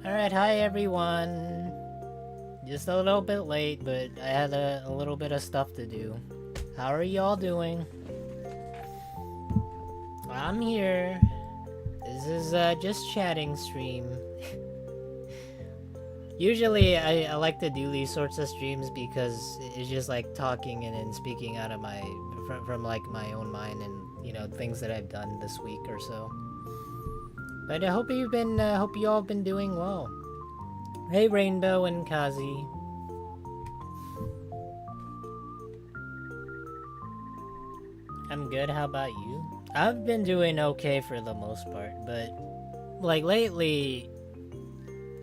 Alright, hi everyone. Just a little bit late, but I had a little bit of stuff to do. How are y'all doing? I'm here. This is just chatting stream. Usually I like to do these sorts of streams because it's just like talking and then speaking out of my from like my own mind and things that I've done this week or so. But I hope hope you all been doing well. Hey Rainbow and Kazi. I'm good, how about you? I've been doing okay for the most part, but like lately,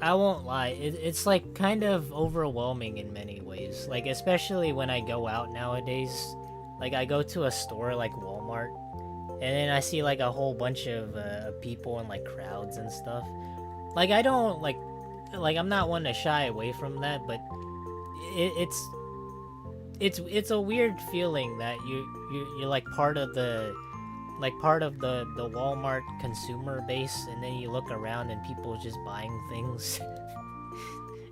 I won't lie, it's like kind of overwhelming in many ways. Like especially when I go out nowadays, like I go to a store like Walmart, and then I see like a whole bunch of people and like crowds and stuff. Like I don't like I'm not one to shy away from that, but it's it's a weird feeling that you're like part of the Walmart consumer base, and then you look around and people just buying things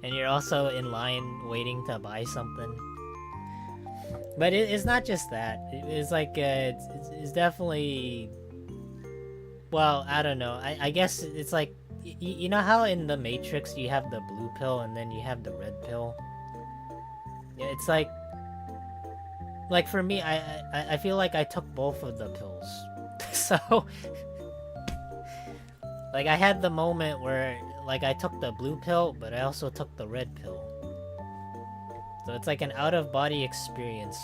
and you're also in line waiting to buy something. But it's not just that. It's like it's definitely, well, I don't know. I guess it's like you know how in the Matrix you have the blue pill and then you have the red pill. Yeah, it's like for me, I feel like I took both of the pills. So like I had the moment where like I took the blue pill, but I also took the red pill. So it's like an out-of-body experience.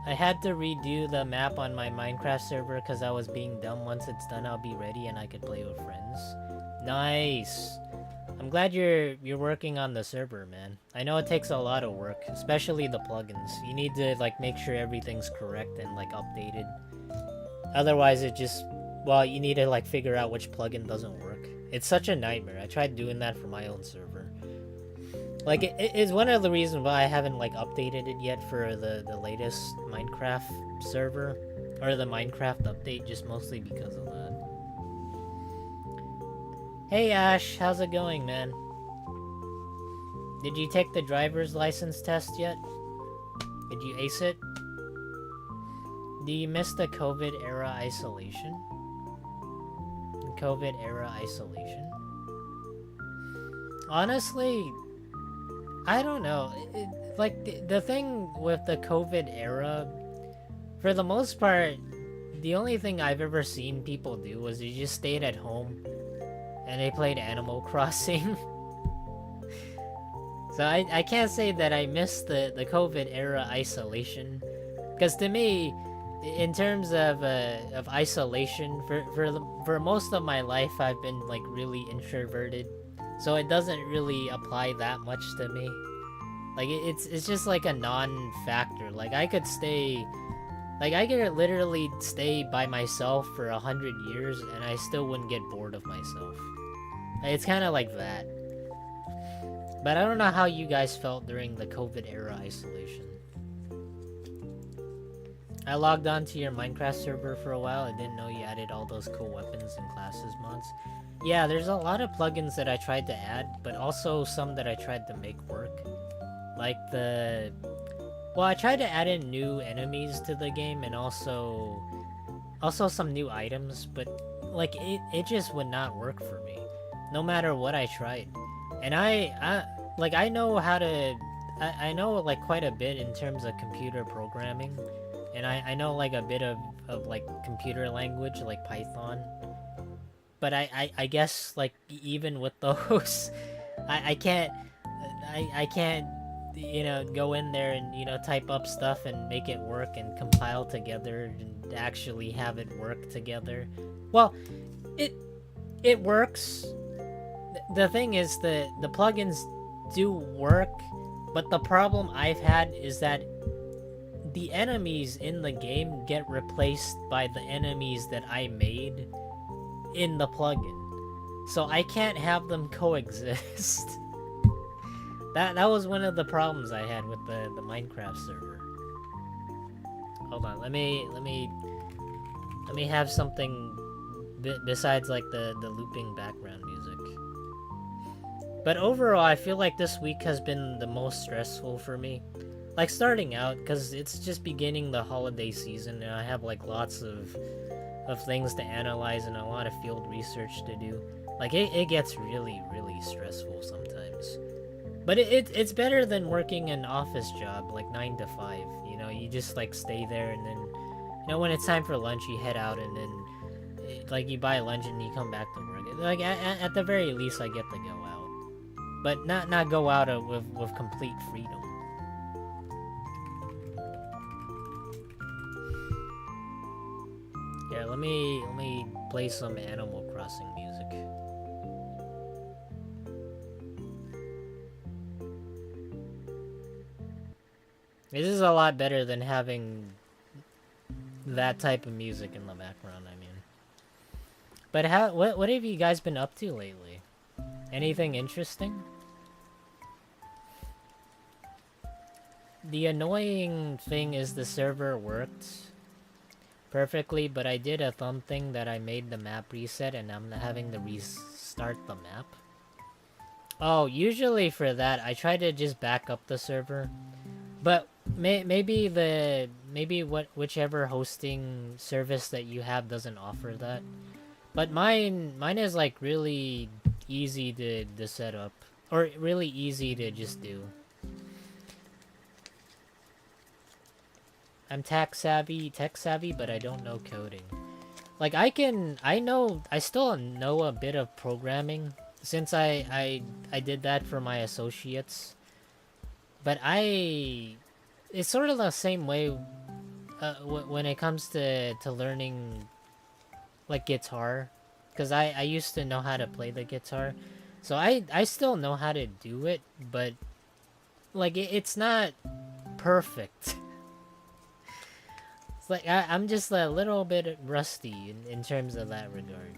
I had to redo the map on my Minecraft server because I was being dumb. Once it's done, I'll be ready and I could play with friends. Nice. I'm glad you're working on the server, man. I know it takes a lot of work, especially the plugins. You need to like make sure everything's correct and like updated. Otherwise it just, well, you need to like figure out which plugin doesn't work. It's such a nightmare. I tried doing that for my own server. Like it is one of the reasons why I haven't like updated it yet for the latest Minecraft server or the Minecraft update, just mostly because of that. Hey Ash, how's it going, man? Did you take the driver's license test yet? Did you ace it? Do you miss the COVID era isolation? COVID era isolation? Honestly, I don't know. Like, the thing with the COVID era, for the most part, the only thing I've ever seen people do was they just stayed at home and they played Animal Crossing. So I can't say that I missed the COVID era isolation, because to me, in terms of isolation, for most of my life I've been like really introverted, so it doesn't really apply that much to me. Like it's just like a non-factor. Like I could literally stay by myself for 100 years and I still wouldn't get bored of myself. It's kind of like that. But I don't know how you guys felt during the COVID era isolation. I logged on to your Minecraft server for a while. I didn't know you added all those cool weapons and classes mods. Yeah, there's a lot of plugins that I tried to add, but also some that I tried to make work. Like well, I tried to add in new enemies to the game and also some new items, but like it just would not work for me, no matter what I tried. And I know how to, I know like quite a bit in terms of computer programming, and I know like a bit of like computer language like Python, but I guess like even with those, I can't go in there and type up stuff and make it work and compile together and actually have it work together. Well, it works. The thing is the plugins do work, but the problem I've had is that the enemies in the game get replaced by the enemies that I made in the plugin. So I can't have them coexist. That was one of the problems I had with the Minecraft server. Hold on, let me have something besides like the looping background music. But overall, I feel like this week has been the most stressful for me. Like starting out, because it's just beginning the holiday season, and I have like lots of things to analyze and a lot of field research to do. Like it gets really, really stressful sometimes. But it's better than working an office job like 9 to 5. You know, you just like stay there, and then when it's time for lunch, you head out, and then like you buy lunch and you come back to work. Like at the very least, I get to go out, but not go out with complete freedom. Yeah, let me play some Animal Crossing music. This is a lot better than having that type of music in the background, I mean. But what have you guys been up to lately? Anything interesting? The annoying thing is the server worked perfectly, but I did a thumb thing that I made the map reset, and I'm having to restart the map. Oh, usually for that, I try to just back up the server. But maybe whichever hosting service that you have doesn't offer that. But mine is like really easy to set up, or really easy to just do. I'm tech savvy, but I don't know coding. Like I still know a bit of programming since I did that for my associates. But it's sort of the same way when it comes to learning like guitar, because I used to know how to play the guitar, so I still know how to do it, but like it's not perfect. It's like I'm just a little bit rusty in terms of that regard.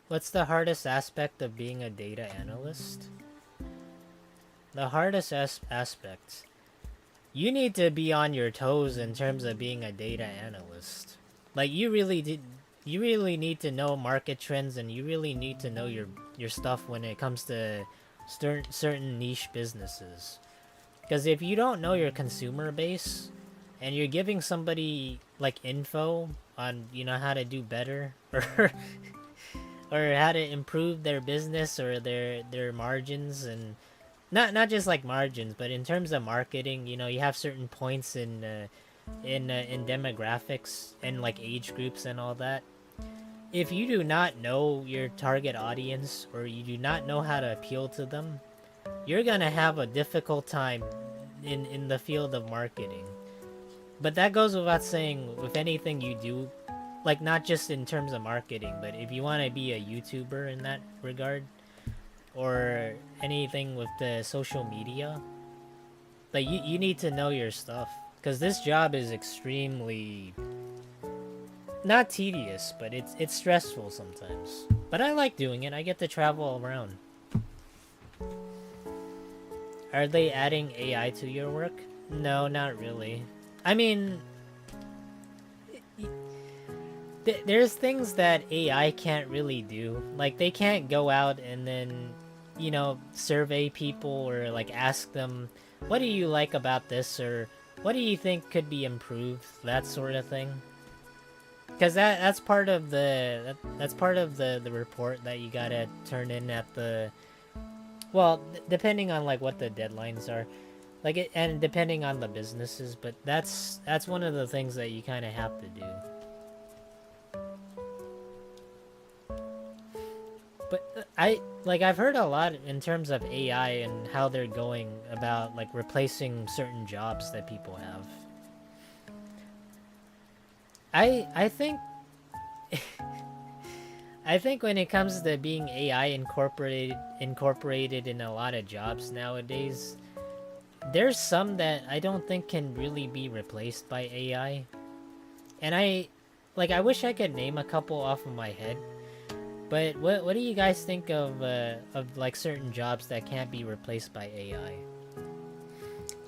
What's the hardest aspect of being a data analyst? The hardest aspect. You need to be on your toes in terms of being a data analyst. Like you really need to know market trends, and you really need to know your stuff when it comes to certain niche businesses. Because if you don't know your consumer base, and you're giving somebody like info on how to do better, or or how to improve their business or their margins, and not just like margins, but in terms of marketing, you have certain points in demographics and like age groups and all that. If you do not know your target audience, or you do not know how to appeal to them, you're gonna have a difficult time in the field of marketing. But that goes without saying with anything you do, like not just in terms of marketing, but if you want to be a YouTuber in that regard, or anything with the social media, like you need to know your stuff, because this job is extremely not tedious, but it's stressful sometimes. But I like doing it. I get to travel around. Are they adding AI to your work? No, not really. I mean, there's things that AI can't really do. Like they can't go out and then survey people, or like ask them, what do you like about this, or what do you think could be improved, that sort of thing. Because that's part of the report that you gotta turn in at the, well, depending on like what the deadlines are, like it, and depending on the businesses, but that's one of the things that you kind of have to do. But I've heard a lot in terms of AI and how they're going about like replacing certain jobs that people have. I think I think when it comes to being AI incorporated in a lot of jobs nowadays, there's some that I don't think can really be replaced by AI. And I wish I could name a couple off of my head. But what do you guys think of like certain jobs that can't be replaced by AI?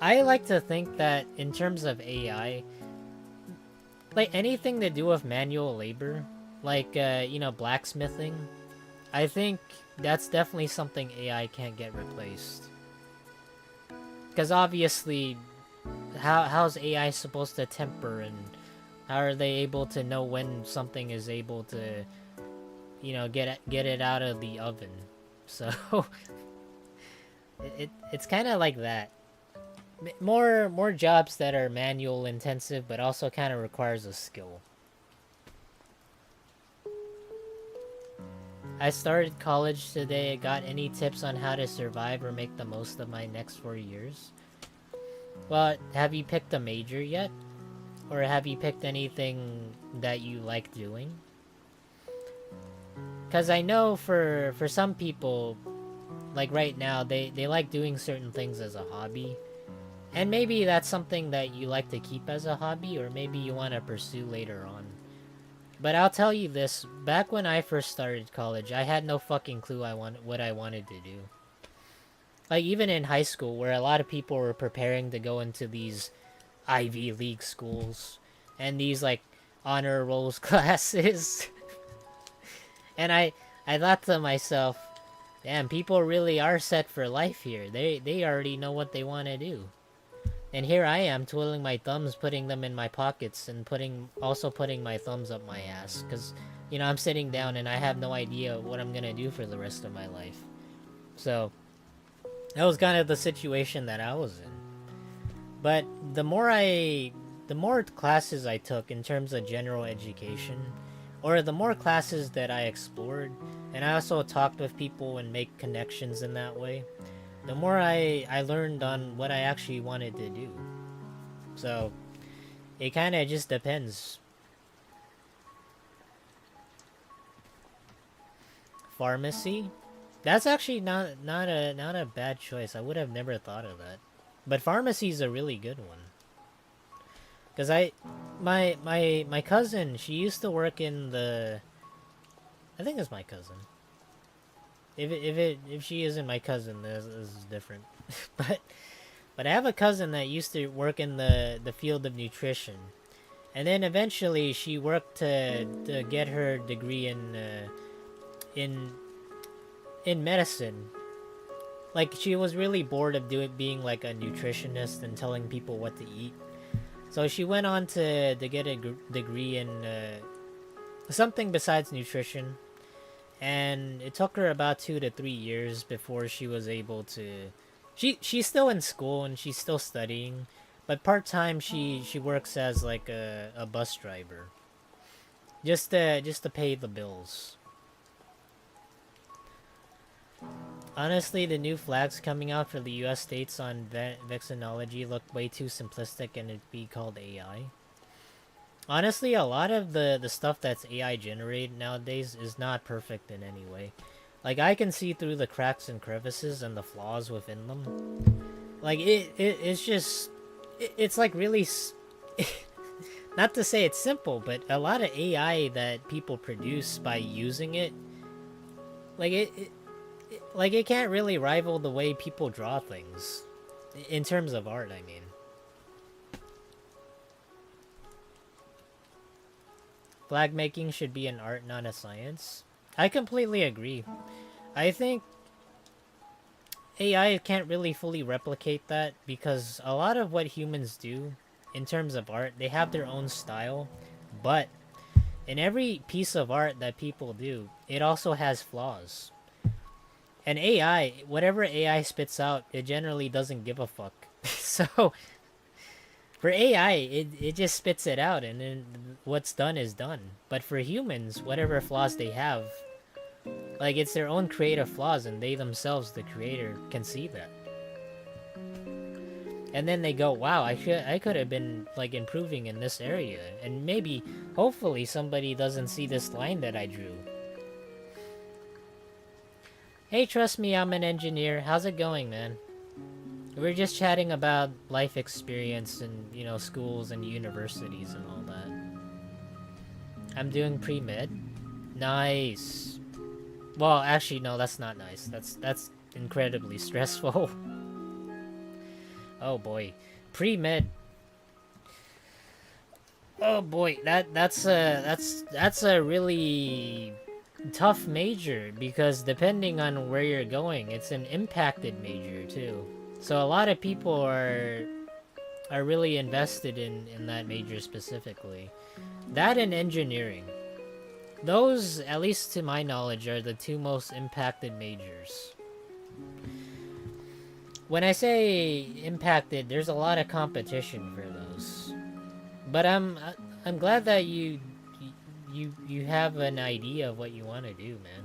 I like to think that in terms of AI, like anything to do with manual labor, like you know, blacksmithing. I think that's definitely something AI can't get replaced. Because obviously, how's AI supposed to temper, and how are they able to know when something is able to, you know, get it out of the oven? So it's kind of like that. More jobs that are manual intensive, but also kind of requires a skill. I started college today. Got any tips on how to survive or make the most of my next 4 years? Well, have you picked a major yet? Or have you picked anything that you like doing? Because I know for some people, like right now, they like doing certain things as a hobby. And maybe that's something that you like to keep as a hobby, or maybe you want to pursue later on. But I'll tell you this, back when I first started college, I had no fucking clue what I wanted to do. Like even in high school, where a lot of people were preparing to go into these Ivy League schools and these like honor rolls classes. And I thought to myself, damn, people really are set for life here. They already know what they want to do. And here I am twiddling my thumbs, putting them in my pockets, and putting my thumbs up my ass, cuz you know, I'm sitting down and I have no idea what I'm going to do for the rest of my life. So, that was kind of the situation that I was in. But the more classes I took in terms of general education, or the more classes that I explored, and I also talked with people and make connections in that way, the more I learned on what I actually wanted to do. So, it kind of just depends. Pharmacy? That's actually not a bad choice. I would have never thought of that. But pharmacy is a really good one. Cause my cousin, she used to work in the. I think it's my cousin. If she isn't my cousin, this is different. but I have a cousin that used to work in the field of nutrition, and then eventually she worked to get her degree in in medicine. Like she was really bored of being like a nutritionist and telling people what to eat. So she went on to get a degree in something besides nutrition, and it took her about 2 to 3 years before she was able to. She's still in school and she's still studying, but part time she works as like a bus driver, just to pay the bills. Honestly, the new flags coming out for the U.S. states on vexillology look way too simplistic and it'd be called AI. Honestly, a lot of the stuff that's AI generated nowadays is not perfect in any way. Like, I can see through the cracks and crevices and the flaws within them. Like, it's just... it's like really... not to say it's simple, but a lot of AI that people produce by using it... like, it can't really rival the way people draw things. In terms of art, I mean. Flag making should be an art, not a science. I completely agree. I think AI can't really fully replicate that because a lot of what humans do in terms of art, they have their own style, but in every piece of art that people do, it also has flaws. And AI, whatever AI spits out, it generally doesn't give a fuck. So, for AI, it just spits it out, and then what's done is done. But for humans, whatever flaws they have, like, it's their own creative flaws, and they themselves, the creator, can see that. And then they go, wow, I could have been, like, improving in this area. And maybe, hopefully, somebody doesn't see this line that I drew. Hey, trust me, I'm an engineer. How's it going, man? We're just chatting about life experience and, you know, schools and universities and all that. I'm doing pre-med. Nice. Well, actually, no, that's not nice. That's incredibly stressful. Oh boy. Pre-med. Oh boy, that's a really tough major because depending on where you're going, it's an impacted major too. So a lot of people are really invested in that major specifically. That and engineering. Those, at least to my knowledge, are the two most impacted majors. When I say impacted, there's a lot of competition for those. But I'm glad that you have an idea of what you want to do, man.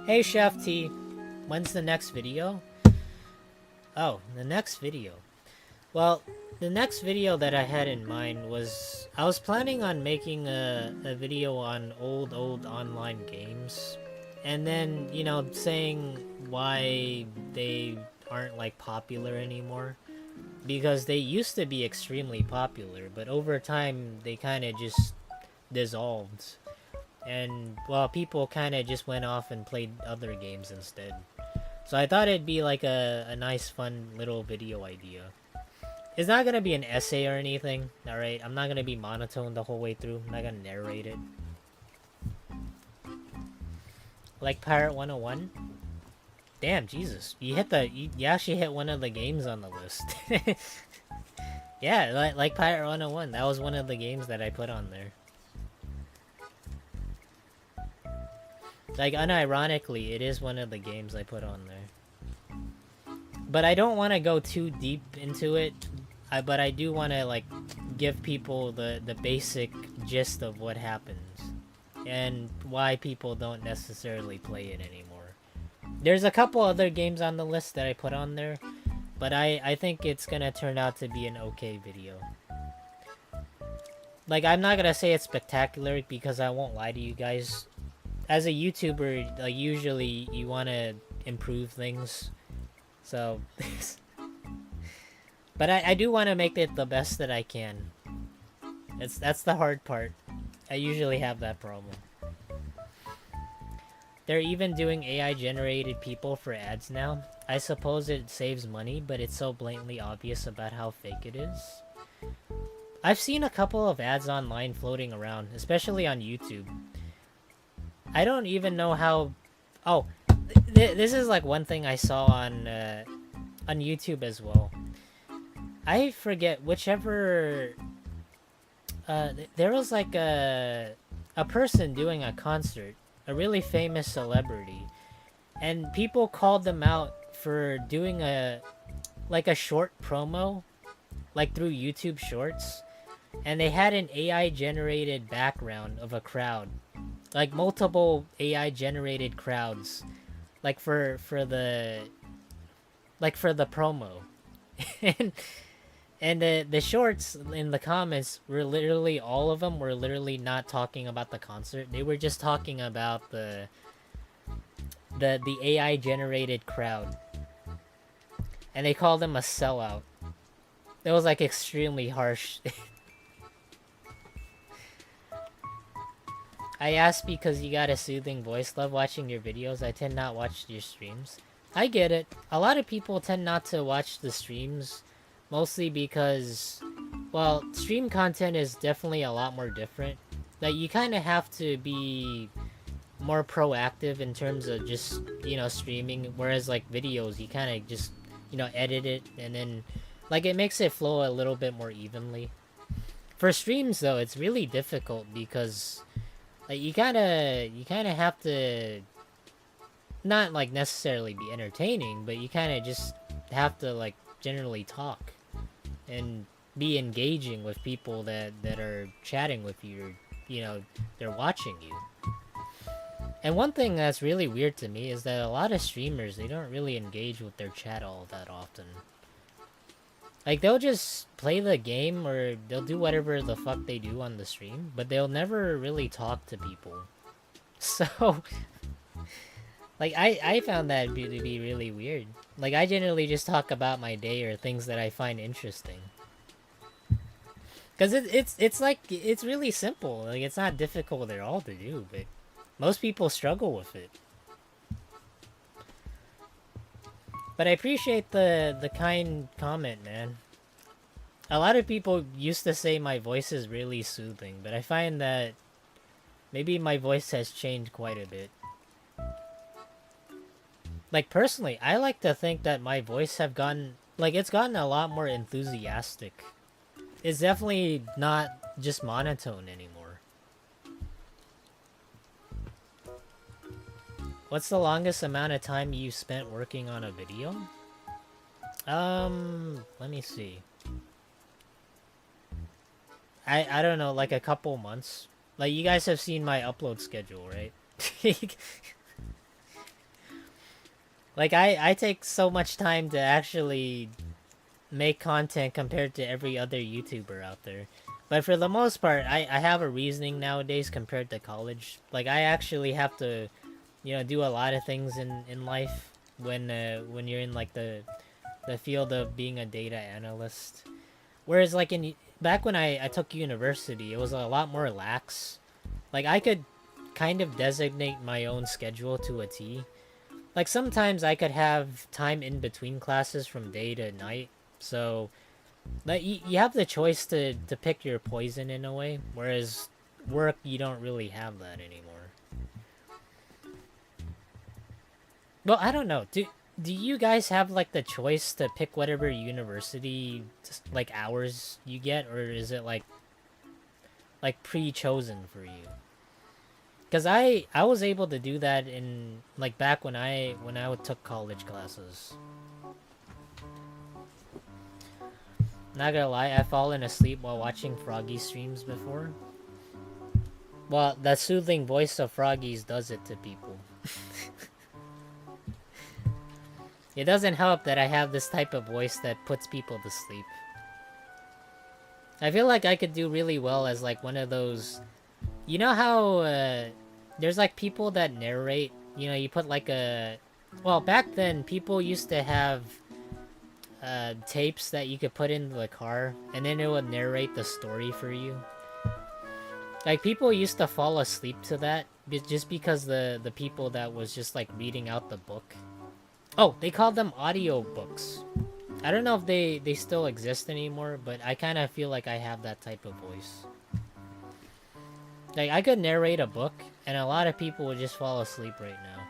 Hey Chef T, when's the next video? Oh, the next video. Well, the next video that I had in mind was I was planning on making a video on old online games, and then saying why they aren't like popular anymore, because they used to be extremely popular, but over time they kind of just dissolved, and well, people kind of just went off and played other games instead. So I thought it'd be like a nice fun little video idea. It's not gonna be an essay or anything, alright? I'm not gonna be monotone the whole way through. I'm not gonna narrate it. Like Pirate 101? Damn, Jesus. You actually hit one of the games on the list. Yeah, like Pirate 101. That was one of the games that I put on there. Like, unironically, it is one of the games I put on there. But I don't want to go too deep into it. But I do want to, like, give people the basic gist of what happens. And why people don't necessarily play it anymore. There's a couple other games on the list that I put on there. But I think it's gonna turn out to be an okay video. Like, I'm not gonna say it's spectacular because I won't lie to you guys. As a YouTuber, like, usually you want to improve things. So... But I do want to make it the best that I can. That's the hard part. I usually have that problem. They're even doing AI generated people for ads now. I suppose it saves money, but it's so blatantly obvious about how fake it is. I've seen a couple of ads online floating around, especially on YouTube. I don't even know how... Oh, this is like one thing I saw on YouTube as well. I forget whichever... there was like a person doing a concert, a really famous celebrity, and people called them out for doing a short promo, like through YouTube Shorts, and they had an AI generated background of a crowd, like multiple AI generated crowds, like for the promo. And the shorts in the comments were literally, all of them were literally not talking about the concert. They were just talking about the AI generated crowd. And they called them a sellout. It was like extremely harsh. I asked because you got a soothing voice. Love watching your videos. I tend not watch your streams. I get it. A lot of people tend not to watch the streams. Mostly because, well, stream content is definitely a lot more different. Like, you kind of have to be more proactive in terms of just, streaming. Whereas, like, videos, you kind of just, edit it. And then, like, it makes it flow a little bit more evenly. For streams, though, it's really difficult because, like, you kind of have to not, like, necessarily be entertaining, but you kind of just have to, like, generally talk and be engaging with people that are chatting with you, or, they're watching you. And one thing that's really weird to me is that a lot of streamers, they don't really engage with their chat all that often. Like, they'll just play the game, or they'll do whatever the fuck they do on the stream, but they'll never really talk to people. So, like, I found that to be really weird. Like, I generally just talk about my day or things that I find interesting. Because it's really simple. Like, it's not difficult at all to do, but most people struggle with it. But I appreciate the kind comment, man. A lot of people used to say my voice is really soothing, but I find that maybe my voice has changed quite a bit. Like, personally, I like to think that my voice have gotten, like, it's gotten a lot more enthusiastic. It's definitely not just monotone anymore. What's the longest amount of time you spent working on a video? Let me see. I don't know, like a couple months. Like, you guys have seen my upload schedule, right? Like, I take so much time to actually make content compared to every other YouTuber out there. But for the most part, I have a reasoning nowadays compared to college. Like, I actually have to, do a lot of things in life when you're in, like, the field of being a data analyst. Whereas, like, back when I took university, it was a lot more lax. Like, I could kind of designate my own schedule to a T. Like, sometimes I could have time in between classes from day to night. So, like, you have the choice to pick your poison in a way. Whereas work, you don't really have that anymore. Well, I don't know. Do you guys have, like, the choice to pick whatever university, like, hours you get? Or is it, like pre-chosen for you? Because I was able to do that in, like, back when I took college classes. Not gonna lie, I've fallen asleep while watching Froggy streams before. Well, that soothing voice of Froggy's does it to people. It doesn't help that I have this type of voice that puts people to sleep. I feel like I could do really well as, like, one of those... You know how, there's, like, people that narrate? You know, you put, like, a... Well, back then, people used to have tapes that you could put in the car, and then it would narrate the story for you. Like, people used to fall asleep to that, just because the people that was just, like, reading out the book. Oh, they called them audiobooks. I don't know if they still exist anymore, but I kind of feel like I have that type of voice. Like, I could narrate a book, and a lot of people would just fall asleep right now.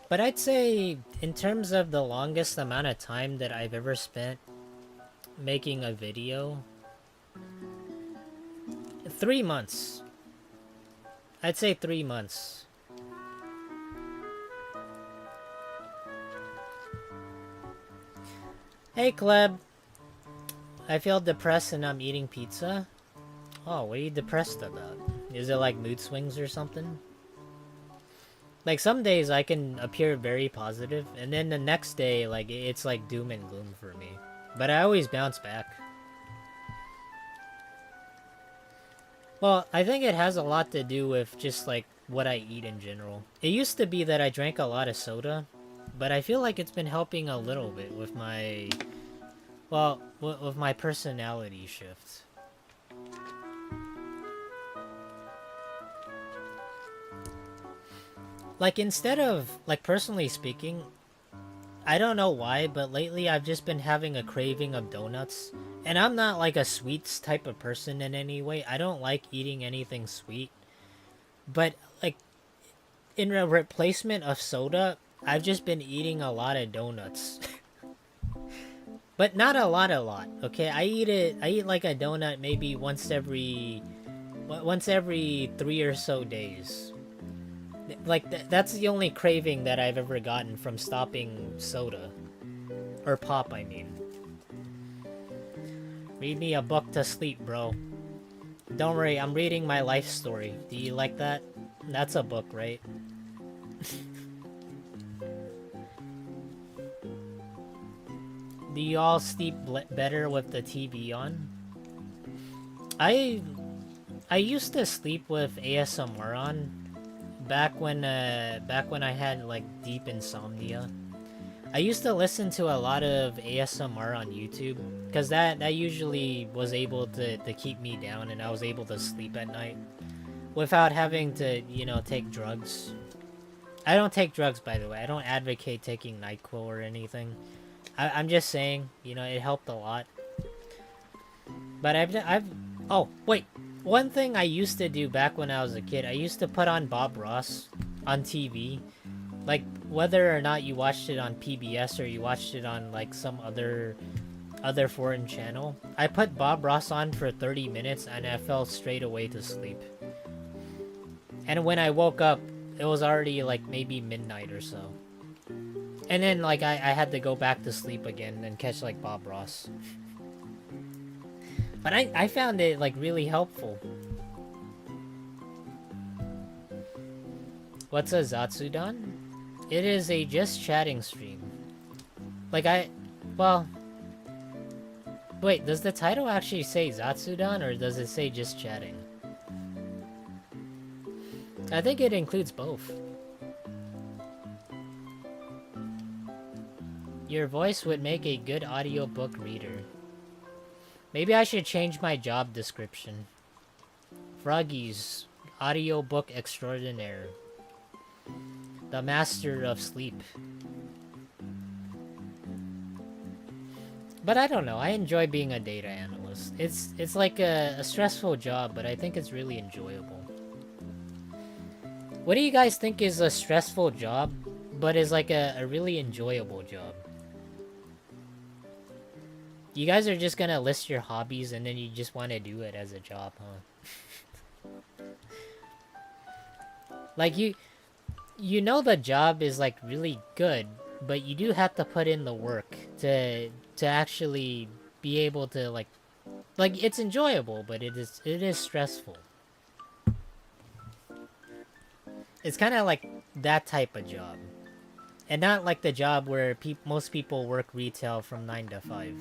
But I'd say, in terms of the longest amount of time that I've ever spent making a video, 3 months. I'd say 3 months. Hey, Kleb. I feel depressed and I'm eating pizza. Oh, what are you depressed about? Is it like mood swings or something? Like, some days I can appear very positive, and then the next day, like, it's like doom and gloom for me. But I always bounce back. Well, I think it has a lot to do with just, like, what I eat in general. It used to be that I drank a lot of soda, but I feel like it's been helping a little bit with my... Well, with my personality shift. Like, instead of, like, personally speaking, I don't know why, but lately I've just been having a craving of donuts. And I'm not, like, a sweets type of person in any way. I don't like eating anything sweet. But, like, in a replacement of soda, I've just been eating a lot of donuts. But not a lot, okay? I eat like a donut maybe once every 3 or so days. Like, that's the only craving that I've ever gotten from stopping soda. Or pop, I mean. Read me a book to sleep, bro. Don't worry, I'm reading my life story. Do you like that? That's a book, right? Do you all sleep better with the TV on? I used to sleep with ASMR on back when I had, like, deep insomnia. I used to listen to a lot of ASMR on YouTube because that usually was able to keep me down, and I was able to sleep at night without having to, take drugs. I don't take drugs, by the way. I don't advocate taking NyQuil or anything. I'm just saying, you know, it helped a lot. But oh, wait. One thing I used to do back when I was a kid, I used to put on Bob Ross on TV. Like, whether or not you watched it on PBS or you watched it on, like, some other foreign channel, I put Bob Ross on for 30 minutes and I fell straight away to sleep. And when I woke up, it was already, like, maybe midnight or so. And then, like, I had to go back to sleep again and catch, like, Bob Ross. But I found it, like, really helpful. What's a Zatsudan? It is a just chatting stream. Like, well... Wait, does the title actually say Zatsudan, or does it say just chatting? I think it includes both. Your voice would make a good audiobook reader. Maybe I should change my job description. Froggies, audiobook extraordinaire. The master of sleep. But I don't know, I enjoy being a data analyst. It's like a stressful job, but I think it's really enjoyable. What do you guys think is a stressful job, but is like a really enjoyable job? You guys are just gonna list your hobbies and then you just want to do it as a job, huh? Like, you know the job is like really good, but you do have to put in the work to actually be able to like it's enjoyable, but it is stressful. It's kind of like that type of job, and not like the job where most people work retail from 9 to 5,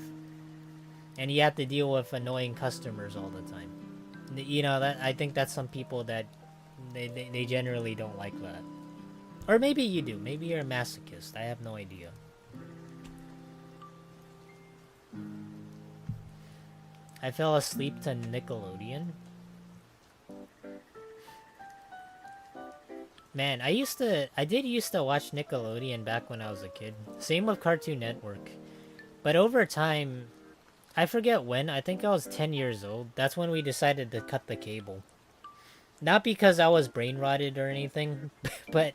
and you have to deal with annoying customers all the time. You know, that I think that's some people that they generally don't like that. Or maybe you do. Maybe you're a masochist. I have no idea. I fell asleep to Nickelodeon. Man, I did used to watch Nickelodeon back when I was a kid. Same with Cartoon Network. But over time, I forget when, I think I was 10 years old. That's when we decided to cut the cable. Not because I was brain rotted or anything, but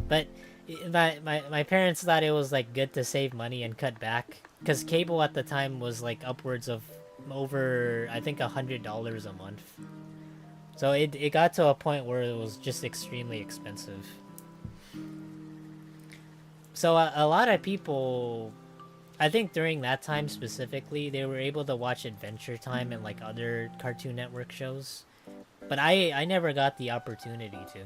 my parents thought it was like good to save money and cut back, because cable at the time was like upwards of over, I think, $100 a month. So it got to a point where it was just extremely expensive. So a lot of people, I think during that time specifically, they were able to watch Adventure Time and like other Cartoon Network shows. But I never got the opportunity to.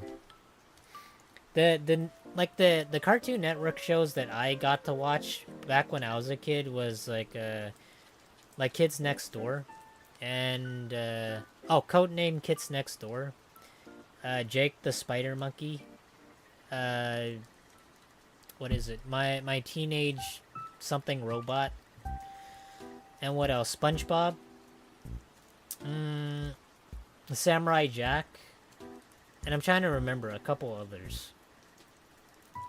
The Cartoon Network shows that I got to watch back when I was a kid was like Kids Next Door, and Codename Kids Next Door, Jake the Spider Monkey, what is it? My Teenage Something Robot, and what else? SpongeBob, Samurai Jack, and I'm trying to remember a couple others.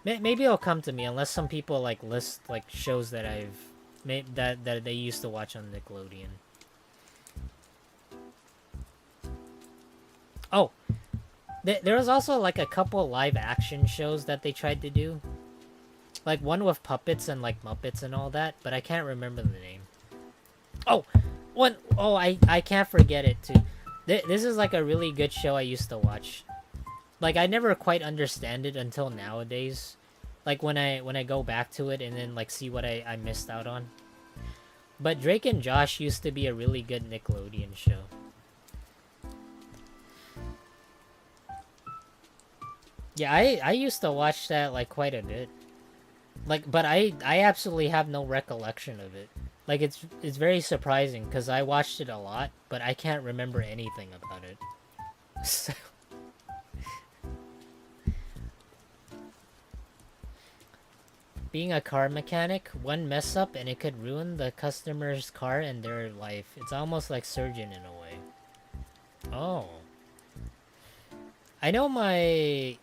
Maybe it'll come to me, unless some people like list like shows that I've made that they used to watch on Nickelodeon. Oh, there was also like a couple live action shows that they tried to do, like one with puppets and like Muppets and all that, but I can't remember the name. Oh, one! Oh, I can't forget it too. This is like a really good show I used to watch. Like, I never quite understand it until nowadays. Like, when I go back to it and then, like, see what I missed out on. But Drake and Josh used to be a really good Nickelodeon show. Yeah, I used to watch that, like, quite a bit. Like, but I absolutely have no recollection of it. Like, it's very surprising, because I watched it a lot, but I can't remember anything about it. So... Being a car mechanic, one mess up and it could ruin the customer's car and their life. It's almost like surgeon in a way. Oh. I know my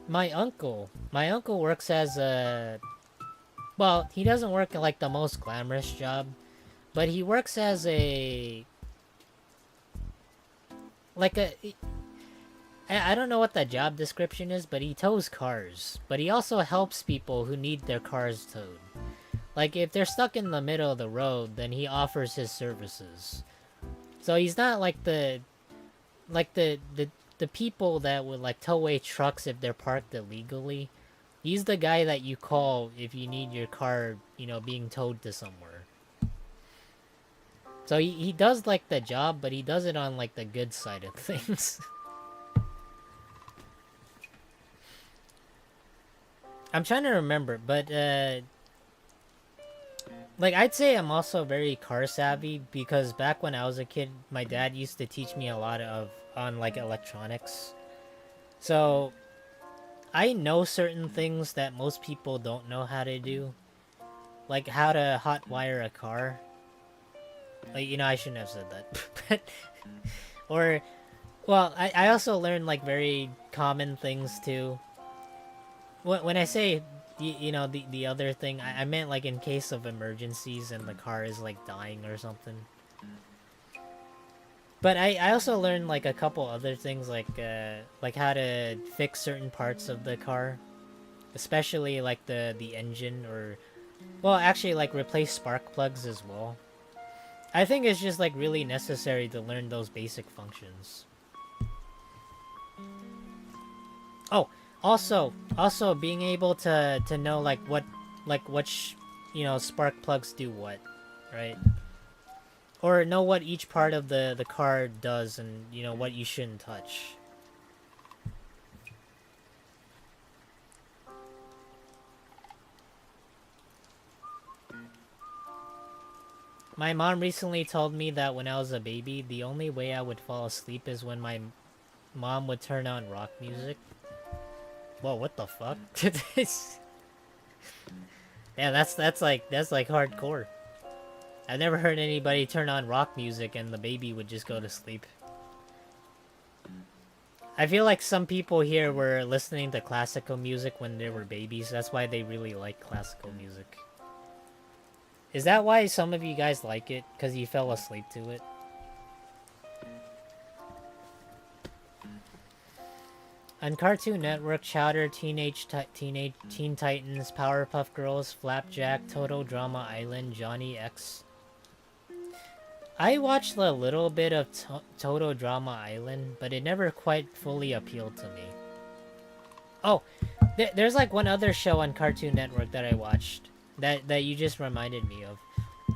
My uncle works as a... Well, he doesn't work at like the most glamorous job, but he works as a... Like a... I don't know what the job description is, but he tows cars. But he also helps people who need their cars towed. Like, if they're stuck in the middle of the road, then he offers his services. So he's not like the... Like the people that would like tow away trucks if they're parked illegally. He's the guy that you call if you need your car, you know, being towed to somewhere. So he does like the job, but he does it on like the good side of things. I'm trying to remember, but like I'd say I'm also very car savvy because back when I was a kid, my dad used to teach me a lot of on like electronics. So I know certain things that most people don't know how to do, like how to hotwire a car. Like, you know, I shouldn't have said that, but or well, I also learned like very common things too. When I say you know the other thing, I meant like in case of emergencies and the car is like dying or something. But I also learned like a couple other things like how to fix certain parts of the car, especially like the engine or well actually like replace spark plugs as well. I think it's just like really necessary to learn those basic functions. Oh, also being able to know like what you know spark plugs do what, right? Or know what each part of the car does and you know what you shouldn't touch. My mom recently told me that when I was a baby, the only way I would fall asleep is when my mom would turn on rock music. Whoa, what the fuck? Yeah, that's like hardcore. I've never heard anybody turn on rock music and the baby would just go to sleep. I feel like some people here were listening to classical music when they were babies. That's why they really like classical music. Is that why some of you guys like it? Because you fell asleep to it? On Cartoon Network, Chowder, Teen Titans, Powerpuff Girls, Flapjack, Total Drama Island, Johnny X. I watched a little bit of Total Drama Island, but it never quite fully appealed to me. Oh, there's like one other show on Cartoon Network that I watched that you just reminded me of.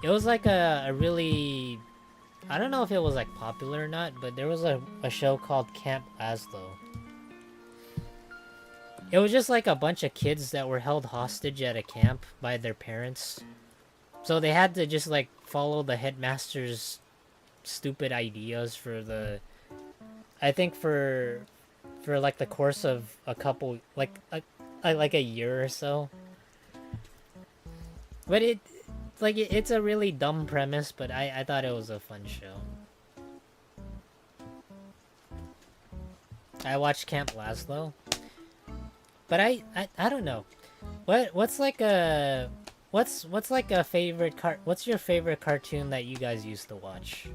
It was like a really... I don't know if it was like popular or not, but there was a show called Camp Laszlo. It was just like a bunch of kids that were held hostage at a camp by their parents. So they had to just like follow the headmaster's stupid ideas for the... I think for like the course of a couple... like a year or so. But it's a really dumb premise, but I thought it was a fun show. I watched Camp Laszlo. But I don't know. What's like a favorite what's your favorite cartoon that you guys used to watch?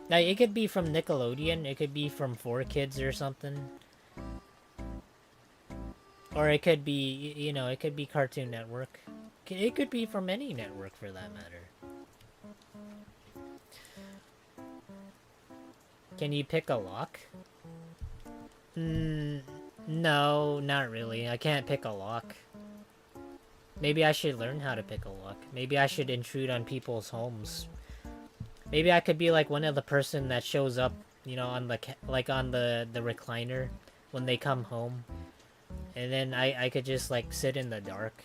Like it could be from Nickelodeon, it could be from 4Kids or something. Or it could be, you know, it could be Cartoon Network. It could be from any network for that matter. Can you pick a lock? No, not really. I can't pick a lock. Maybe I should learn how to pick a lock. Maybe I should intrude on people's homes. Maybe I could be like one of the person that shows up, you know, on the on the recliner when they come home. And then I could just like sit in the dark.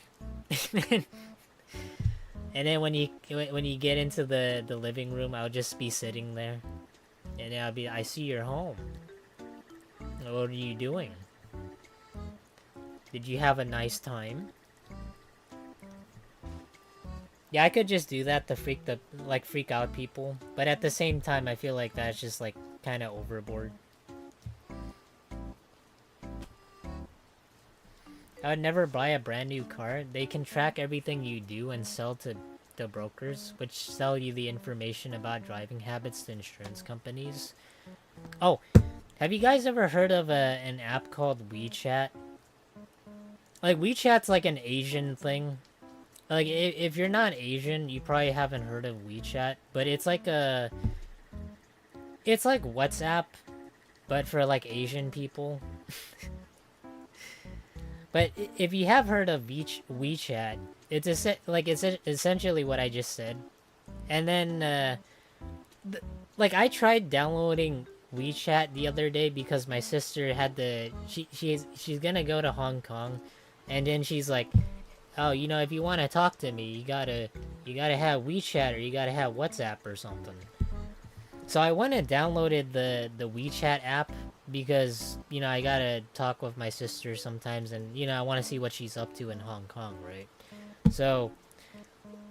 And then when you get into the living room, I'll just be sitting there. And I'll be, I see you're home. What are you doing? Did you have a nice time? Yeah, I could just do that to freak out people. But at the same time, I feel like that's just like kind of overboard. I would never buy a brand new car. They can track everything you do and sell to the brokers, which sell you the information about driving habits to insurance companies. Oh, have you guys ever heard of an app called WeChat? Like WeChat's like an Asian thing. Like if you're not Asian, you probably haven't heard of WeChat, but it's like WhatsApp, but for like Asian people. But if you have heard of WeChat, it's essentially what I just said. And then like I tried downloading WeChat the other day because my sister had she's gonna go to Hong Kong, and then she's like, oh, if you want to talk to me, you gotta have WeChat or you gotta have WhatsApp or something. So I went and downloaded the WeChat app because I gotta talk with my sister sometimes, and I want to see what she's up to in Hong Kong, right? So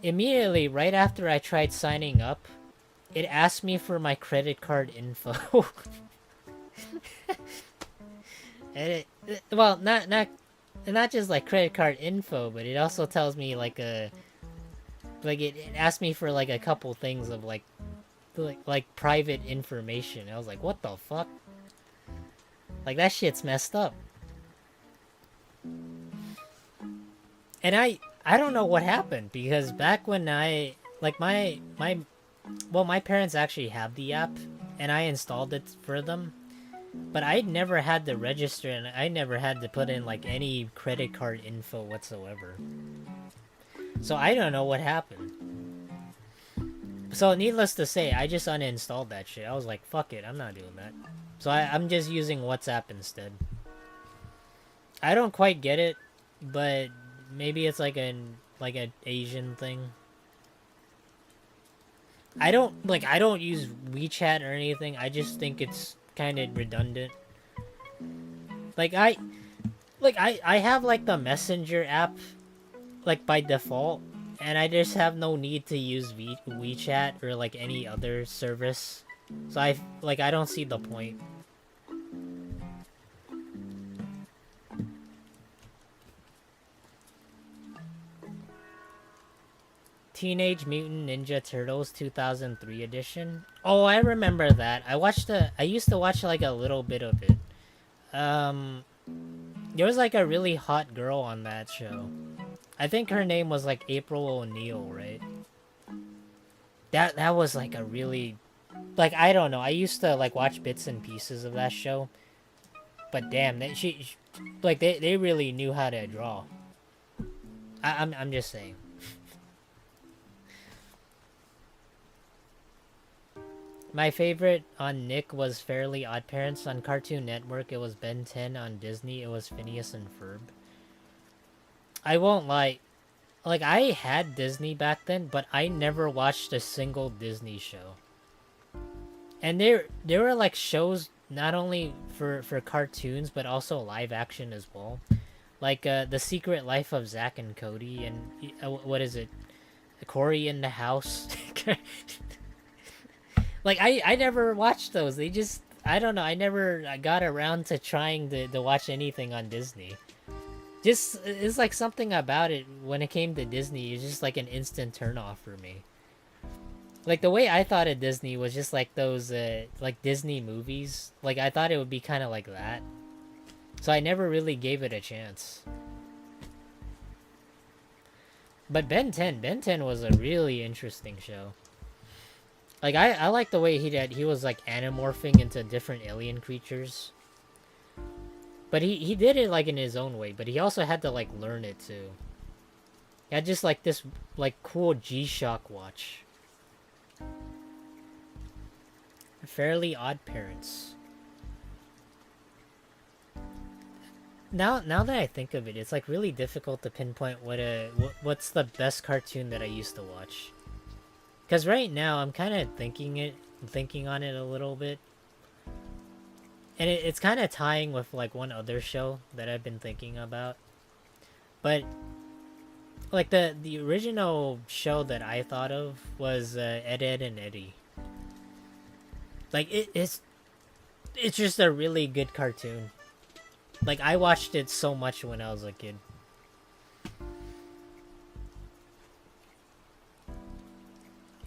immediately, right after I tried signing up, it asked me for my credit card info. And well, not just like credit card info, but it also tells me it asked me for like a couple things of like private information. I was like, what the fuck? Like that shit's messed up. And I don't know what happened because back when I like my parents actually have the app and I installed it for them, but I never had to register and I never had to put in like any credit card info whatsoever. So I don't know what happened. So needless to say, I just uninstalled that shit. I was like, fuck it, I'm not doing that. So I'm just using WhatsApp instead. I don't quite get it, but maybe it's like an Asian thing. I don't use WeChat or anything. I just think it's kind of redundant. Like I have like the Messenger app like by default, and I just have no need to use WeChat or like any other service. So I don't see the point. Teenage Mutant Ninja Turtles 2003 edition. Oh, I remember that. I used to watch like a little bit of it. Um there was like a really hot girl on that show. I think her name was like April O'Neil, right? That was like a really like I don't know. I used to like watch bits and pieces of that show. But damn, they really knew how to draw. I'm just saying. My favorite on Nick was Fairly Odd Parents. On Cartoon Network, it was Ben 10. On Disney, it was Phineas and Ferb. I won't lie. Like, I had Disney back then, but I never watched a single Disney show. And there were, like, shows not only for cartoons, but also live action as well. Like, The Secret Life of Zack and Cody, and what is it? Cory in the House. Like I never watched those. They just I don't know. I never got around to trying to watch anything on Disney. Just it's like something about it when it came to Disney. It's just like an instant turn off for me. Like the way I thought of Disney was just like those like Disney movies. Like I thought it would be kind of like that. So I never really gave it a chance. But Ben 10 was a really interesting show. Like I like the way he was like anamorphing into different alien creatures. But he did it like in his own way, but he also had to like learn it too. He had just like this like cool G-Shock watch. Fairly Odd Parents. Now that I think of it, it's like really difficult to pinpoint what's the best cartoon that I used to watch. Because right now, I'm kind of thinking on it a little bit. And it's kind of tying with, like, one other show that I've been thinking about. But, like, the original show that I thought of was Ed, Edd n Eddy. Like, it's just a really good cartoon. Like, I watched it so much when I was a kid.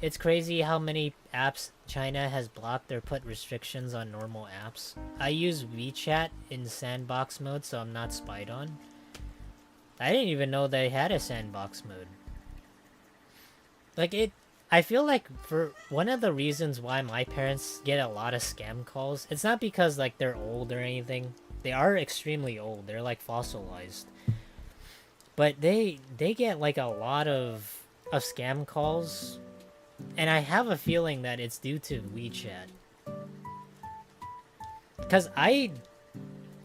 It's crazy how many apps China has blocked or put restrictions on normal apps. I use WeChat in sandbox mode, so I'm not spied on. I didn't even know they had a sandbox mode. Like, I feel like for one of the reasons why my parents get a lot of scam calls, it's not because like they're old or anything. They are extremely old. They're like fossilized. But they get like a lot of scam calls, and I have a feeling that it's due to WeChat. Cuz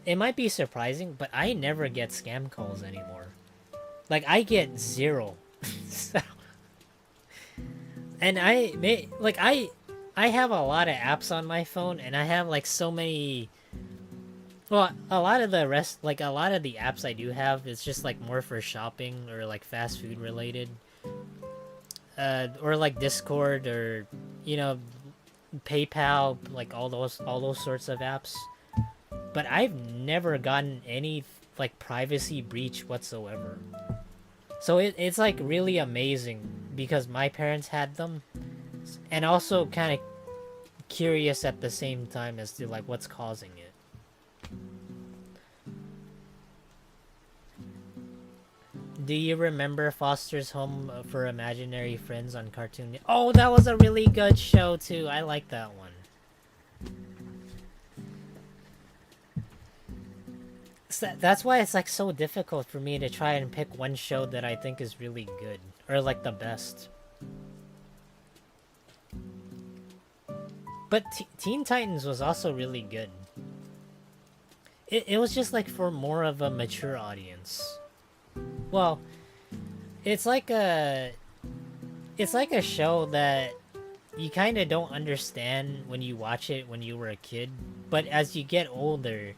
it might be surprising, but I never get scam calls anymore. Like, I get zero. So, and I have a lot of apps on my phone, and I have like so many. Well, a lot of the rest, like a lot of the apps I do have, is just like more for shopping or like fast food related, or like Discord or, you know, PayPal, like all those sorts of apps. But I've never gotten any like privacy breach whatsoever. So it's like really amazing because my parents had them, and also kind of curious at the same time as to like what's causing it. Do you remember Foster's Home for Imaginary Friends on Cartoon? Oh, that was a really good show too. I like that one. So that's why it's like so difficult for me to try and pick one show that I think is really good or like the best. But Teen Titans was also really good. It was just like for more of a mature audience. Well, it's like a show that you kind of don't understand when you watch it when you were a kid, but as you get older,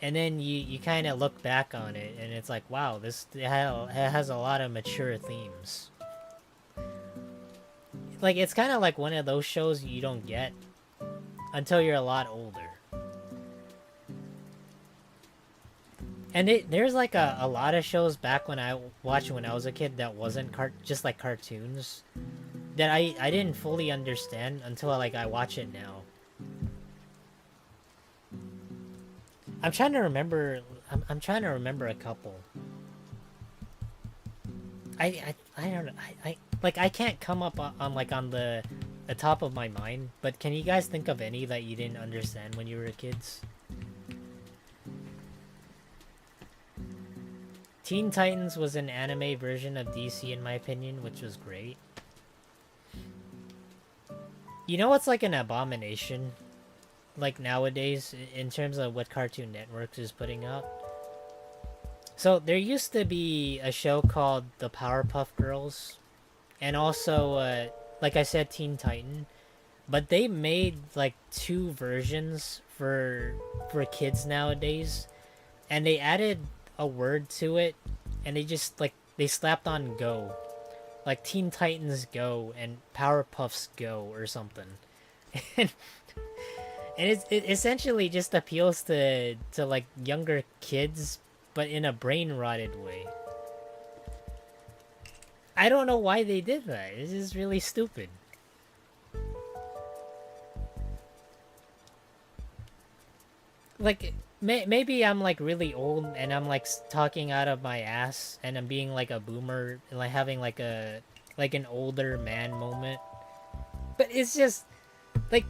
and then you kind of look back on it, and it's like, wow, it has a lot of mature themes. Like, it's kind of like one of those shows you don't get until you're a lot older. And there's like a lot of shows back when I watched when I was a kid that wasn't just like cartoons that I didn't fully understand until like I watch it now. I'm trying to remember. I'm trying to remember a couple. I don't know. I can't come up on like on the top of my mind. But can you guys think of any that you didn't understand when you were kids? Teen Titans was an anime version of DC in my opinion, which was great. You know what's like an abomination? Like nowadays, in terms of what Cartoon Network is putting out? So there used to be a show called The Powerpuff Girls, and also, like I said, Teen Titan. But they made like two versions for kids nowadays, and they added a word to it, and they slapped on Go, like Teen Titans Go and Powerpuffs Go or something. and it essentially just appeals to like younger kids, but in a brain rotted way. I don't know why they did that. It's just really stupid. Like, maybe I'm like really old and I'm like talking out of my ass and I'm being like a boomer and like having like an older man moment. But it's just like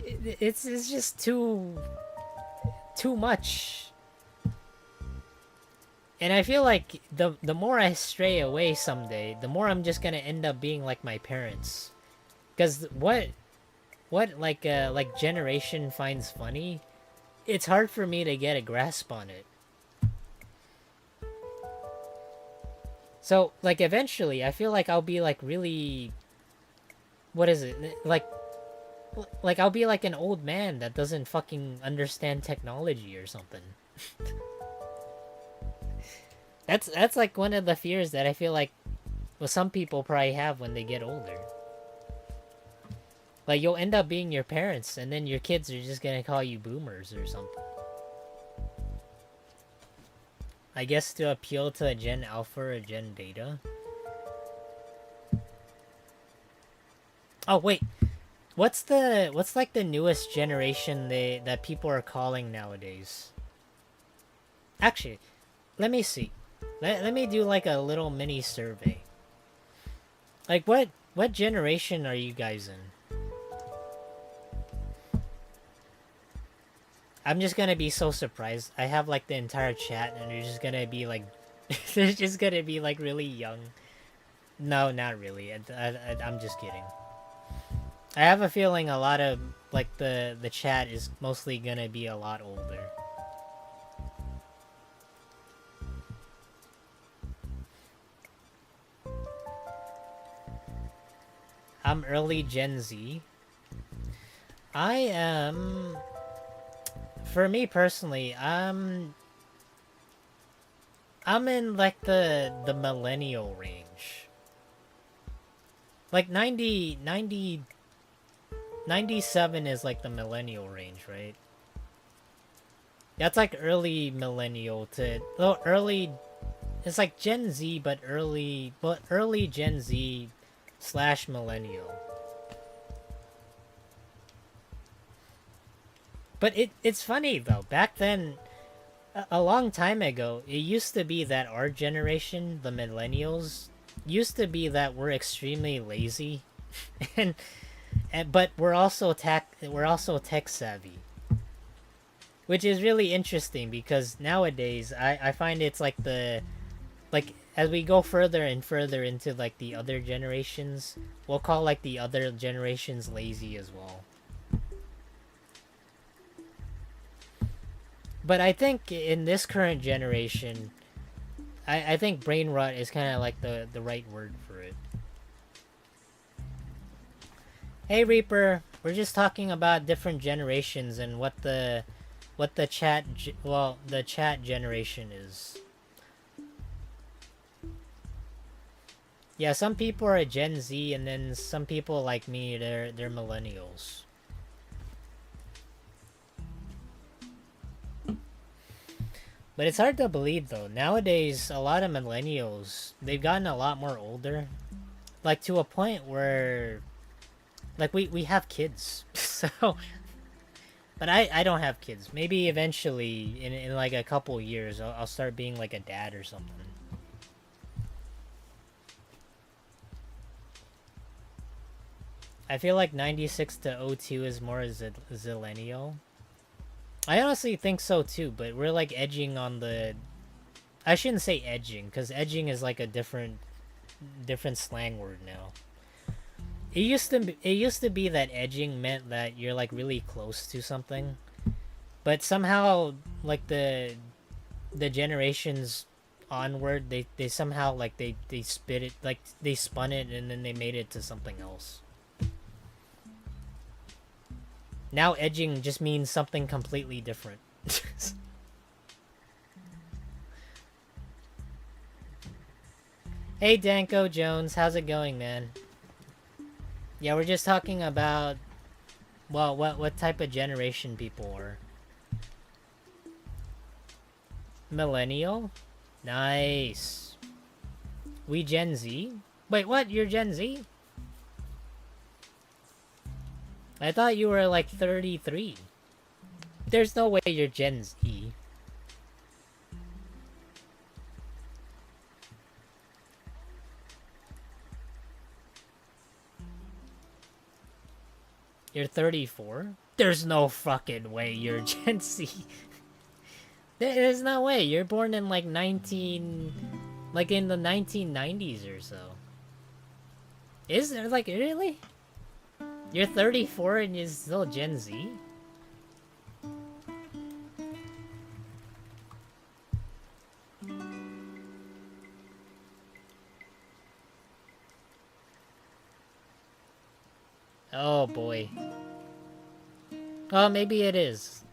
it's just too much. And I feel like the more I stray away someday, the more I'm just gonna end up being like my parents. Cause what like generation finds funny, it's hard for me to get a grasp on it. So like eventually I feel like I'll be like really, what is it? Like I'll be like an old man that doesn't fucking understand technology or something. That's like one of the fears that I feel like, well, some people probably have when they get older. Like, you'll end up being your parents, and then your kids are just gonna call you boomers or something. I guess to appeal to a Gen Alpha or a Gen Beta. Oh wait, what's like the newest generation that people are calling nowadays? Actually, let me see. Let me do like a little mini survey. Like what generation are you guys in? I'm just gonna be so surprised. I have like the entire chat, and they're just gonna be like, they're just gonna be like really young. No, not really. I'm just kidding. I have a feeling a lot of like the chat is mostly gonna be a lot older. I'm early Gen Z. I am. For me personally, I'm in like the millennial range. Like 97 is like the millennial range, right? That's like early millennial to well, early. It's like Gen Z, but early Gen Z / millennial. But it's funny though. Back then, a long time ago, it used to be that our generation, the millennials, used to be that we're extremely lazy, and but we're also tech savvy, which is really interesting because nowadays I find it's like like as we go further and further into like the other generations, we'll call like the other generations lazy as well. But I think in this current generation, I think brain rot is kind of like the right word for it. Hey Reaper, we're just talking about different generations and what the the chat generation is. Yeah, some people are Gen Z, and then some people like me, they're millennials. But it's hard to believe though. Nowadays, a lot of millennials, they've gotten a lot more older, like to a point where, like we have kids. So, but I don't have kids. Maybe eventually, in like a couple years, I'll start being like a dad or something. I feel like 96 to 02 is more zillennial. I honestly think so too, but we're like edging on the. I shouldn't say edging, because edging is like a different slang word now. It used to be that edging meant that you're like really close to something, but somehow like the generations onward, they somehow like they spit it, like they spun it and then they made it to something else. Now edging just means something completely different. Hey Danko Jones, how's it going, man? Yeah, we're just talking about, well, what type of generation people are. Millennial? Nice. We Gen Z? Wait, what? You're Gen Z? I thought you were like 33. There's no way you're Gen Z. You're 34? There's no fucking way you're Gen Z. There's no way. You're born in like like in the 1990s or so. Is there, like, really? You're 34 and you're still Gen Z? Oh boy. Oh, maybe it is.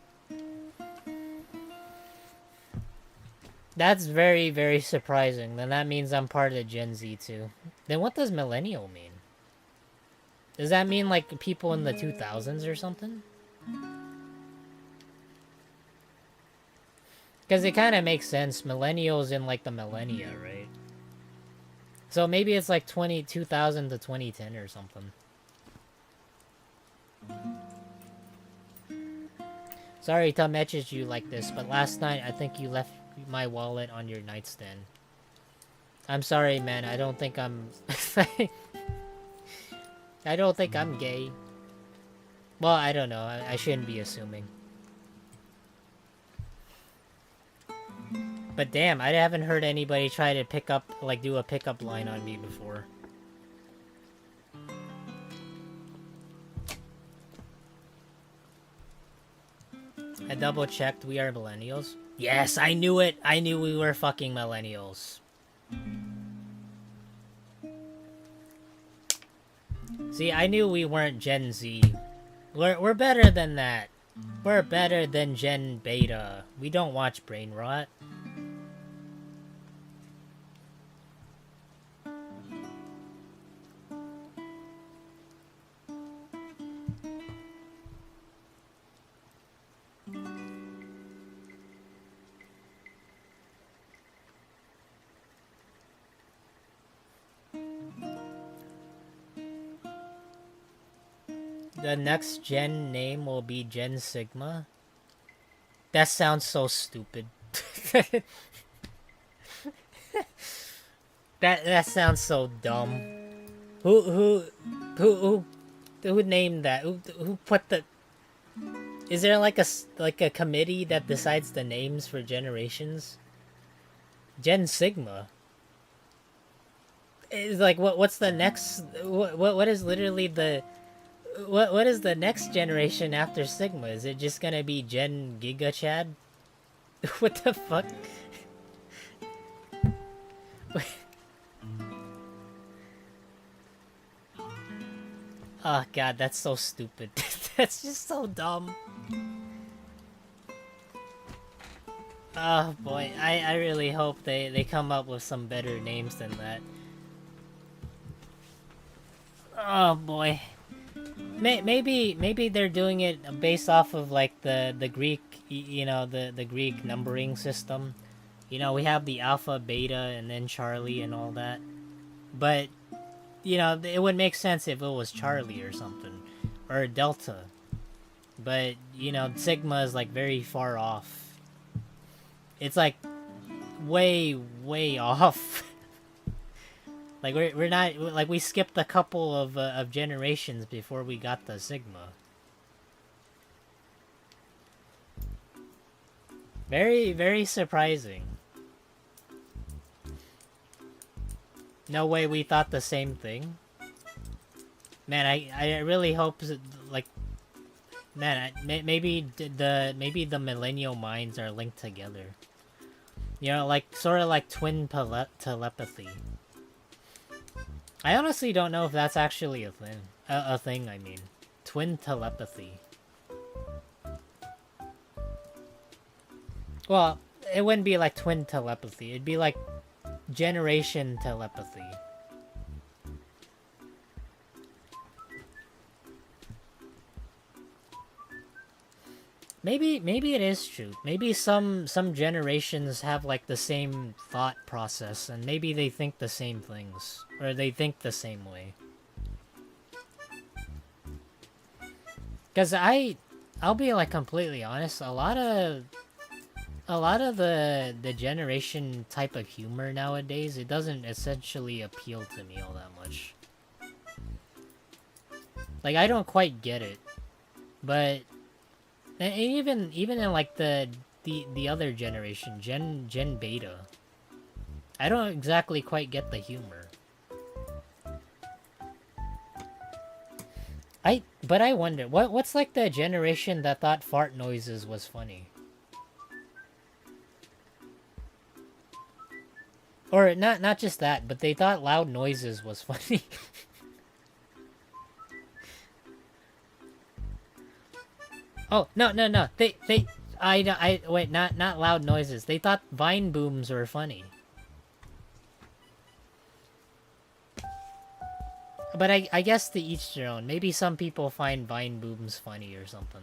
That's very, very surprising. Then that means I'm part of Gen Z too. Then what does millennial mean? Does that mean like people in the 2000s or something? Because it kind of makes sense. Millennials in like the millennia, right? So maybe it's like 2000 to 2010 or something. Sorry to message you like this, but last night I think you left my wallet on your nightstand. I'm sorry, man. I don't think I'm... I don't think I'm gay. Well, I don't know. I shouldn't be assuming. But damn, I haven't heard anybody try to pick up, like, do a pickup line on me before. I double checked. We are millennials. Yes, I knew it. I knew we were fucking millennials. See, I knew we weren't Gen Z. We're better than that. We're better than Gen Beta. We don't watch Brain Rot. The next gen name will be Gen Sigma. That sounds so stupid. that sounds so dumb. Who named that? Who put the? Is there like a committee that decides the names for generations? Gen Sigma. Is like what's the next? What is literally the? What is the next generation after Sigma? Is it just gonna be Gen Giga Chad? What the fuck? Oh god, that's so stupid. That's just so dumb. Oh boy, I really hope they come up with some better names than that. Oh boy. Maybe they're doing it based off of like the Greek, you know, the Greek numbering system. You know, we have the Alpha, Beta, and then Charlie and all that. But, you know, it would make sense if it was Charlie or something. Or Delta. But, you know, Sigma is like very far off. It's like way off. Like we're not, like, we skipped a couple of generations before we got the Sigma. Very surprising. No way we thought the same thing. Man, I really hope, like, man, maybe the millennial minds are linked together. You know, like sort of like twin telepathy. I honestly don't know if that's actually a thing. A thing, I mean. Twin telepathy. Well, it wouldn't be like twin telepathy. It'd be like generation telepathy. Maybe it is true. Maybe some generations have like the same thought process, and maybe they think the same things, or they think the same way. Cause I'll be like completely honest. A lot of the generation type of humor nowadays, it doesn't essentially appeal to me all that much. Like, I don't quite get it, but. And even in like the other generation, Gen Beta, I don't exactly quite get the humor. But I wonder what's like the generation that thought fart noises was funny, or not just that, but they thought loud noises was funny. Oh, no. I wait, not loud noises. They thought vine booms were funny. But I guess to each their own. Maybe some people find vine booms funny or something.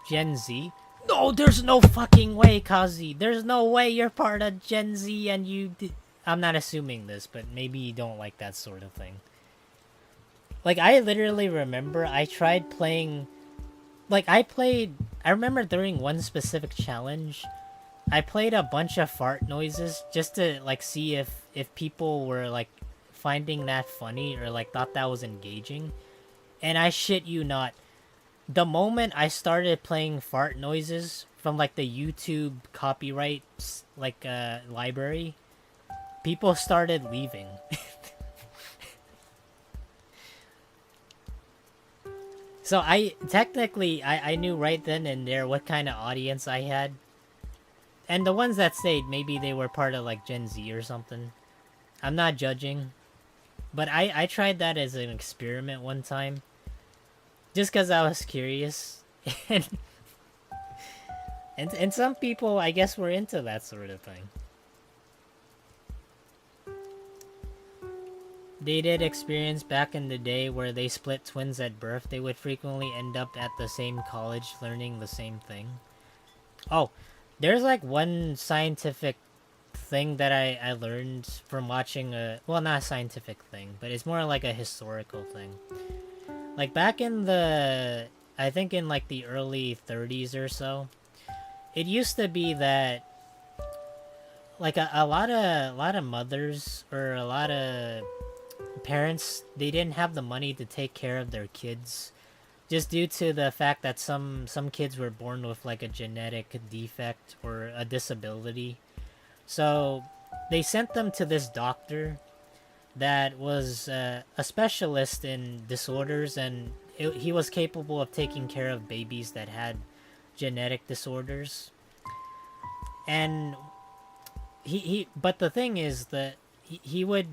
Gen Z? No, there's no fucking way, Kazi. There's no way you're part of Gen Z and I'm not assuming this, but maybe you don't like that sort of thing. Like, I literally remember I tried playing... Like, I remember during one specific challenge, I played a bunch of fart noises just to, like, see if people were, like, finding that funny or, like, thought that was engaging. And I shit you not, the moment I started playing fart noises from like the YouTube copyright like library, people started leaving. So I knew right then and there what kind of audience I had. And the ones that stayed, maybe they were part of like Gen Z or something. I'm not judging. But I tried that as an experiment one time. Just because I was curious. and And some people, I guess, were into that sort of thing. They did experience back in the day where they split twins at birth. They would frequently end up at the same college learning the same thing. Oh, there's like one scientific thing that I learned from watching a... Well, not a scientific thing, but it's more like a historical thing. Like back in the... I think in like the early 30s or so, it used to be that like a lot of mothers or a lot of parents, they didn't have the money to take care of their kids just due to the fact that some kids were born with like a genetic defect or a disability. So they sent them to this doctor that was a specialist in disorders, and he was capable of taking care of babies that had genetic disorders. And but the thing is that he would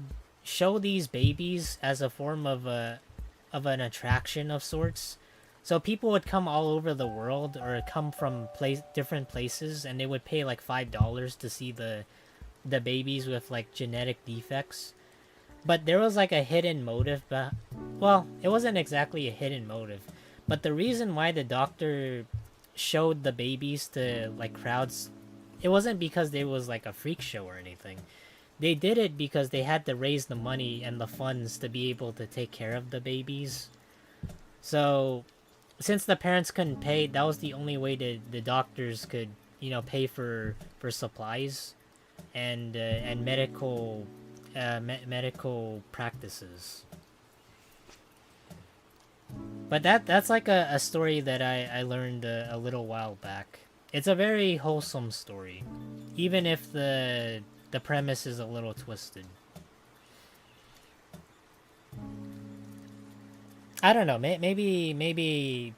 show these babies as a form of an attraction of sorts. So people would come all over the world or come from different places, and they would pay like $5 to see the babies with like genetic defects. But there was like a hidden motive. Well, it wasn't exactly a hidden motive, but the reason why the doctor showed the babies to like crowds, it wasn't because there was like a freak show or anything. They did it because they had to raise the money and the funds to be able to take care of the babies. So since the parents couldn't pay, that was the only way the doctors could, pay for supplies and medical medical practices. But that's like a story that I learned a little while back. It's a very wholesome story, even if the premise is a little twisted. I don't know. Maybe.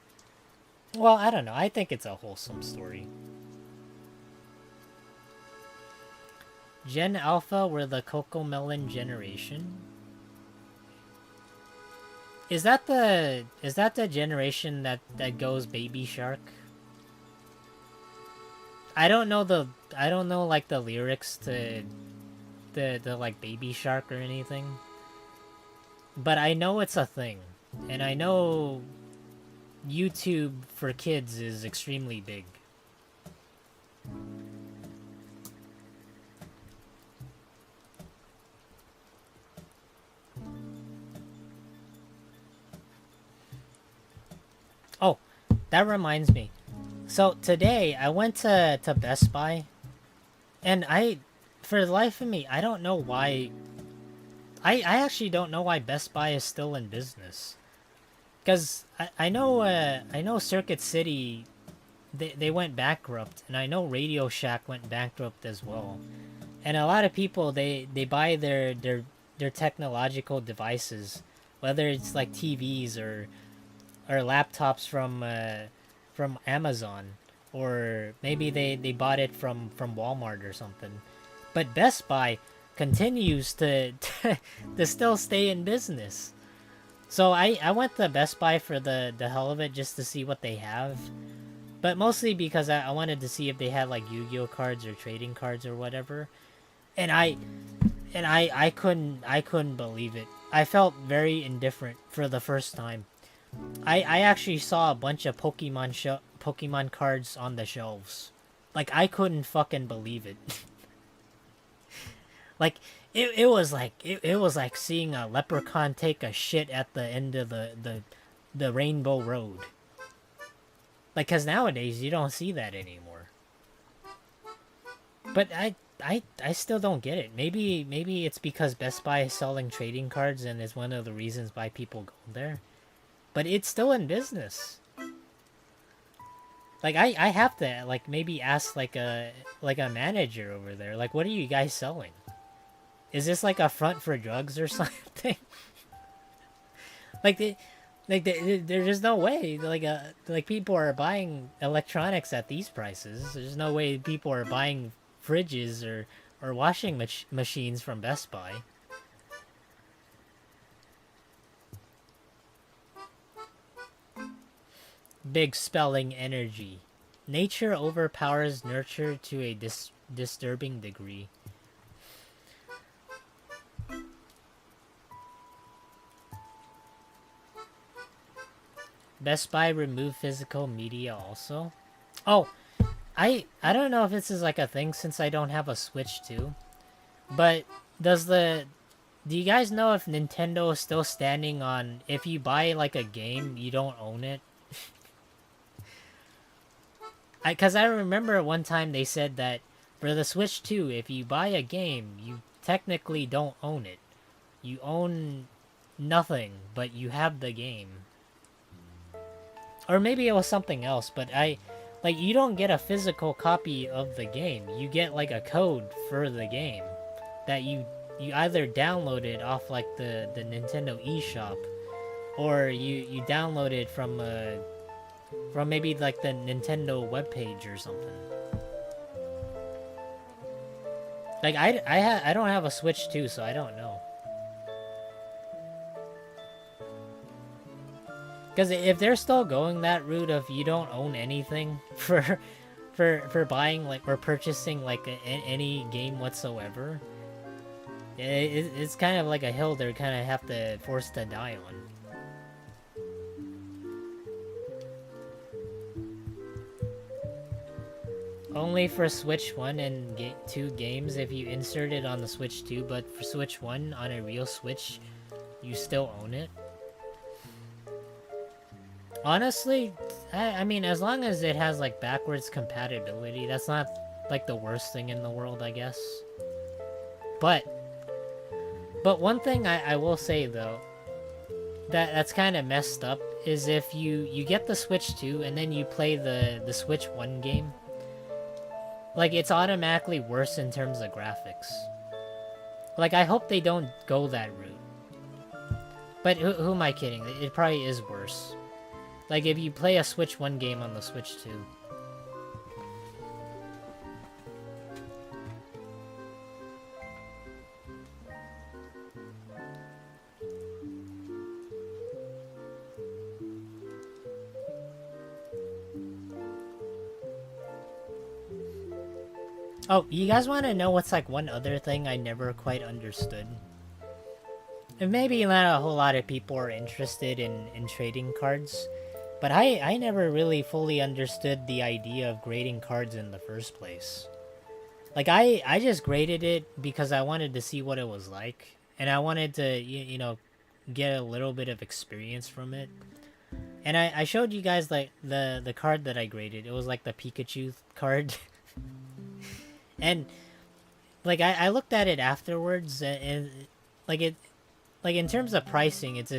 Well, I don't know. I think it's a wholesome story. Gen Alpha were the Cocomelon generation. Is that the generation that goes Baby Shark? I don't know like the lyrics to the like Baby Shark or anything. But I know it's a thing. And I know YouTube for kids is extremely big. Oh, that reminds me. So today I went to Best Buy, and for the life of me, I don't know why. I actually don't know why Best Buy is still in business. Because I know Circuit City, they went bankrupt, and I know Radio Shack went bankrupt as well. And a lot of people, they buy their technological devices, whether it's like TVs or laptops from Amazon, or maybe they bought it from Walmart or something. But Best Buy continues to to still stay in business. So I went to Best Buy for the hell of it, just to see what they have. But mostly because I wanted to see if they had like Yu-Gi-Oh cards or trading cards or whatever. And I couldn't believe it. I felt very indifferent for the first time. I actually saw a bunch of Pokemon cards on the shelves. Like, I couldn't fucking believe it. Like, it was like it was like seeing a leprechaun take a shit at the end of the Rainbow Road. Like, cause nowadays you don't see that anymore. But I still don't get it. Maybe it's because Best Buy is selling trading cards and is one of the reasons why people go there. But it's still in business. Like, I have to like maybe ask like a manager over there. Like, what are you guys selling? Is this like a front for drugs or something? like there's just no way like people are buying electronics at these prices. There's no way people are buying fridges or washing machines from Best Buy. Big spelling energy. Nature overpowers nurture to a disturbing degree. Best Buy remove physical media also. Oh, I don't know if this is like a thing since I don't have a Switch 2. But do you guys know if Nintendo is still standing on if you buy like a game, you don't own it? Cuz I remember one time they said that for the Switch 2, if you buy a game, you technically don't own it. You own nothing, but you have the game. Or maybe it was something else, but like, you don't get a physical copy of the game. You get like a code for the game that you either download it off like the Nintendo eShop, or you download it from maybe like the Nintendo webpage or something. Like, I don't have a Switch 2, so I don't know. Because if they're still going that route of you don't own anything for buying like or purchasing like any game whatsoever, it's kind of like a hill they're kind of have to force to die on. Only for Switch 1 and 2 games if you insert it on the Switch 2, but for Switch 1 on a real Switch, you still own it. Honestly, I mean, as long as it has like backwards compatibility, that's not like the worst thing in the world, I guess. But one thing I will say though, that's kind of messed up is if you get the Switch 2 and then you play the Switch 1 game, like, it's automatically worse in terms of graphics. Like, I hope they don't go that route. But who am I kidding? It probably is worse. Like, if you play a Switch 1 game on the Switch 2. Oh, you guys want to know what's like one other thing I never quite understood? And maybe not a whole lot of people are interested in trading cards, but I never really fully understood the idea of grading cards in the first place. Like, I just graded it because I wanted to see what it was like, and I wanted to, you know, get a little bit of experience from it. And I showed you guys like the card that I graded. It was like the Pikachu card. And like I looked at it afterwards, and like it, like in terms of pricing, it's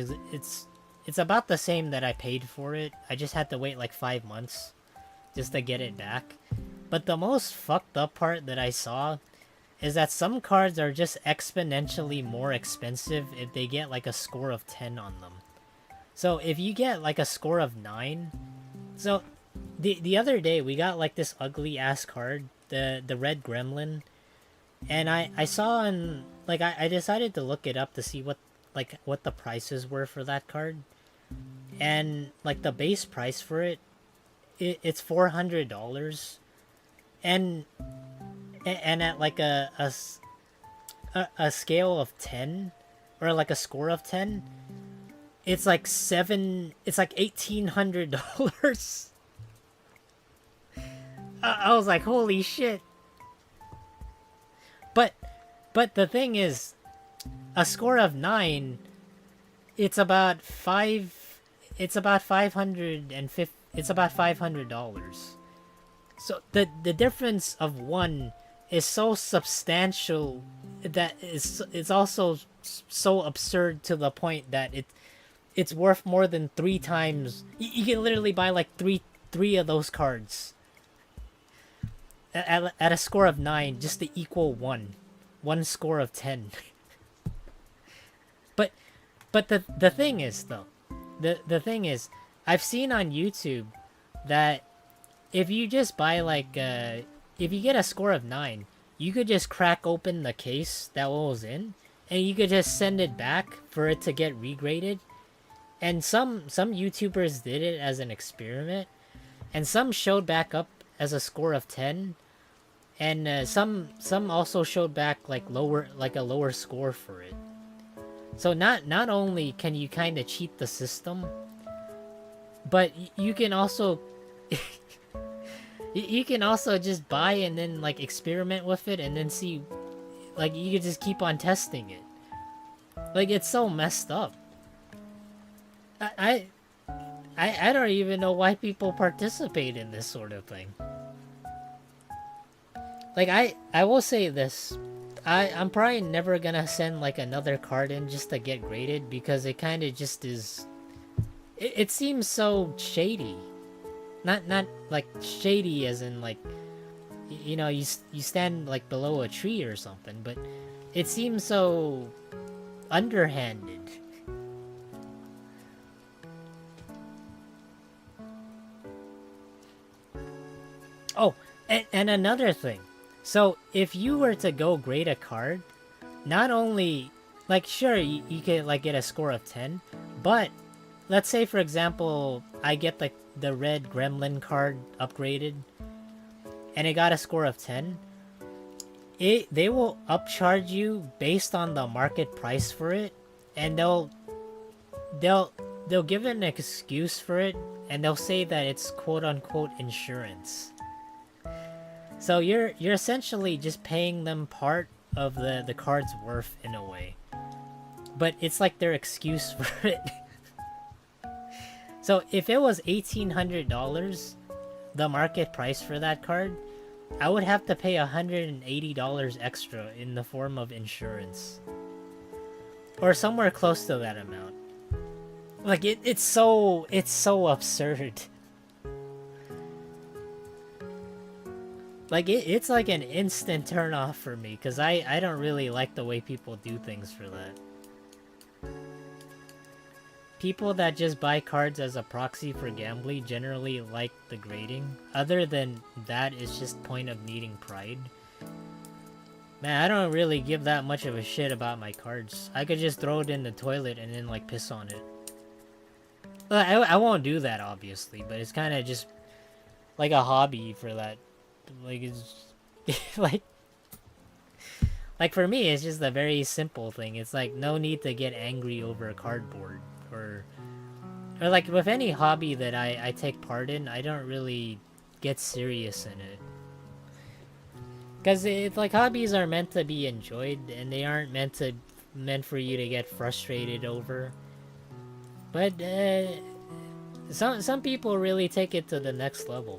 about the same that I paid for it. I just had to wait like 5 months just to get it back. But the most fucked up part that I saw is that some cards are just exponentially more expensive if they get like a score of 10 on them. So if you get like a score of 9, so the other day we got like this ugly ass card, the red gremlin, and I saw in like I decided to look it up to see what the prices were for that card, and like the base price for it's $400, and at like a scale of 10, or like a score of 10, it's like $1,800. I was like, holy shit. But the thing is, a score of 9, it's about 550. It's about $500. So the difference of 1 is so substantial that it's also so absurd to the point that it's worth more than 3 times. You can literally buy like three of those cards at a score of 9 just to equal 1 score of 10. but the thing is though, the thing is, I've seen on YouTube that if you just buy like if you get a score of 9, you could just crack open the case that was in, and you could just send it back for it to get regraded. And some YouTubers did it as an experiment, and some showed back up as a score of 10, and some also showed back like a lower score for it. So not only can you kind of cheat the system, but you can also you can also just buy and then like experiment with it and then see, like you can just keep on testing it. Like it's so messed up. I don't even know why people participate in this sort of thing. Like I will say this, I'm probably never gonna send like another card in just to get graded, because it kind of just is. It seems so shady. Not like shady as in like, you know, you stand like below a tree or something, but it seems so underhanded. Oh, and another thing. So if you were to go grade a card, not only like sure you could like get a score of 10, but let's say for example I get the red gremlin card upgraded and it got a score of 10, they will upcharge you based on the market price for it, and they'll give an excuse for it, and they'll say that it's quote unquote insurance. So you're essentially just paying them part of the card's worth in a way, but it's like their excuse for it. So if it was $1,800, the market price for that card, I would have to pay $180 extra in the form of insurance, or somewhere close to that amount. Like it's so absurd. Like it's like an instant turn off for me, because I don't really like the way people do things for that. People that just buy cards as a proxy for gambling generally like the grading. Other than that, it's just point of needing pride. Man, I don't really give that much of a shit about my cards. I could just throw it in the toilet and then like piss on it. Well, I won't do that obviously, but it's kind of just like a hobby for that. Like it's like for me, it's just a very simple thing. It's like no need to get angry over a cardboard. Or like with any hobby that I take part in, I don't really get serious in it. Because it's like hobbies are meant to be enjoyed, and they aren't meant for you to get frustrated over. But some people really take it to the next level.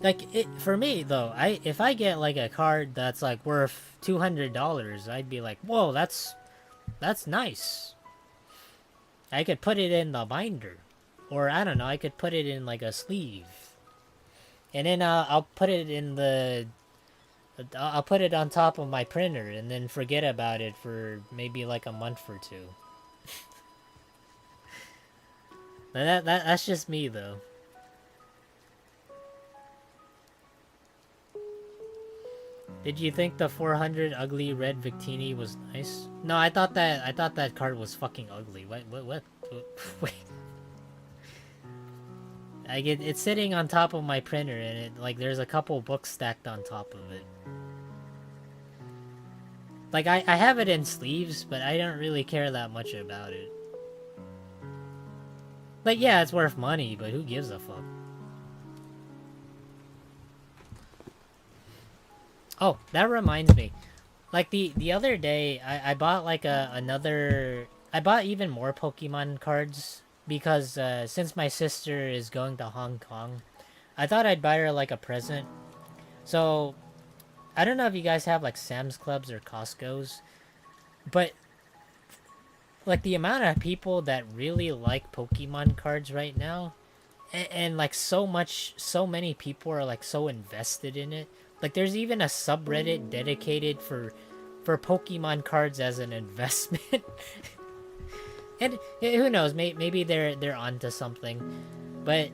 Like for me though, if I get like a card that's like worth $200, I'd be like, whoa, that's nice. I could put it in the binder, or I don't know, I could put it in like a sleeve, and then I'll put it I'll put it on top of my printer, and then forget about it for maybe like a month or two. That's just me though. Did you think the 400 ugly red Victini was nice? No, I thought that card was fucking ugly. What? Wait. It's sitting on top of my printer, and it like there's a couple books stacked on top of it. Like I have it in sleeves, but I don't really care that much about it. Like yeah, it's worth money, but who gives a fuck? Oh, that reminds me. Like the other day, I bought like another. I bought even more Pokemon cards because since my sister is going to Hong Kong, I thought I'd buy her like a present. So I don't know if you guys have like Sam's Clubs or Costco's, but like the amount of people that really like Pokemon cards right now, and like so many people are like so invested in it. Like there's even a subreddit dedicated for Pokemon cards as an investment. And who knows, maybe they're onto something. But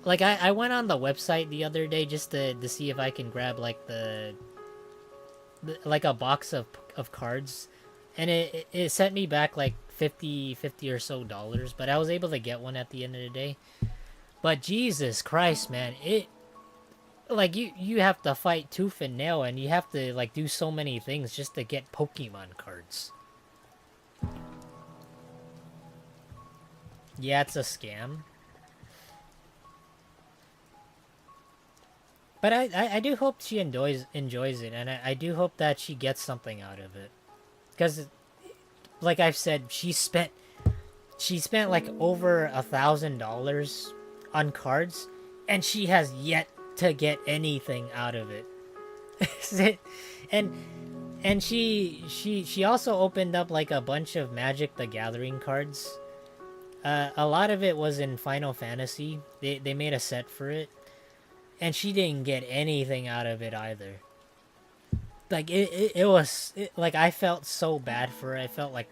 like I went on the website the other day just to see if I can grab like like a box of cards, and it sent me back like 50 or so dollars, but I was able to get one at the end of the day. But Jesus Christ, man, it like you have to fight tooth and nail, and you have to like do so many things just to get Pokemon cards. Yeah, it's a scam. But I do hope she enjoys it, and I do hope that she gets something out of it. Because, like I've said, she spent like over $1,000 on cards, and she has yet to get anything out of it. and and she also opened up like a bunch of Magic the Gathering cards. A lot of it was in Final Fantasy. They made a set for it, and she didn't get anything out of it either. Like it was like I felt so bad for her. I felt like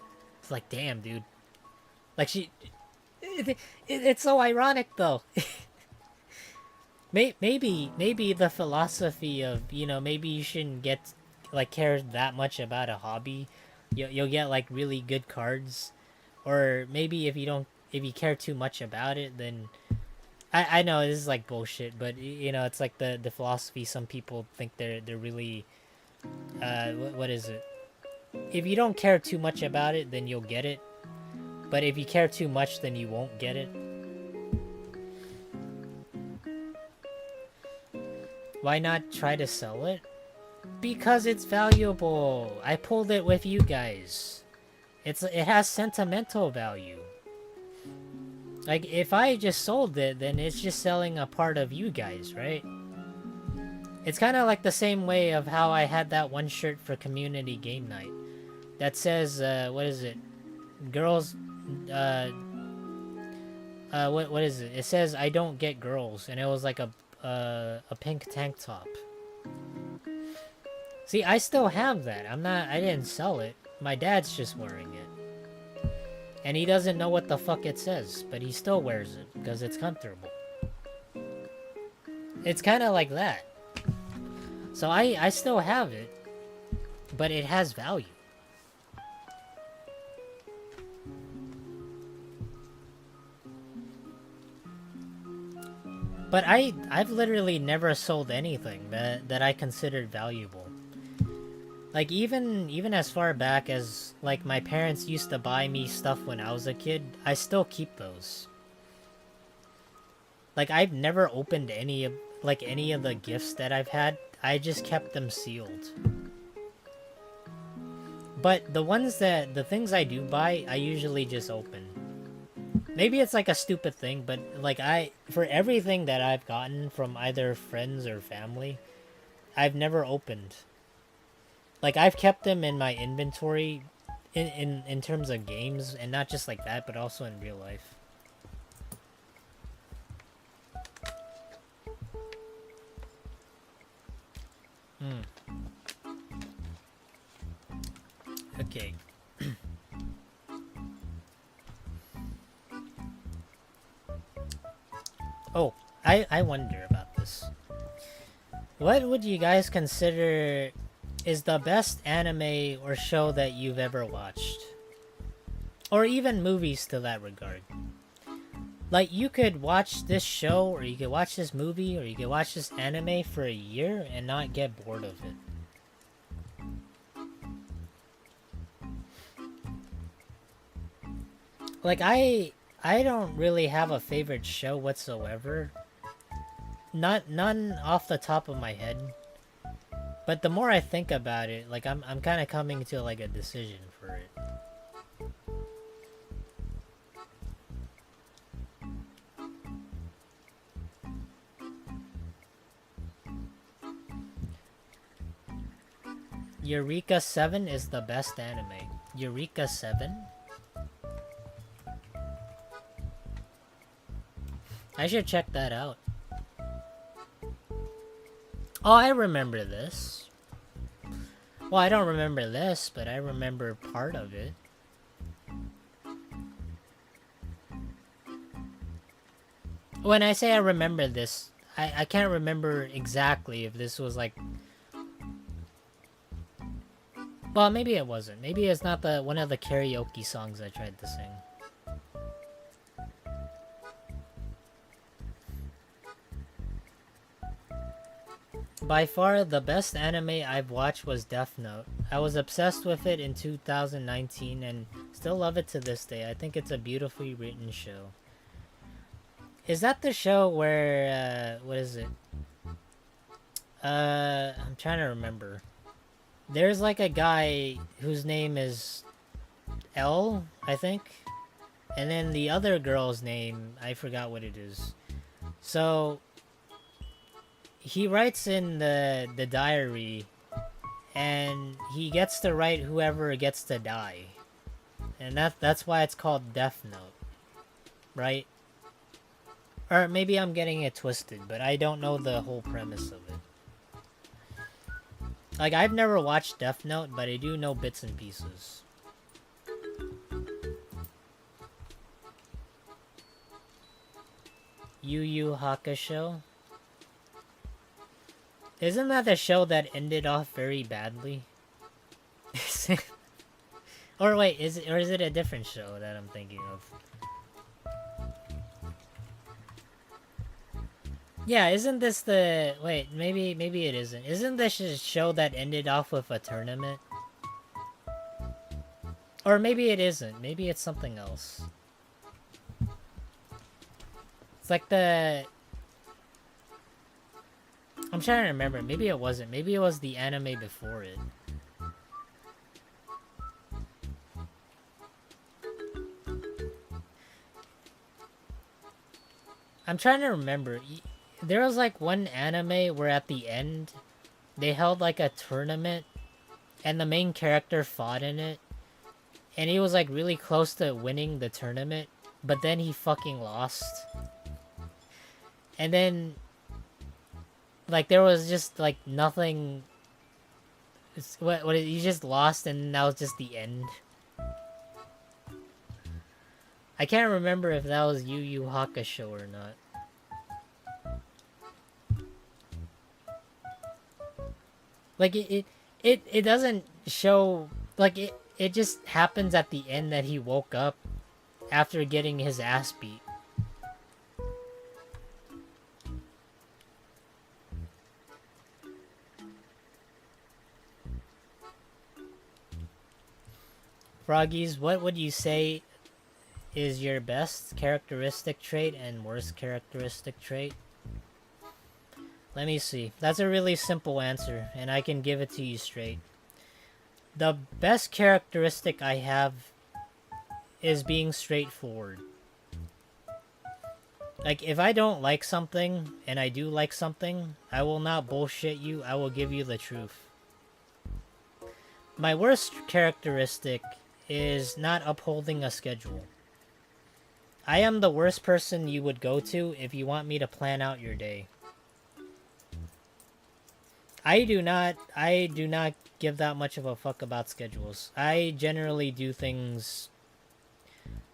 damn, dude. Like it's so ironic though. Maybe the philosophy of, you know, maybe you shouldn't get like care that much about a hobby. You'll get like really good cards, or maybe if you care too much about it, then I know this is like bullshit, but you know it's like the philosophy. Some people think they're really what is it? If you don't care too much about it, then you'll get it. But if you care too much, then you won't get it. Why not try to sell it? Because it's valuable. I pulled it with you guys. It has sentimental value. Like if I just sold it, then it's just selling a part of you guys, right? It's kind of like the same way of how I had that one shirt for community game night that says what is it? Girls what is it? It says I don't get girls, and it was like a pink tank top. See, I still have that. I didn't sell it. My dad's just wearing it. And he doesn't know what the fuck it says, but he still wears it because it's comfortable. It's kind of like that. So I still have it, but it has value. But I've literally never sold anything that I considered valuable. Like even as far back as like my parents used to buy me stuff when I was a kid, I still keep those. Like I've never opened any of the gifts that I've had. I just kept them sealed. But the things I do buy, I usually just open. Maybe it's like a stupid thing, but like for everything that I've gotten from either friends or family, I've never opened. Like I've kept them in my inventory in terms of games, and not just like that, but also in real life. Okay. Oh, I wonder about this. What would you guys consider is the best anime or show that you've ever watched? Or even movies to that regard. Like, you could watch this show, or you could watch this movie, or you could watch this anime for a year and not get bored of it. Like, I don't really have a favorite show whatsoever. None off the top of my head. But the more I think about it, like I'm kind of coming to like a decision for it. Eureka 7 is the best anime. Eureka 7? I should check that out. Oh, I remember this. Well, I don't remember this, but I remember part of it. When I say I remember this, I can't remember exactly if this was like... Well, maybe it wasn't. Maybe it's not the one of the karaoke songs I tried to sing. By far, the best anime I've watched was Death Note. I was obsessed with it in 2019 and still love it to this day. I think it's a beautifully written show. Is that the show where, what is it? I'm trying to remember. There's like a guy whose name is L, I think. And then the other girl's name, I forgot what it is. So he writes in the diary, and he gets to write whoever gets to die, and that's why it's called Death Note, right? Or maybe I'm getting it twisted, but I don't know the whole premise of it. Like, I've never watched Death Note, but I do know bits and pieces. Yu Yu Hakusho. Isn't that the show that ended off very badly? Or wait, is it a different show that I'm thinking of? Yeah, isn't this the... Wait, maybe it isn't. Isn't this a show that ended off with a tournament? Or maybe it isn't. Maybe it's something else. It's like the... I'm trying to remember. Maybe it wasn't. Maybe it was the anime before it. I'm trying to remember. There was like one anime where at the end they held like a tournament and the main character fought in it, and he was like really close to winning the tournament, but then he fucking lost. And then like there was just like nothing. What he just lost, and that was just the end. I can't remember if that was Yu Yu Hakusho or not. Like it doesn't show, like it just happens at the end that he woke up after getting his ass beat. Froggies, what would you say is your best characteristic trait and worst characteristic trait? Let me see. That's a really simple answer, and I can give it to you straight. The best characteristic I have is being straightforward. Like, if I don't like something, and I do like something, I will not bullshit you, I will give you the truth. My worst characteristic is not upholding a schedule. I am the worst person you would go to if you want me to plan out your day. I do not give that much of a fuck about schedules. I generally do things...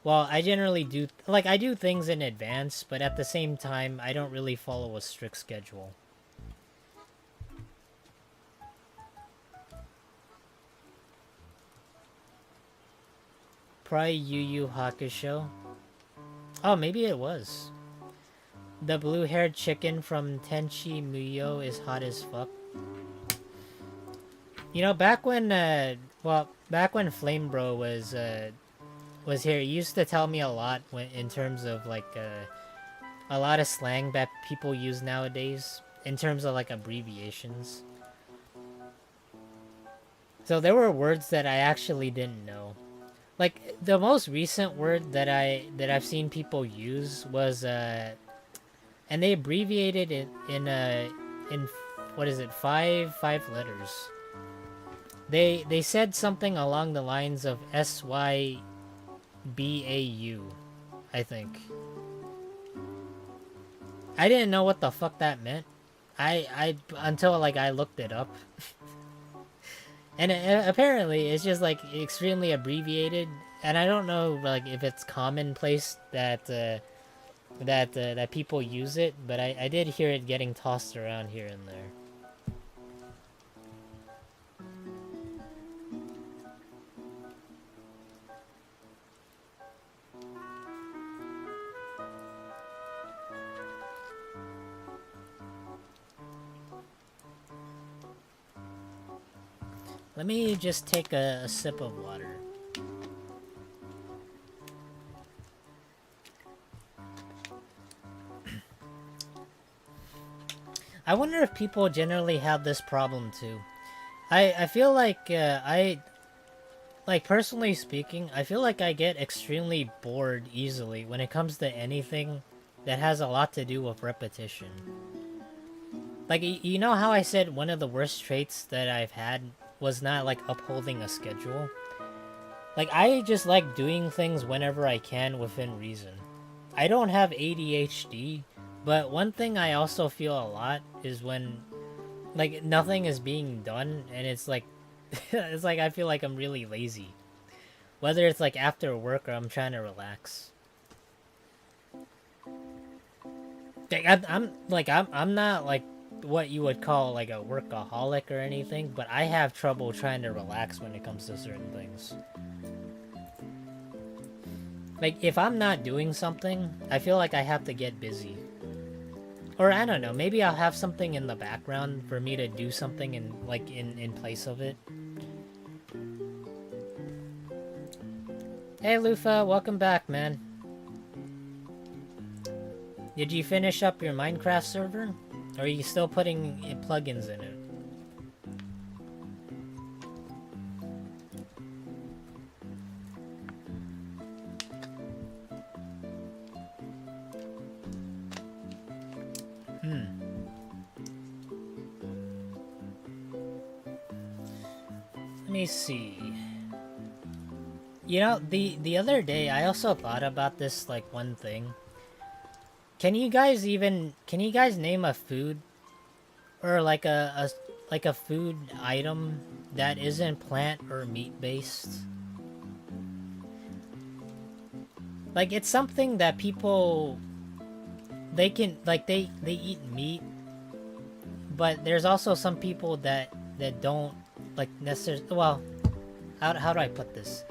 Well, I generally do... Like, I do things in advance, but at the same time, I don't really follow a strict schedule. Probably Yu Yu Hakusho. Oh, maybe it was. The blue-haired chicken from Tenchi Muyo is hot as fuck. You know, back when Flame Bro was here, he used to tell me a lot in terms of like a lot of slang that people use nowadays in terms of like abbreviations. So there were words that I actually didn't know. Like the most recent word that I've seen people use was and they abbreviated it in what is it, five letters. They said something along the lines of SYBAU, I think. I didn't know what the fuck that meant. I until like I looked it up. And apparently it's just like extremely abbreviated, and I don't know like if it's commonplace that that people use it, but I did hear it getting tossed around here and there. Let me just take a sip of water. I wonder if people generally have this problem too. I feel like like personally speaking, I feel like I get extremely bored easily when it comes to anything that has a lot to do with repetition. Like, you know how I said one of the worst traits that I've had was not like upholding a schedule? Like, I just like doing things whenever I can within reason. I don't have ADHD, but one thing I also feel a lot is when like nothing is being done and it's like it's like I feel like I'm really lazy. Whether it's like after work or I'm trying to relax. Like, I'm not like what you would call like a workaholic or anything, but I have trouble trying to relax when it comes to certain things. Like if I'm not doing something, I feel like I have to get busy. Or I don't know, maybe I'll have something in the background for me to do something in like in place of it. Hey Lufa, welcome back, man. Did you finish up your Minecraft server? Or are you still putting plugins in it? Let me see. You know, the other day I also thought about this like one thing. Can you guys name a food or like a food item that isn't plant or meat based? Like it's something that people they can like they eat meat, but there's also some people that don't like necessarily. Well, how do I put this?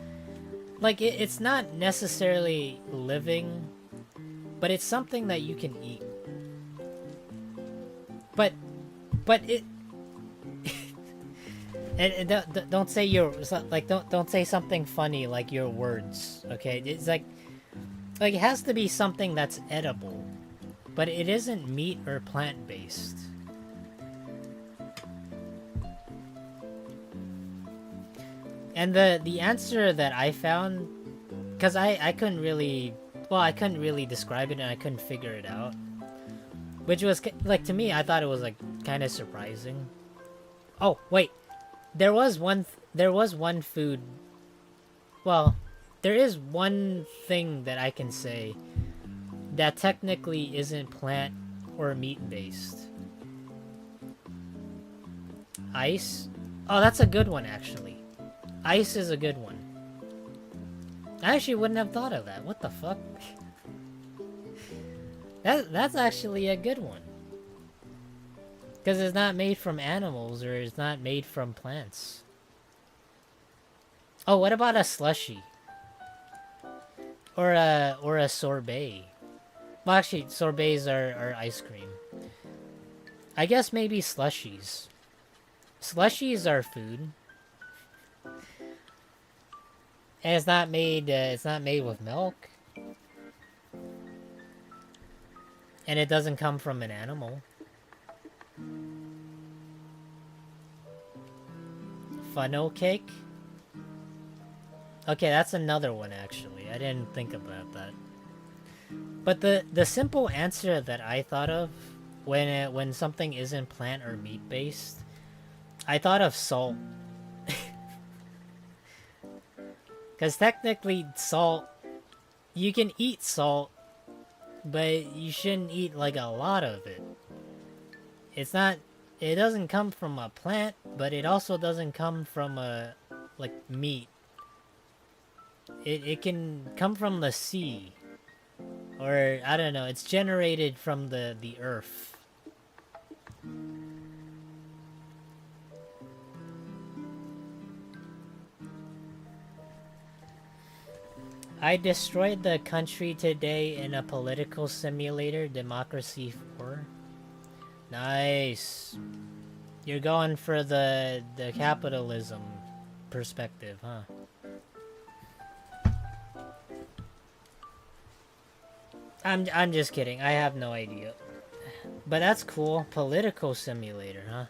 Like it's not necessarily living, but it's something that you can eat. But it and don't say your like don't say something funny like your words. Okay, it's like it has to be something that's edible, but it isn't meat or plant based. And the answer that I found, because I couldn't really, well, I couldn't really describe it and I couldn't figure it out. Which was, like, to me, I thought it was, like, kind of surprising. Oh, wait. There was one food, well, there is one thing that I can say that technically isn't plant or meat based. Ice? Oh, that's a good one, actually. Ice is a good one. I actually wouldn't have thought of that. What the fuck? That's actually a good one. Because it's not made from animals or it's not made from plants. Oh, what about a slushie? Or a sorbet? Well, actually, sorbets are ice cream. I guess maybe slushies. Slushies are food. And it's not made with milk. And it doesn't come from an animal. Funnel cake? Okay, that's another one actually. I didn't think about that. But the simple answer that I thought of when something isn't plant or meat based, I thought of salt. Cuz technically salt, you can eat salt, but you shouldn't eat like a lot of it. It's not, it doesn't come from a plant, but it also doesn't come from a like meat. It can come from the sea, or I don't know, it's generated from the earth. I destroyed the country today in a political simulator, Democracy 4. Nice. You're going for the capitalism perspective, huh? I'm just kidding. I have no idea. But that's cool. Political simulator, huh?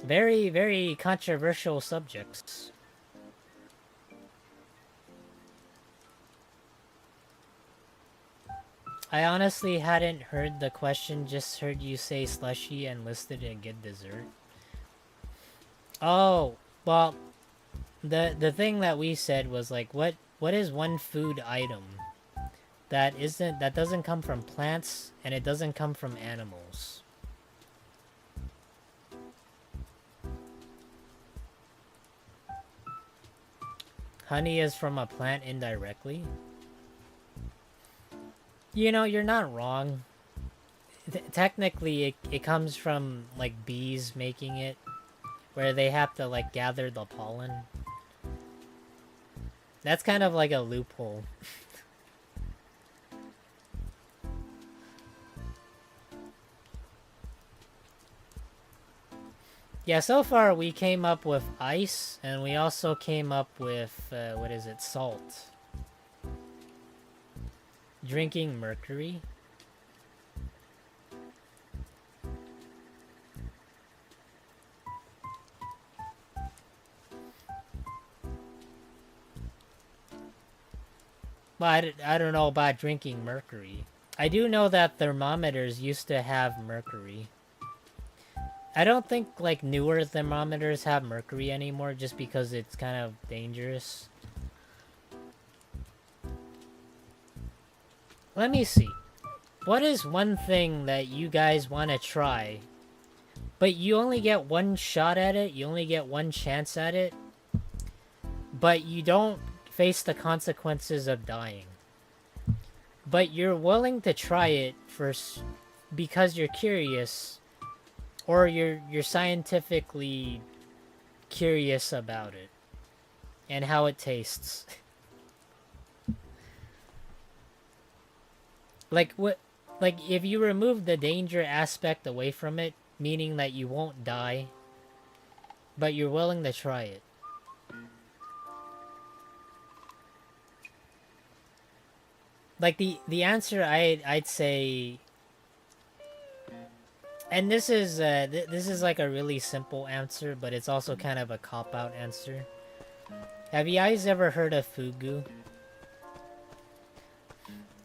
Very, very controversial subjects. I honestly hadn't heard the question, just heard you say slushy and listed a good dessert. Oh, well, the thing that we said was like, what is one food item that doesn't come from plants and it doesn't come from animals? Honey is from a plant indirectly? You know, you're not wrong. Technically, it comes from, like, bees making it, where they have to, like, gather the pollen. That's kind of like a loophole. Yeah, so far we came up with ice, and we also came up with, what is it, salt. Drinking mercury. Well, I don't know about drinking mercury. I do know that thermometers used to have mercury. I don't think, like, newer thermometers have mercury anymore just because it's kind of dangerous. Let me see. What is one thing that you guys want to try, but you only get one shot at it, you only get one chance at it, but you don't face the consequences of dying? But you're willing to try it first because you're curious, or you're scientifically curious about it and how it tastes. Like what? Like if you remove the danger aspect away from it, meaning that you won't die, but you're willing to try it. Like the answer I'd say, and this is like a really simple answer, but it's also kind of a cop-out answer. Have you guys ever heard of fugu?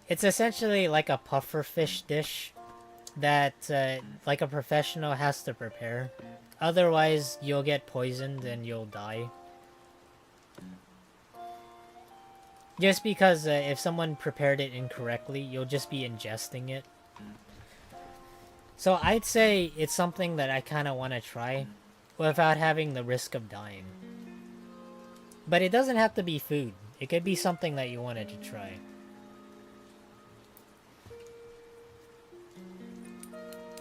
It's essentially like a puffer fish dish that like a professional has to prepare. Otherwise, you'll get poisoned and you'll die. Just because if someone prepared it incorrectly, you'll just be ingesting it. So I'd say it's something that I kind of want to try without having the risk of dying. But it doesn't have to be food. It could be something that you wanted to try.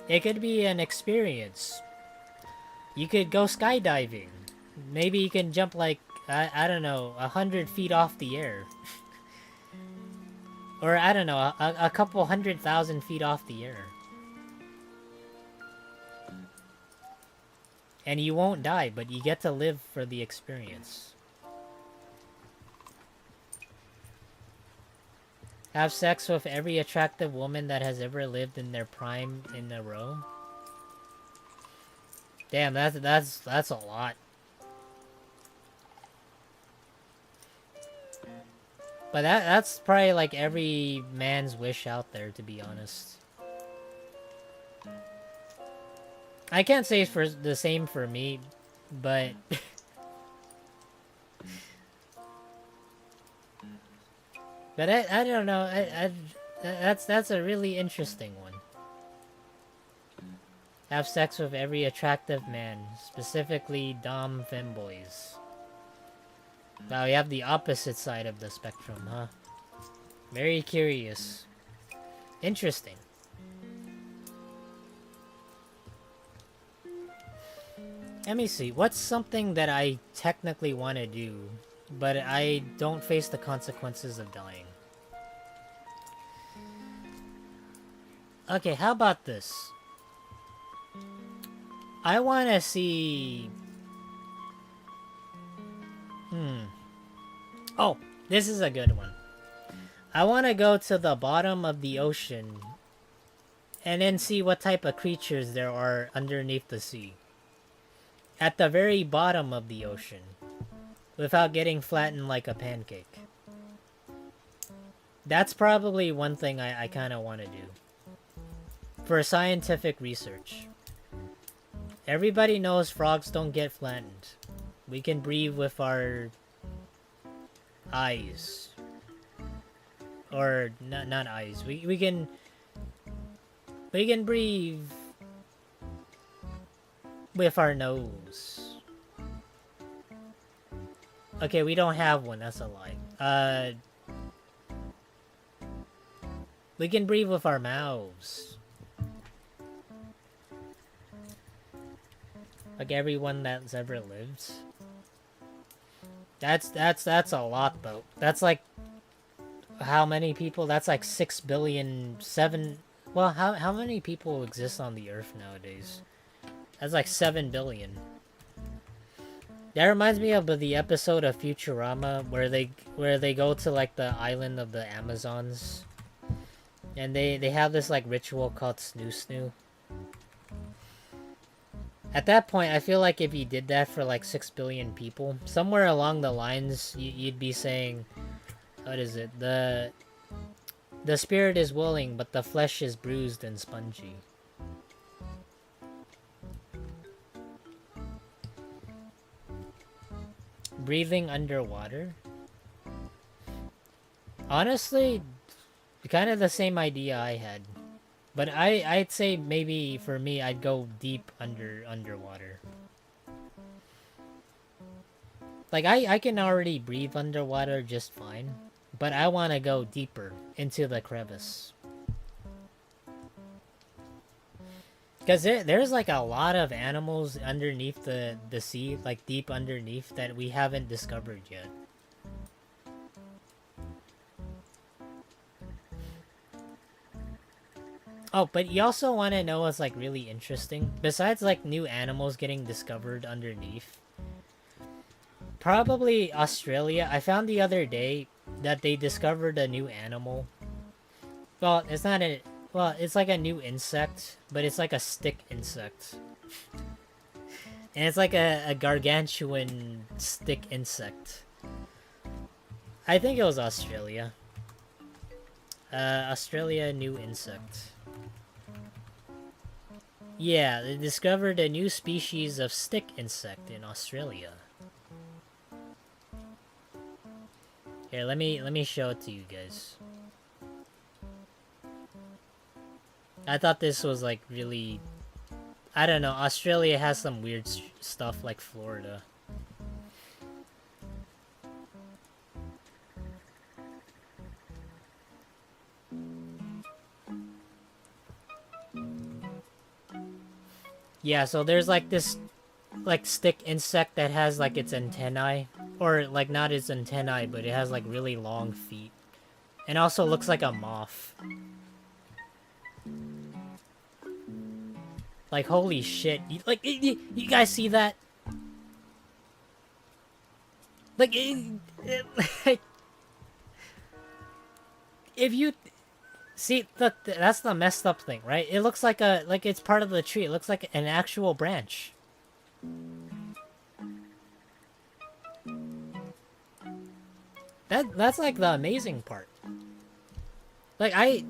It could be an experience. You could go skydiving. Maybe you can jump like, I don't know, 100 feet off the air. Or I don't know, a couple 100,000 feet off the air. And you won't die, but you get to live for the experience. Have sex with every attractive woman that has ever lived in their prime in a row? Damn, that's a lot. But that's probably like every man's wish out there, to be honest. I can't say for the same for me, but but I don't know. That's a really interesting one. Have sex with every attractive man, specifically dom femboys. Now we have the opposite side of the spectrum, huh? Very curious. Interesting. Let me see. What's something that I technically want to do, but I don't face the consequences of dying? Okay, how about this? I want to see... Oh, this is a good one. I want to go to the bottom of the ocean and then see what type of creatures there are underneath the sea. At the very bottom of the ocean, without getting flattened like a pancake. That's probably one thing I kind of want to do. For scientific research. Everybody knows frogs don't get flattened. We can breathe with our eyes. Or not eyes. We can breathe with our nose. Okay, we don't have one. That's a lie. We can breathe with our mouths. Like everyone that's ever lived. That's a lot though. That's like how many people? That's like 6 billion, 7... Well, how many people exist on the Earth nowadays? That's like 7 billion. That reminds me of the episode of Futurama where they go to like the island of the Amazons. And they have this like ritual called Snoo Snoo. At that point, I feel like if you did that for like 6 billion people, somewhere along the lines, you'd be saying, what is it? The spirit is willing, but the flesh is bruised and spongy. Breathing underwater? Honestly, kind of the same idea I had. But I'd say maybe for me, I'd go deep underwater. Like, I can already breathe underwater just fine. But I want to go deeper into the crevice. Because there's like a lot of animals underneath the sea, like deep underneath, that we haven't discovered yet. Oh, but you also want to know what's like really interesting? Besides like new animals getting discovered underneath, probably Australia. I found the other day that they discovered a new animal. Well, it's not a... Well, it's like a new insect, but it's like a stick insect. And it's like a gargantuan stick insect. I think it was Australia. Australia new insect. Yeah, they discovered a new species of stick insect in Australia. Here, let me show it to you guys. I thought this was like really... I don't know, Australia has some weird stuff like Florida. Yeah, so there's like this like stick insect that has like its antennae, or like not its antennae, but it has like really long feet, and also looks like a moth. Like, holy shit. You guys see that? Like, like, if you... See, look, that's the messed up thing, right? It looks like it's part of the tree. It looks like an actual branch. That's like the amazing part. Like I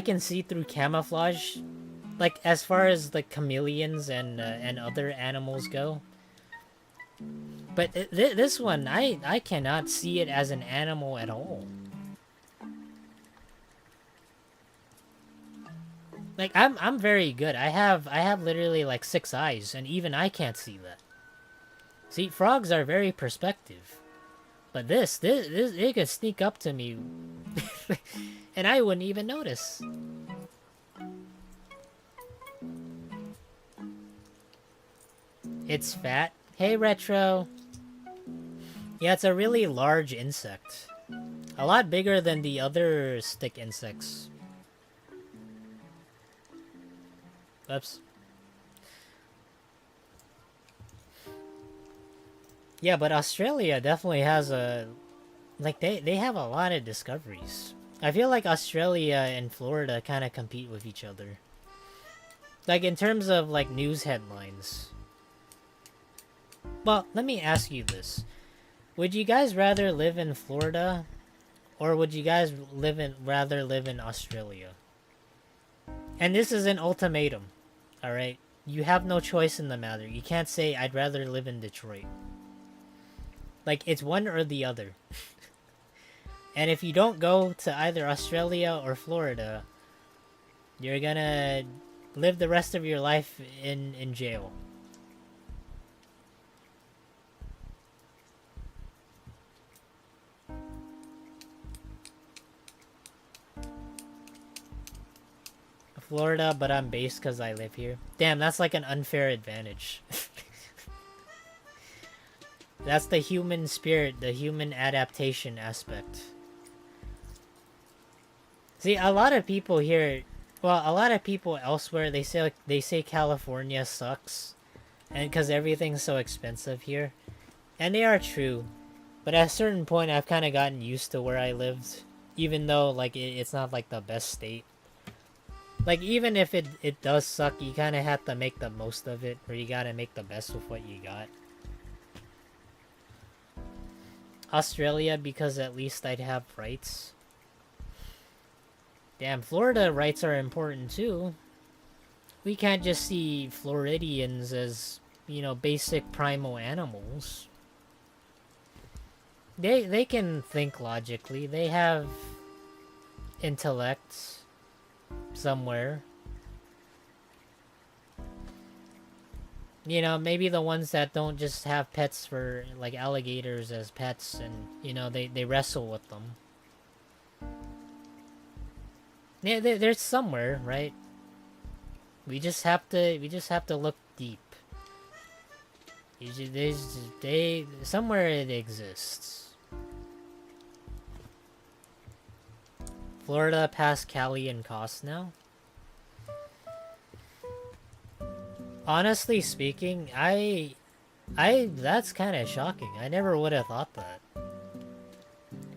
can see through camouflage, like as far as the chameleons and other animals go. But this one, I cannot see it as an animal at all. Like I'm very good. I have literally like 6 eyes, and even I can't see that. See, frogs are very perspective, but this it could sneak up to me, and I wouldn't even notice. It's fat. Hey, Retro. Yeah, it's a really large insect. A lot bigger than the other stick insects. Oops. Yeah, but Australia definitely has a... Like, they have a lot of discoveries. I feel like Australia and Florida kind of compete with each other. Like, in terms of, like, news headlines. Well, let me ask you this. Would you guys rather live in Florida, or would you guys rather live in Australia? And this is an ultimatum, alright? You have no choice in the matter. You can't say, I'd rather live in Detroit. Like, it's one or the other. And if you don't go to either Australia or Florida, you're gonna live the rest of your life in jail. Florida, but I'm based because I live here. Damn, that's like an unfair advantage. That's the human spirit, the human adaptation aspect. See, a lot of people here, well, a lot of people elsewhere, they say California sucks, and because everything's so expensive here, and they are true. But at a certain point, I've kind of gotten used to where I lived, even though like it's not like the best state. Like, even if it does suck, you kind of have to make the most of it, or you gotta make the best with what you got. Australia, because at least I'd have rights. Damn, Florida rights are important too. We can't just see Floridians as, you know, basic primal animals. They can think logically. They have intellect somewhere. You know, maybe the ones that don't just have pets for, like, alligators as pets, and, you know, they wrestle with them. Yeah, there's somewhere, right? We just have to look deep. Somewhere it exists. Florida past Cali and cost now? Honestly speaking, that's kind of shocking. I never would have thought that.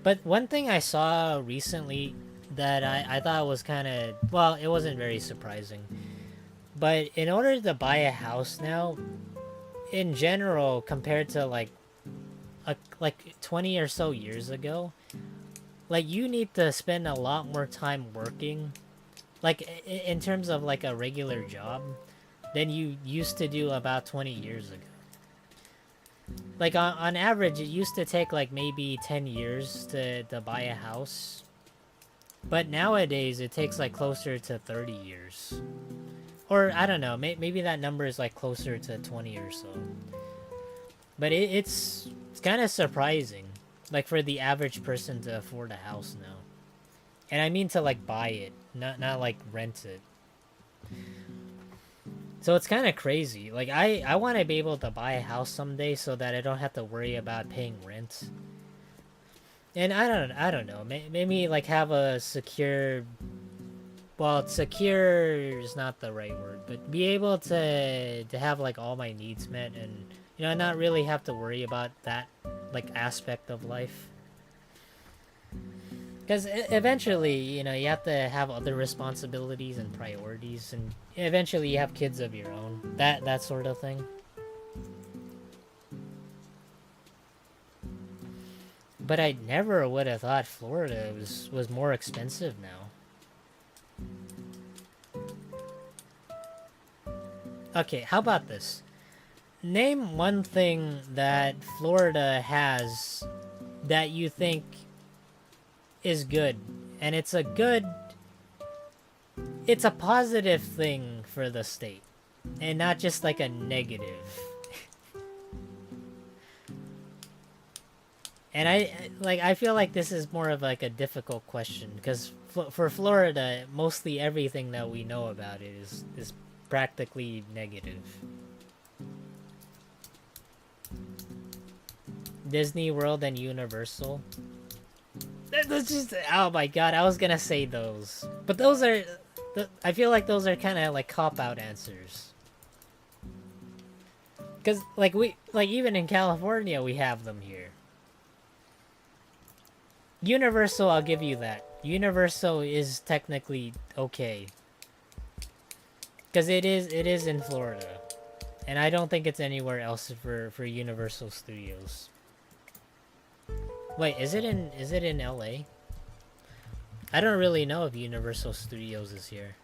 But one thing I saw recently that I thought was kind of, well, it wasn't very surprising. But in order to buy a house now, in general, compared to like 20 or so years ago, like, you need to spend a lot more time working, like in terms of like a regular job, than you used to do about 20 years ago. Like, on average, it used to take like maybe 10 years to buy a house. But nowadays, it takes like closer to 30 years. Or, I don't know, maybe that number is like closer to 20 or so. But it's kind of surprising, like, for the average person to afford a house now. And I mean to, like, buy it, not like rent it. So it's kind of crazy. Like, I want to be able to buy a house someday so that I don't have to worry about paying rent. And I don't know. Maybe like have a secure. Well, secure is not the right word, but be able to have like all my needs met, and, you know, not really have to worry about that, like, aspect of life. Because eventually, you know, you have to have other responsibilities and priorities, and eventually you have kids of your own. That sort of thing. But I never would have thought Florida was more expensive now. Okay, how about this? Name one thing that Florida has that you think is good. And it's it's a positive thing for the state. And not just like a negative. And I feel like this is more of like a difficult question because for Florida, mostly everything that we know about it is practically negative. Disney World and Universal. That's just, oh my god, I was gonna say those, but those are, I feel like those are kind of like cop out answers. Cause like even in California we have them here. Universal, I'll give you that. Universal is technically okay. Cause it is in Florida. And I don't think it's anywhere else for Universal Studios. Wait, is it in LA? I don't really know if Universal Studios is here.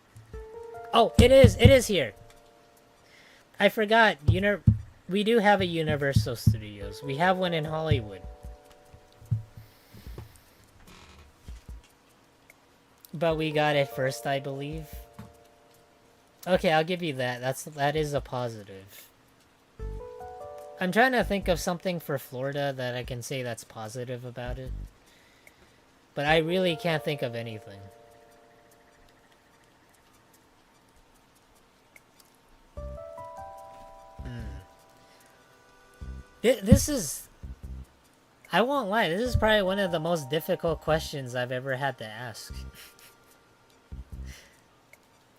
Oh, it is here. I forgot. We do have a Universal Studios. We have one in Hollywood. But we got it first, I believe. Okay, I'll give you that. That is a positive. I'm trying to think of something for Florida that I can say that's positive about it. But I really can't think of anything. This is... I won't lie, this is probably one of the most difficult questions I've ever had to ask.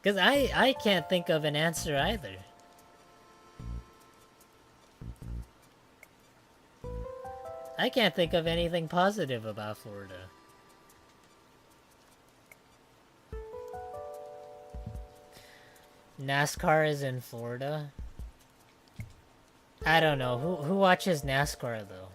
Because I can't think of an answer either. I can't think of anything positive about Florida. NASCAR is in Florida? I don't know. Who watches NASCAR though?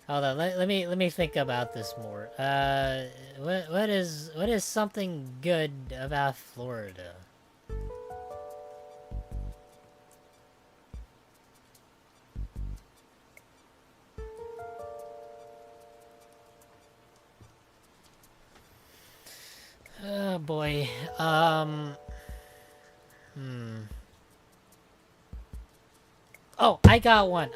Hold on, let me think about this more. What is something good about Florida? Oh boy. Oh, I got one.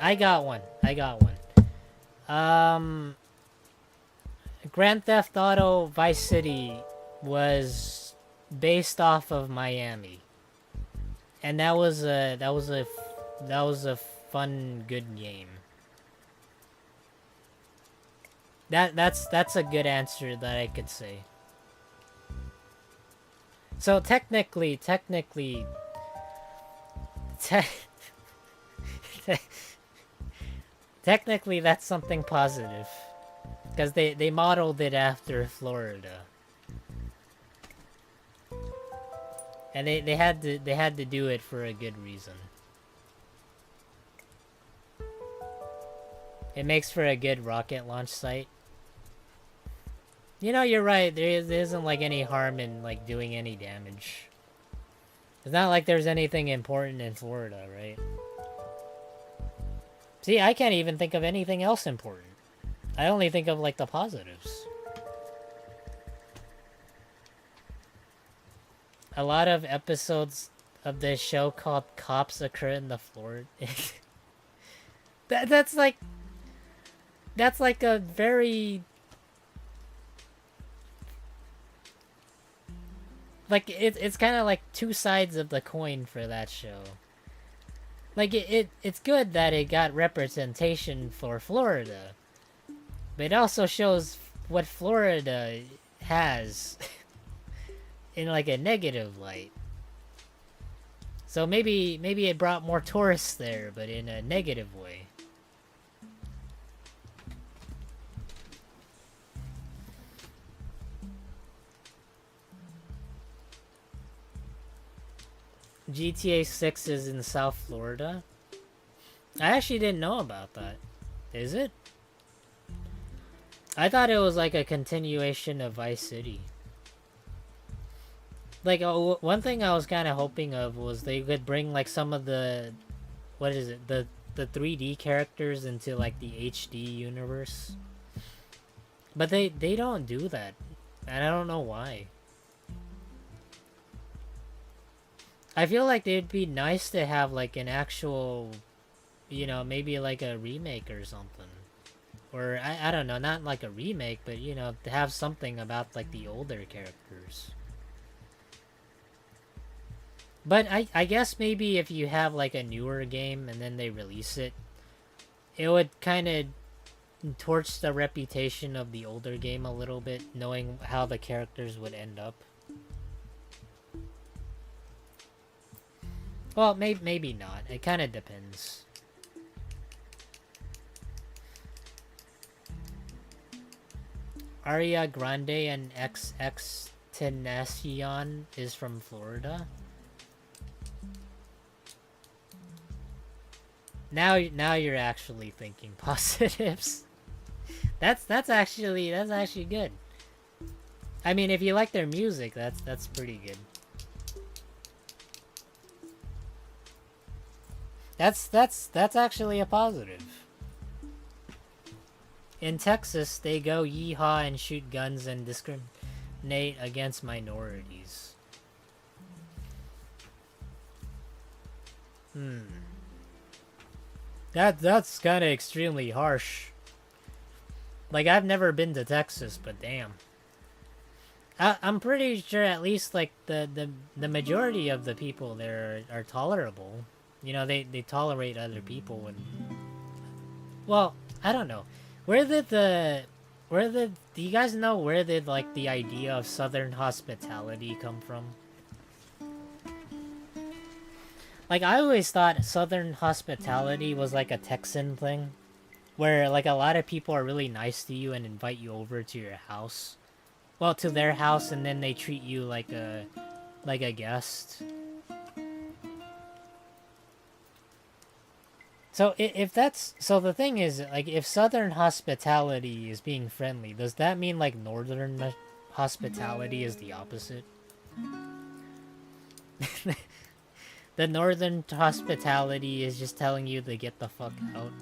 Grand Theft Auto Vice City was based off of Miami. And that was a fun, good game. That's a good answer that I could say. So technically, technically that's something positive, because they modeled it after Florida, and they had to do it for a good reason. It makes for a good rocket launch site. You know, you're right. There isn't like any harm in like doing any damage. It's not like there's anything important in Florida, right? See, I can't even think of anything else important. I only think of like the positives. A lot of episodes of this show called Cops occur in the Florida. That's like a very... Like, it's kind of like two sides of the coin for that show. Like, it's good that it got representation for Florida. But it also shows what Florida has in, like, a negative light. So maybe it brought more tourists there, but in a negative way. GTA 6 is in South Florida. I actually didn't know about that. Is it? I thought it was like a continuation of Vice City. Like, one thing I was kind of hoping of was they could bring like some of the, what is it, the 3D characters into like the HD universe. But they don't do that, and I don't know why. I feel like it'd be nice to have like an actual, you know, maybe like a remake or something. Or I don't know, not like a remake, but you know, to have something about like the older characters. But I guess maybe if you have like a newer game and then they release it, it would kind of torch the reputation of the older game a little bit, knowing how the characters would end up. Well, maybe not. It kind of depends. Aria Grande and XX Tenacion is from Florida. Now you're actually thinking positives. That's actually good. I mean, if you like their music, that's pretty good. That's actually a positive. In Texas, they go yeehaw and shoot guns and discriminate against minorities. That's kind of extremely harsh. Like, I've never been to Texas, but damn. I'm pretty sure at least like the majority of the people there are tolerable. You know, they tolerate other people and, well, I don't know. Do you guys know where did like the idea of Southern hospitality come from? Like, I always thought Southern hospitality was like a Texan thing, where like a lot of people are really nice to you and invite you over to your house. Well, to their house, and then they treat you like a guest. So if that's, so the thing is, like, if Southern hospitality is being friendly, does that mean like Northern hospitality is the opposite? The Northern hospitality is just telling you to get the fuck out.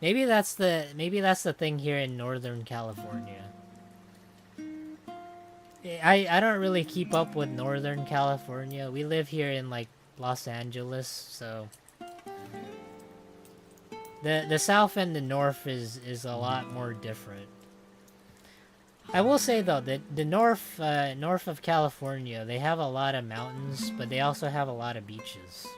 Maybe that's the thing here in Northern California. I don't really keep up with Northern California. We live here in like Los Angeles, so the South and the North is a lot more different. I will say though that the north of California, they have a lot of mountains, but they also have a lot of beaches.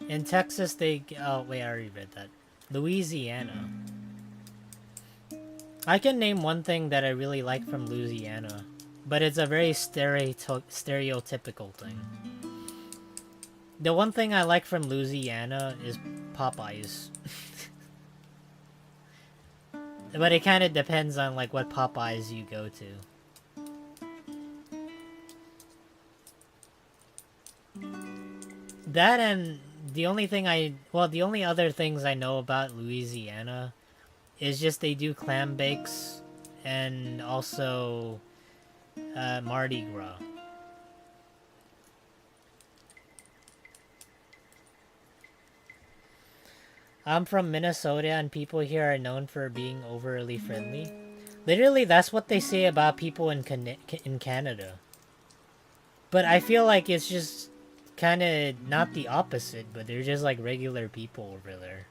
In Texas, oh wait, I already read that. Louisiana. I can name one thing that I really like from Louisiana, but it's a very stereotypical thing. The one thing I like from Louisiana is Popeyes. But it kind of depends on like what Popeyes you go to. That, and the only other things I know about Louisiana is just they do clam bakes and also Mardi Gras. I'm from Minnesota, and people here are known for being overly friendly. Literally, that's what they say about people in Canada. But I feel like it's just kind of not the opposite, but they're just like regular people over there.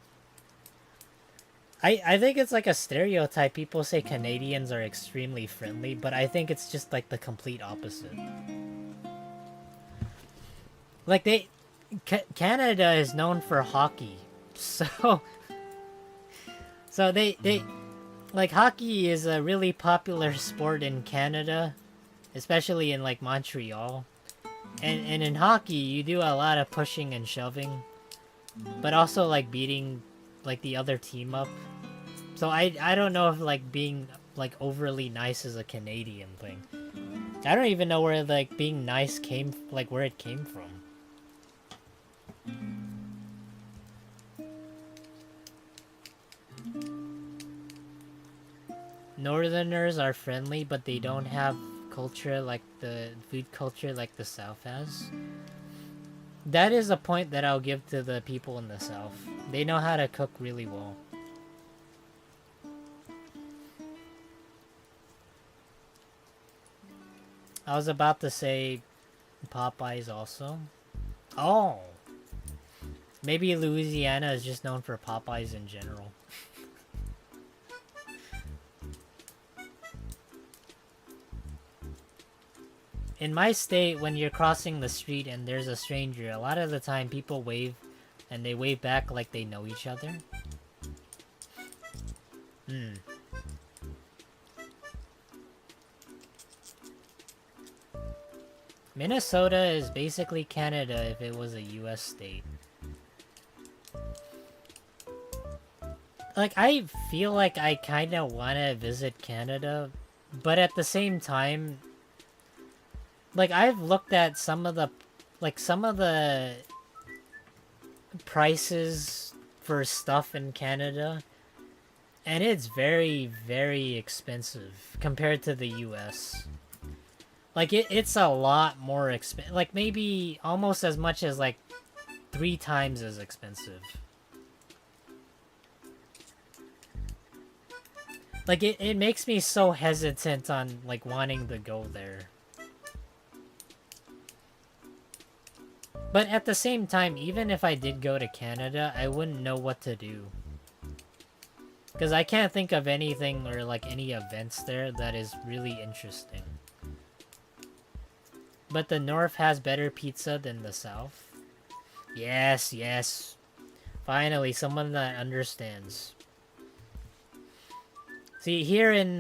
I think it's like a stereotype. People say Canadians are extremely friendly, but I think it's just like the complete opposite. Like Canada is known for hockey, so they like, hockey is a really popular sport in Canada, especially in like Montreal. And in hockey, you do a lot of pushing and shoving, but also like beating like the other team up. So I don't know if like being like overly nice is a Canadian thing. I don't even know where like being nice came like where it came from. Northerners are friendly, but they don't have culture like the food culture like the South has. That is a point that I'll give to the people in the South. They know how to cook really well. I was about to say Popeyes also. Oh! Maybe Louisiana is just known for Popeyes in general. In my state, when you're crossing the street and there's a stranger, a lot of the time people wave and they wave back like they know each other. Minnesota is basically Canada if it was a US state. Like, I feel like I kind of want to visit Canada, but at the same time, like, I've looked at some of the prices for stuff in Canada, and it's very, very expensive compared to the US. Like, it's a lot more expensive. Like, maybe almost as much as, like, 3 times as expensive. Like, it makes me so hesitant on, like, wanting to go there. But at the same time, even if I did go to Canada, I wouldn't know what to do. Because I can't think of anything or, like, any events there that is really interesting. But the North has better pizza than the South. Yes, yes. Finally, someone that understands. See, here in,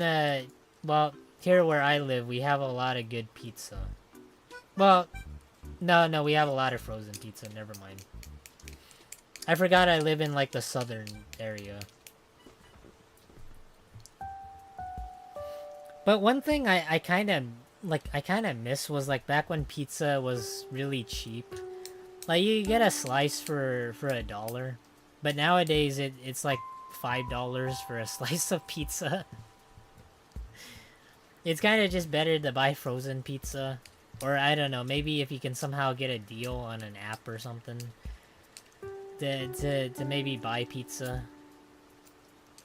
well, here where I live, we have a lot of good pizza. Well, no, we have a lot of frozen pizza, never mind. I forgot I live in, like, the southern area. But one thing I kind of miss was, like, back when pizza was really cheap. Like, you get a slice for $1. But nowadays, it's like $5 for a slice of pizza. It's kind of just better to buy frozen pizza. Or, I don't know, maybe if you can somehow get a deal on an app or something. To maybe buy pizza.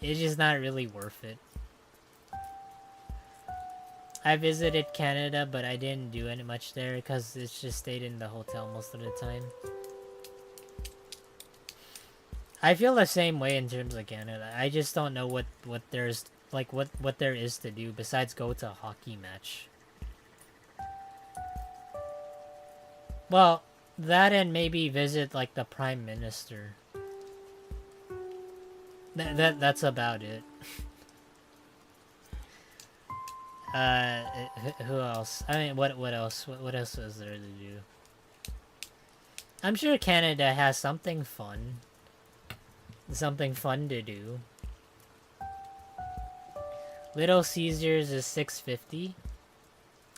It's just not really worth it. I visited Canada, but I didn't do any much there because it's just stayed in the hotel most of the time. I feel the same way in terms of Canada. I just don't know what there's like what there is to do besides go to a hockey match. Well, that and maybe visit like the Prime Minister. That's about it. Who else? I mean, what else? What else is there to do? I'm sure Canada has something fun. Something fun to do. Little Caesars is $6.50.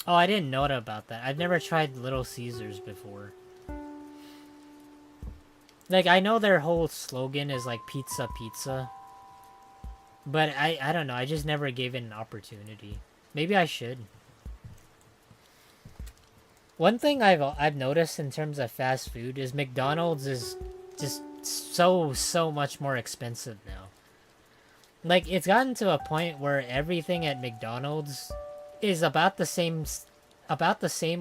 Oh, I didn't know about that. I've never tried Little Caesars before. Like, I know their whole slogan is like pizza, pizza. But I don't know. I just never gave it an opportunity. Maybe I should. One thing I've noticed in terms of fast food is McDonald's is just so much more expensive now. Like, it's gotten to a point where everything at McDonald's is about the same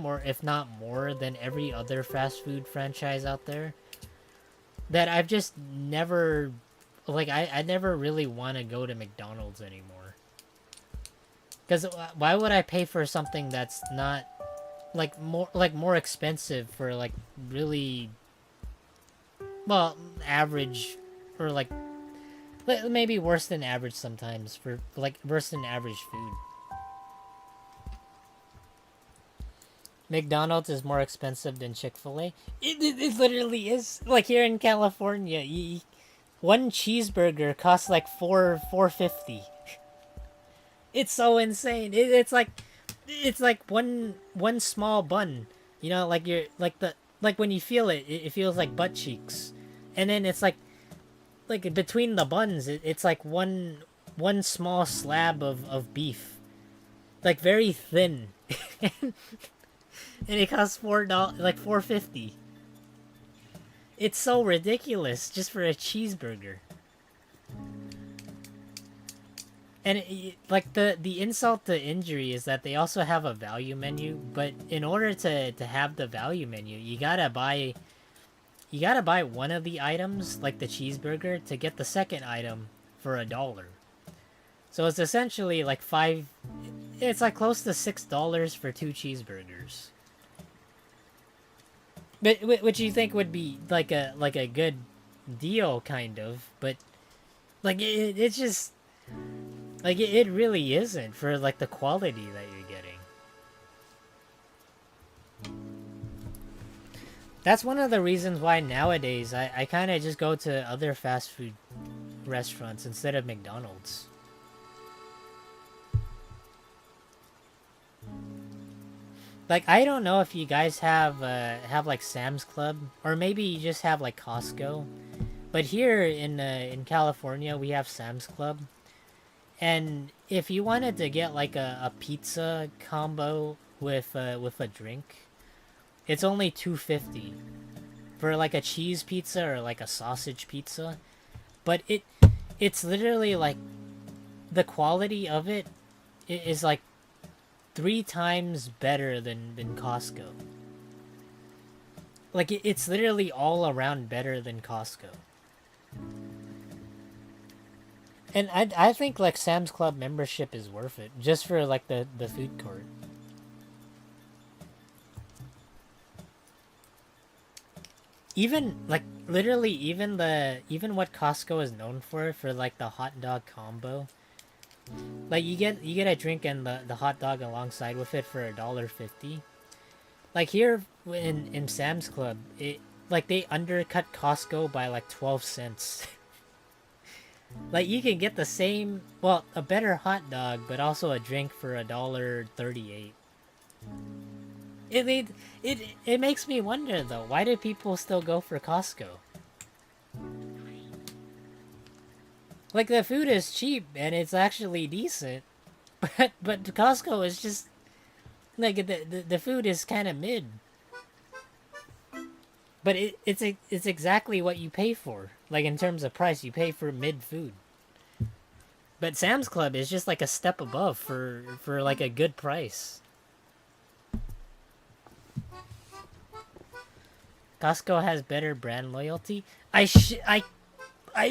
or if not more than every other fast food franchise out there. That I've just never, like, I never really want to go to McDonald's anymore. Because why would I pay for something that's not more expensive for like really, well, average, or like maybe worse than average sometimes, for like worse than average food. McDonald's is more expensive than Chick-fil-A. It literally is. Like here in California, one cheeseburger costs like $4.50. It's so insane. It's like one small bun. You know, like you're like when you feel it, it feels like butt cheeks, and then it's like between the buns, it's like one small slab of beef, like very thin, and it costs $4, like $4.50. It's so ridiculous just for a cheeseburger. And like the insult to injury is that they also have a value menu, but in order to have the value menu, you gotta buy one of the items, like the cheeseburger, to get the second item for $1. So it's essentially like it's like close to $6 for two cheeseburgers. But which you think would be like a good deal, kind of, but like it's just like it really isn't for like the quality that you're getting. That's one of the reasons why nowadays I kind of just go to other fast food restaurants instead of McDonald's. Like I don't know if you guys have like Sam's Club, or maybe you just have like Costco. But here in California we have Sam's Club. And if you wanted to get like a pizza combo with a drink, it's only $2.50 for like a cheese pizza or like a sausage pizza. But it's literally like the quality of it is like 3 times better than Costco. Like it's literally all around better than Costco. And I think like Sam's Club membership is worth it just for like the food court. Even like literally even what Costco is known for like the hot dog combo. Like you get a drink and the hot dog alongside with it for $1.50. Like here in Sam's Club, it like they undercut Costco by like 12 cents. Like you can get the same, well, a better hot dog, but also a drink for $1.38. It makes me wonder though, why do people still go for Costco? Like the food is cheap and it's actually decent, but Costco is just like the food is kind of mid. But it's exactly what you pay for. Like in terms of price, you pay for mid food. But Sam's Club is just like a step above for like a good price. Costco has better brand loyalty. I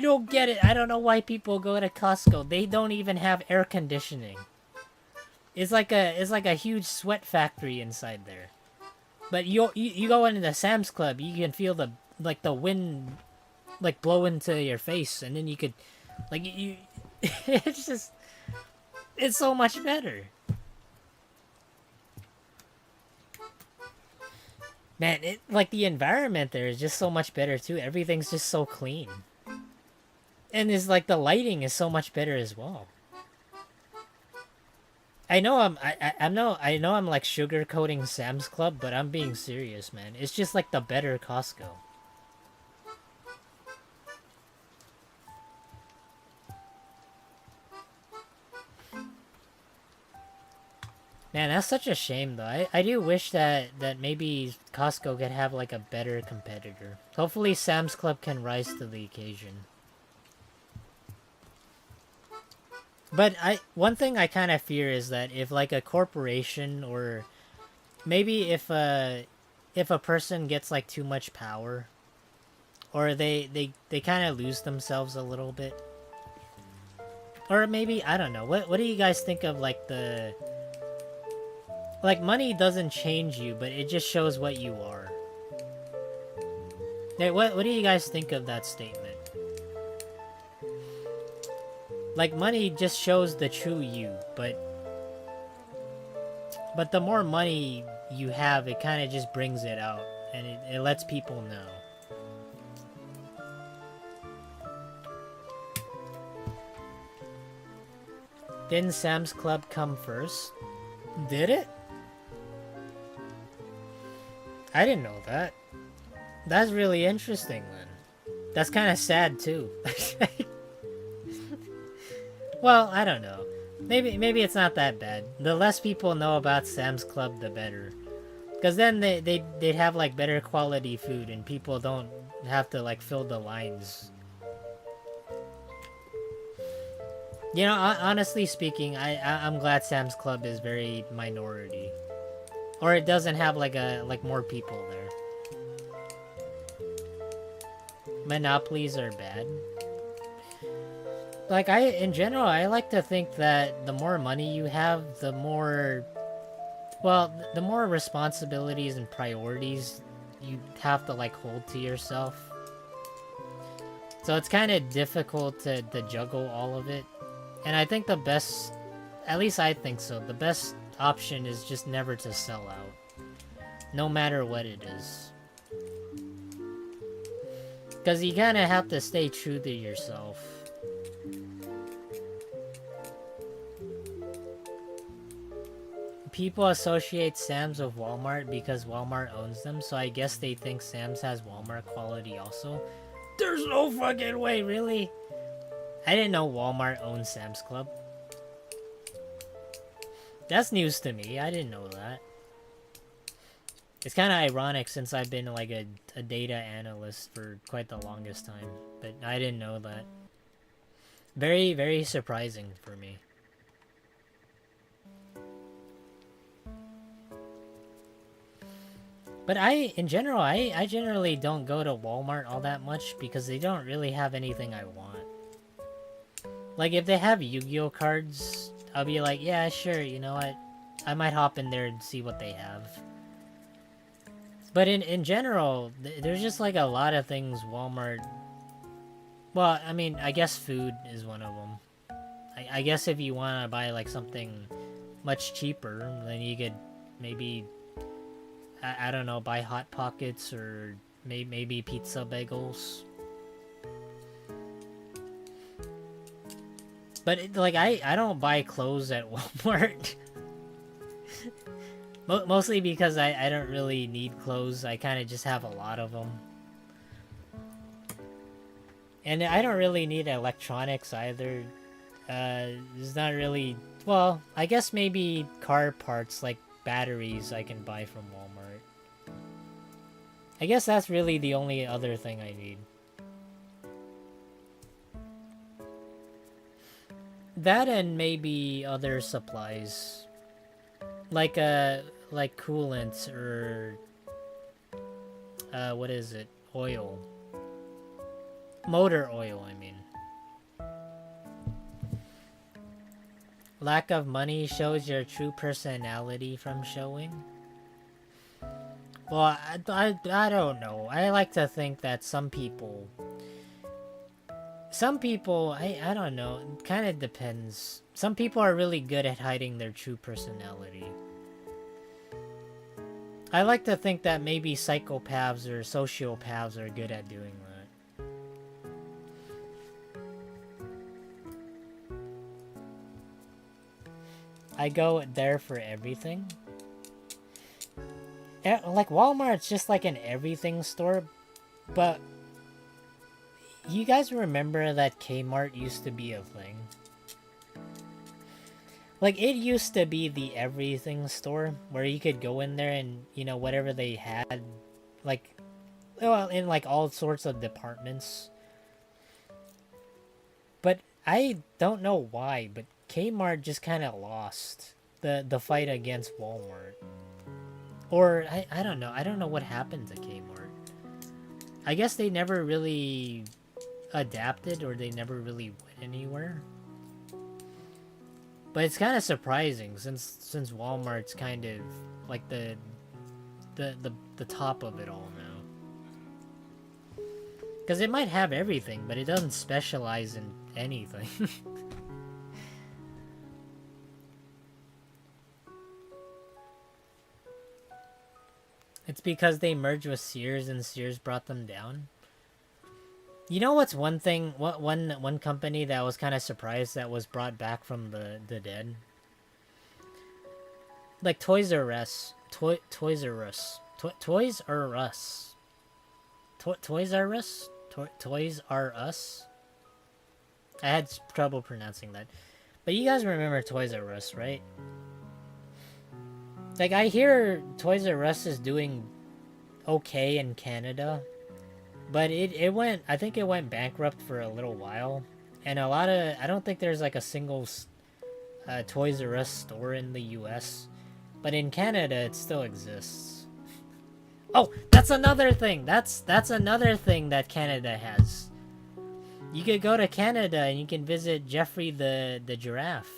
don't get it. I don't know why people go to Costco. They don't even have air conditioning. It's like a huge sweat factory inside there. But you go into the Sam's Club, you can feel the wind like blow into your face, and then you could like you it's so much better. Man, like the environment there is just so much better too. Everything's just so clean. And it's like the lighting is so much better as well. I know I'm like sugarcoating Sam's Club, but I'm being serious, man. It's just like the better Costco. Man, that's such a shame though. I do wish that maybe Costco could have like a better competitor. Hopefully Sam's Club can rise to the occasion. But one thing I kind of fear is that if like a corporation, or maybe if a person gets like too much power, or they kind of lose themselves a little bit, or maybe I don't know. What do you guys think of like the like money doesn't change you, but it just shows what you are. Hey, what do you guys think of that statement? Like money just shows the true you, but the more money you have, it kind of just brings it out, and it lets people know. Didn't Sam's Club come first? Did it? I didn't know that. That's really interesting then. That's kind of sad too. Well, I don't know. Maybe it's not that bad. The less people know about Sam's Club, the better. Because then they'd have like better quality food and people don't have to like fill the lines. You know, honestly speaking, I'm glad Sam's Club is very minority. Or it doesn't have like more people there. Monopolies are bad. Like, in general, I like to think that the more money you have, the more, well, the more responsibilities and priorities you have to, like, hold to yourself. So it's kind of difficult to juggle all of it. And I think the best, at least I think so, the best option is just never to sell out. No matter what it is. Because you kind of have to stay true to yourself. People associate Sam's with Walmart because Walmart owns them, so I guess they think Sam's has Walmart quality also. There's no fucking way, really? I didn't know Walmart owns Sam's Club. That's news to me. I didn't know that. It's kind of ironic since I've been like a data analyst for quite the longest time, but I didn't know that. Very, very surprising for me. But in general, I generally don't go to Walmart all that much because they don't really have anything I want. Like, if they have Yu-Gi-Oh cards, I'll be like, yeah, sure, you know what? I might hop in there and see what they have. But in general, there's just like a lot of things Walmart... Well, I mean, I guess food is one of them. I guess if you want to buy like something much cheaper, then you could maybe... I don't know, buy Hot Pockets or maybe pizza bagels. But like I don't buy clothes at Walmart. Mostly because I don't really need clothes. I kind of just have a lot of them. And I don't really need electronics either. It's not really... Well, I guess maybe car parts like batteries I can buy from Walmart. I guess that's really the only other thing I need. That and maybe other supplies. Like coolant or what is it? Oil. Motor oil, I mean. Lack of money shows your true personality from showing? Well, I don't know. I like to think that some people, I don't know, it kind of depends. Some people are really good at hiding their true personality. I like to think that maybe psychopaths or sociopaths are good at doing that. I go there for everything. Like, Walmart's just like an everything store, but you guys remember that Kmart used to be a thing? Like, it used to be the everything store, where you could go in there and, you know, whatever they had, like, well, in like all sorts of departments. But I don't know why, but Kmart just kind of lost the fight against Walmart. Or, I don't know. I don't know what happened to Kmart. I guess they never really adapted, or they never really went anywhere. But it's kind of surprising, since Walmart's kind of like the top of it all now. Because it might have everything, but it doesn't specialize in anything. It's because they merged with Sears and Sears brought them down. You know what's one thing? What one company that I was kind of surprised that was brought back from the dead? Like Toys R Us, Toys R Us, Toys R Us, Toys R Us, Toys R Us. I had trouble pronouncing that, but you guys remember Toys R Us, right? Like I hear Toys R Us is doing okay in Canada, but it went. I think it went bankrupt for a little while, and a lot of. I don't think there's like a single Toys R Us store in the U.S. But in Canada, it still exists. Oh, that's another thing. That's another thing that Canada has. You could go to Canada and you can visit Jeffrey the giraffe.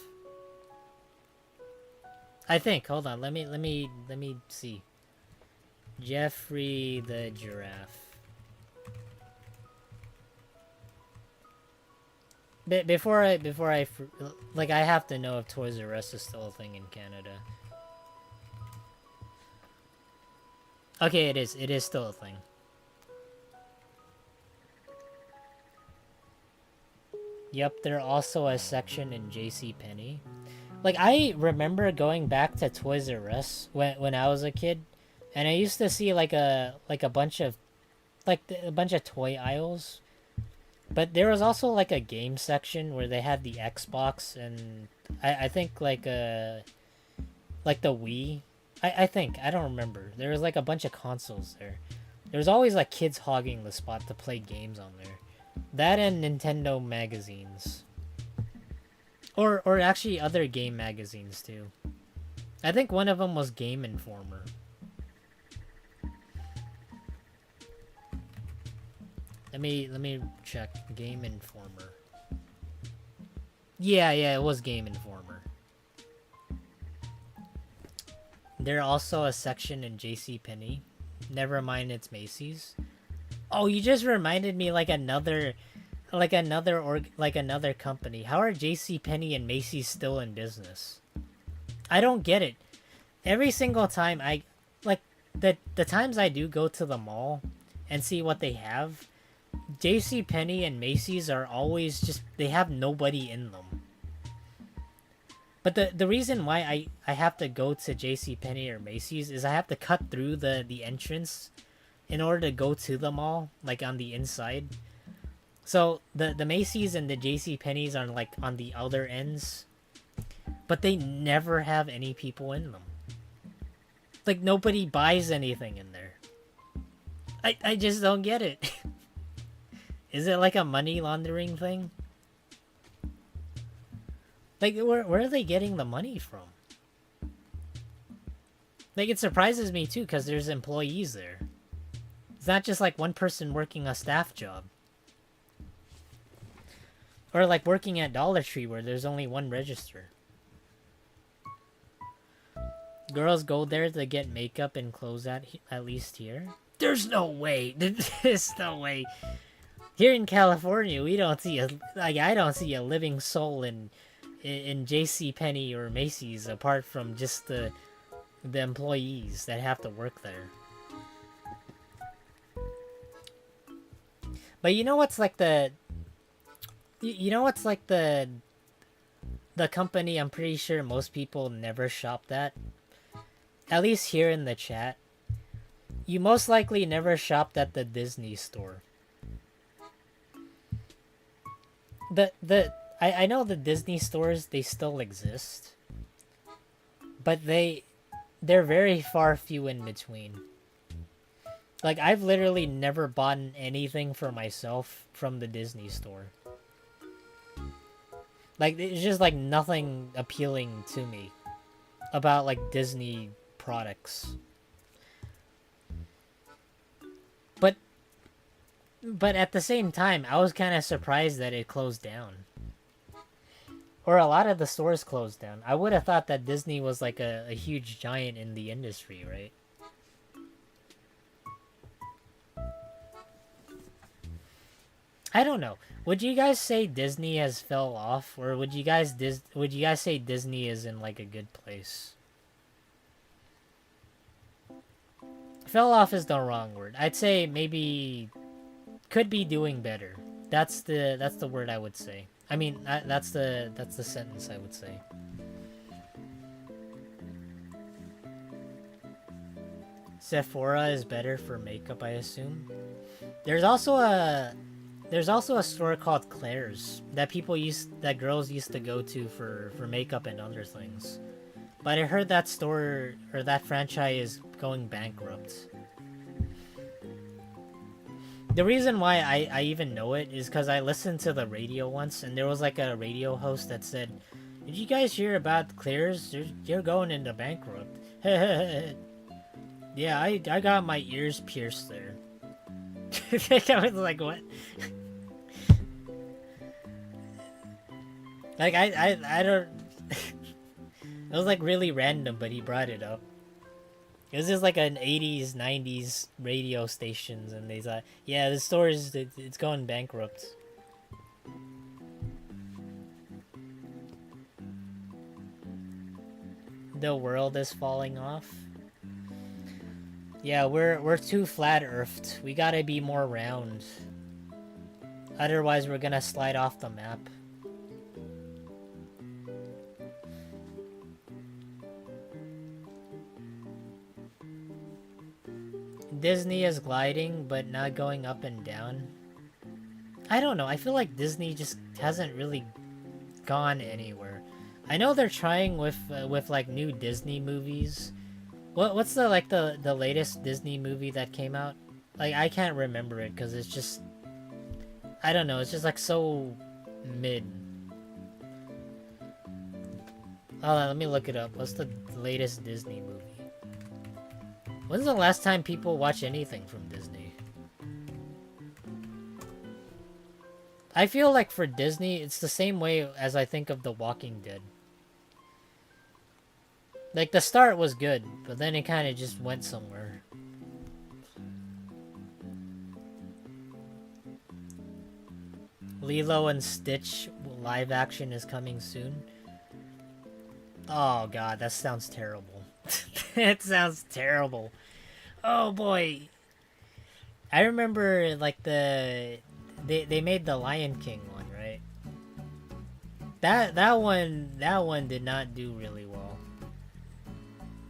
I think. Hold on. Let me see. Jeffrey the giraffe. Before I like, I have to know if Toys R Us is still a thing in Canada. Okay, it is. It is still a thing. Yep, there's also a section in JCPenney. Like, I remember going back to Toys R Us when I was a kid, and I used to see like a bunch of a bunch of toy aisles. But there was also like a game section where they had the Xbox and I think like the Wii. I think, I don't remember. There was like a bunch of consoles there. There was always like kids hogging the spot to play games on there. That and Nintendo magazines. Or actually other game magazines too. I think one of them was Game Informer. Let me check Game Informer. Yeah, it was Game Informer. There's also a section in JCPenney. Never mind, it's Macy's. Oh, you just reminded me another company. How are JCPenney and Macy's still in business? I don't get it. Every single time the times I do go to the mall and see what they have, JCPenney and Macy's are always just, they have nobody in them. But the reason why I have to go to JCPenney or Macy's is I have to cut through the entrance in order to go to the mall, like on the inside. So the Macy's and the JCPenney's are like on the other ends, but they never have any people in them. Like nobody buys anything in there. I just don't get it. Is it like a money laundering thing? Like, where are they getting the money from? Like, it surprises me, too, because there's employees there. It's not just, like, one person working a staff job. Or, like, working at Dollar Tree, where there's only one register. Girls go there to get makeup and clothes at least here? There's no way. There's no way. Here in California, we don't see I don't see a living soul in JCPenney or Macy's apart from just the employees that have to work there. But you know what's like the company I'm pretty sure most people never shopped at least here in the chat. You most likely never shopped at the Disney store. I know the Disney stores, they still exist, but they're very far few in between. Like, I've literally never bought anything for myself from the Disney store. Like, it's just like nothing appealing to me about like Disney products. But at the same time, I was kind of surprised that it closed down. Or a lot of the stores closed down. I would have thought that Disney was like a huge giant in the industry, right? I don't know. Would you guys say Disney has fell off, or would you guys say Disney is in like a good place? Fell off is the wrong word. I'd say maybe could be doing better. That's the word I would say. I mean, that's the sentence I would say. Sephora is better for makeup, I assume. There's also a store called Claire's that girls used to go to for makeup and other things. But I heard that store or that franchise is going bankrupt. The reason why I even know it is because I listened to the radio once, and there was like a radio host that said, "Did you guys hear about Claire's? You're going into bankrupt." Yeah, I got my ears pierced there. I was like, what? Like, I don't... It was like really random, but he brought it up. It was just like an 80s, 90s radio stations, and they thought, yeah, the store it's going bankrupt. The world is falling off. Yeah, we're too flat-earthed. We gotta be more round. Otherwise, we're gonna slide off the map. Disney is gliding, but not going up and down. I don't know. I feel like Disney just hasn't really gone anywhere. I know they're trying with like new Disney movies. What's the latest Disney movie that came out? Like, I can't remember it because it's just, I don't know. It's just like so mid. Hold on, let me look it up. What's the latest Disney movie? When's the last time people watch anything from Disney? I feel like for Disney, it's the same way as I think of The Walking Dead. Like, the start was good, but then it kind of just went somewhere. Lilo and Stitch live action is coming soon. Oh god, that sounds terrible. It sounds terrible. Oh boy. I remember like they made the Lion King one, right? That one did not do really well.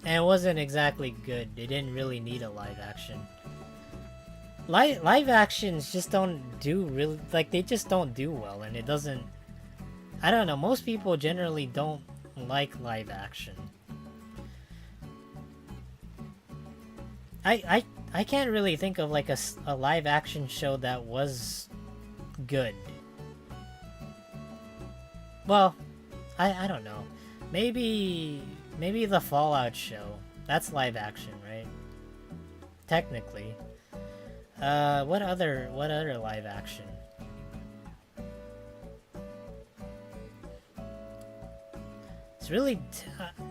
And it wasn't exactly good. They didn't really need a live action. Live actions just don't do really, like, they just don't do well, and it doesn't, I don't know, most people generally don't like live action. I can't really think of like a live action show that was good. Well, I don't know. Maybe the Fallout show. That's live action, right? Technically. What other live action? It's really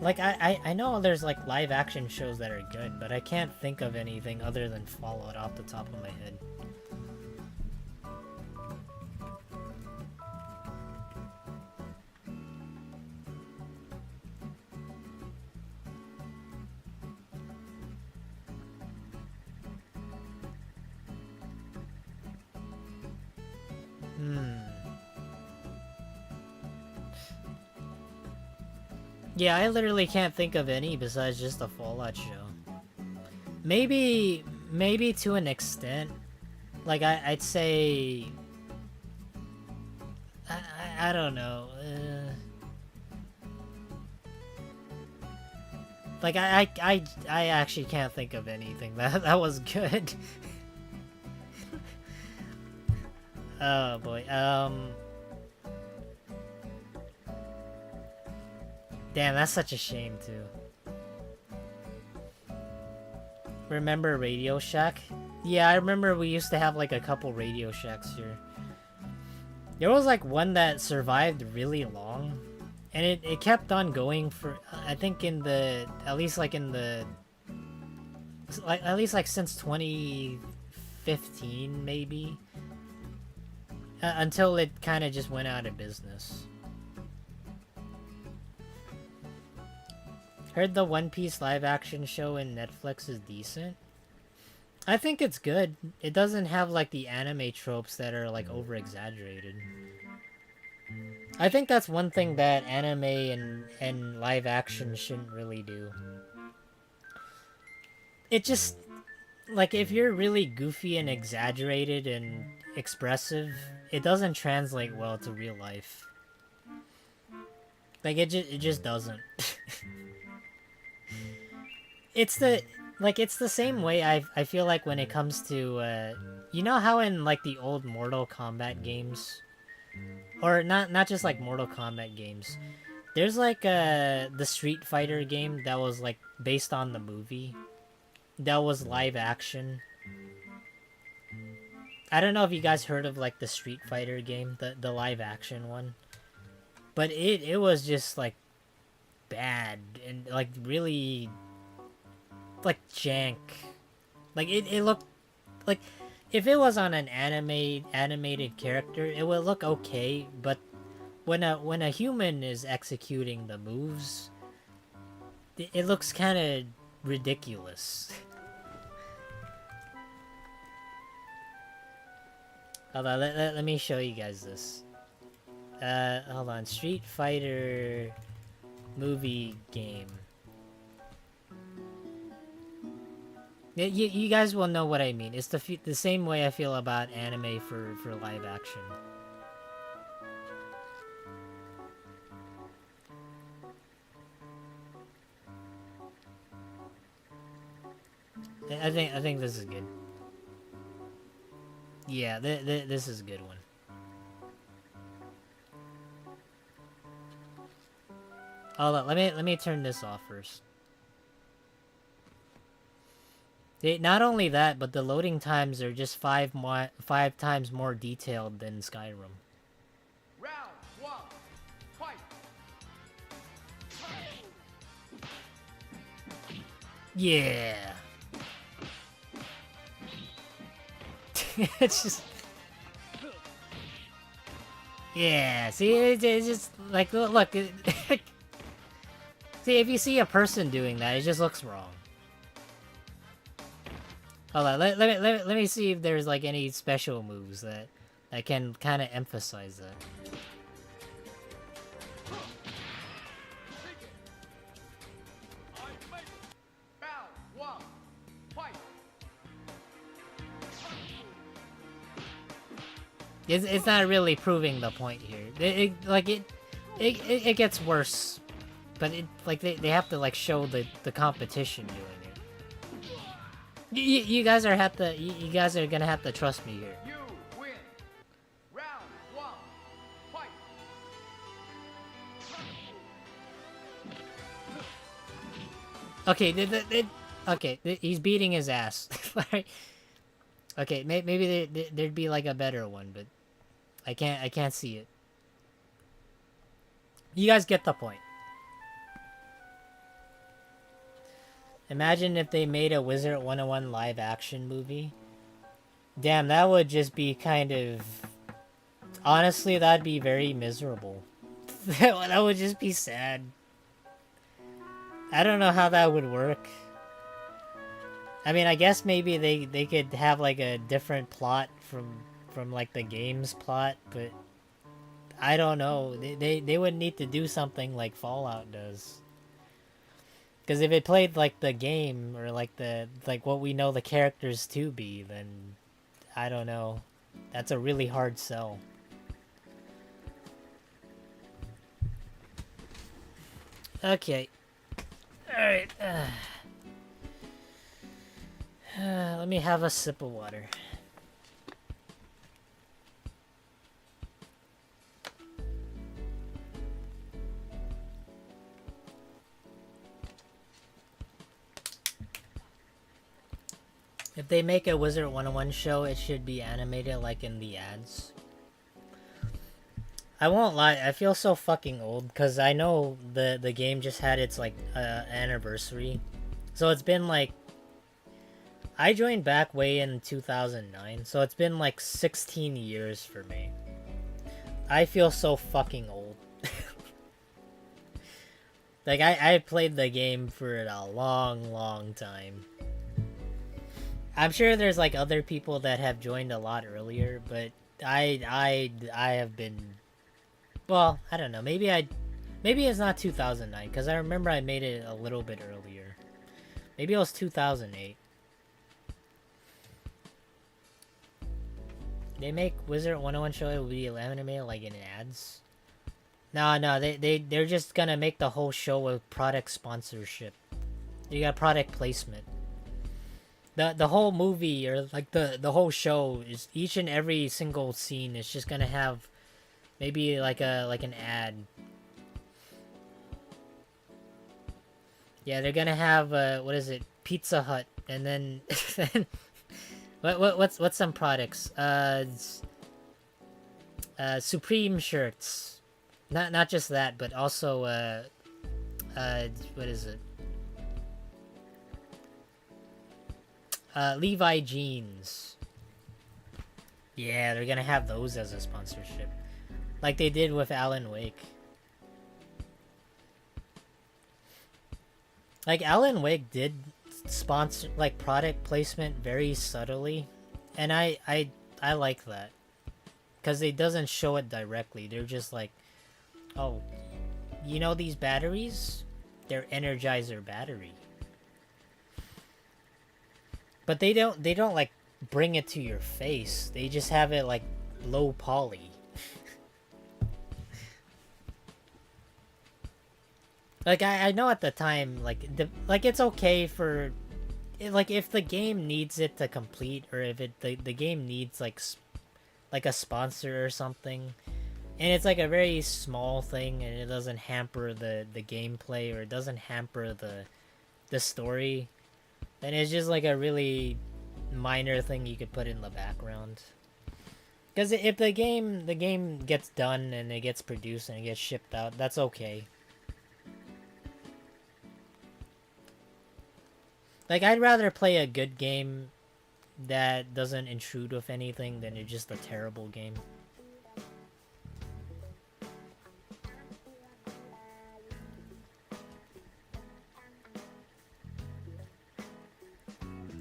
like I know there's like live action shows that are good, but I can't think of anything other than Fallout off the top of my head. Yeah, I literally can't think of any besides just the Fallout show. Maybe to an extent. Like, I'd say... I don't know. Like, I actually can't think of anything that was good. Oh, boy. Damn, that's such a shame, too. Remember Radio Shack? Yeah, I remember we used to have, like, a couple Radio Shacks here. There was, like, one that survived really long. And it kept on going for, I think in the, at least, like, since 2015, maybe? Until it kind of just went out of business. Heard the One Piece live action show in Netflix is decent. I think it's good. It doesn't have like the anime tropes that are like over exaggerated. I think that's one thing that anime and live action shouldn't really do. It just like if you're really goofy and exaggerated and expressive, it doesn't translate well to real life. Like it just doesn't. It's the it's the same way I feel like when it comes to you know how in like the old Mortal Kombat games, or not just like Mortal Kombat games, there's like the Street Fighter game that was like based on the movie that was live action. I don't know if you guys heard of like the Street Fighter game, the live action one, but it was just like bad and like really like jank. Like it looked like if it was on an animated character, it would look okay, but when a human is executing the moves, it looks kind of ridiculous. Hold on, let me show you guys this. Hold on, Street Fighter movie game. You guys will know what I mean. It's the same way I feel about anime for live action. I think this is good. Yeah, this is a good one. Hold on, let me turn this off first. Not only that, but the loading times are just five times more detailed than Skyrim. Round one, fight. Yeah. It's just. Yeah, see, it's just like look. See, if you see a person doing that, it just looks wrong. Hold on, let me see if there's like any special moves that can kind of emphasize that. Round one, fight. It's not really proving the point here. It gets worse, but they have to like show the competition doing it. You guys are gonna have to trust me here. You win. Round one, fight. Okay, okay, he's beating his ass. Okay, maybe there'd be like a better one, but I can't see it. You guys get the point. Imagine if they made a Wizard 101 live action movie. Damn, that would just be kind of... Honestly, that'd be very miserable. That would just be sad. I don't know how that would work. I mean, I guess maybe they could have like a different plot from like the game's plot, but I don't know. They would need to do something like Fallout does. Because if it played like the game or like what we know the characters to be, then I don't know. That's a really hard sell. Okay. Alright. Let me have a sip of water. If they make a Wizard 101 show, it should be animated like in the ads. I won't lie, I feel so fucking old because I know the game just had its like anniversary. So it's been like I joined back way in 2009, so it's been like 16 years for me. I feel so fucking old. Like I played the game for a long time. I'm sure there's like other people that have joined a lot earlier, but I have been. Well, I don't know. Maybe it's not 2009 because I remember I made it a little bit earlier. Maybe it was 2008. They make Wizard 101 show, it will be animated like in ads. No, they're just gonna make the whole show with product sponsorship. You got product placement. The whole movie or like the whole show is each and every single scene is just gonna have maybe like an ad. Yeah, they're gonna have what is it? Pizza Hut, and then what's some products? Supreme shirts. Not just that, but also what is it? Levi jeans. Yeah, they're gonna have those as a sponsorship, like they did with Alan Wake. Like Alan Wake did sponsor like product placement very subtly, and I like that because it doesn't show it directly. They're just like, oh, you know these batteries? They're Energizer battery. But they don't like bring it to your face. They just have it like low poly. Like I know at the time like it's okay for like if the game needs it to complete, or if the game needs like a sponsor or something, and it's like a very small thing and it doesn't hamper the gameplay, or it doesn't hamper the story, then it's just like a really minor thing you could put in the background. Because if the game gets done and it gets produced and it gets shipped out, that's okay. Like, I'd rather play a good game that doesn't intrude with anything than it's just a terrible game.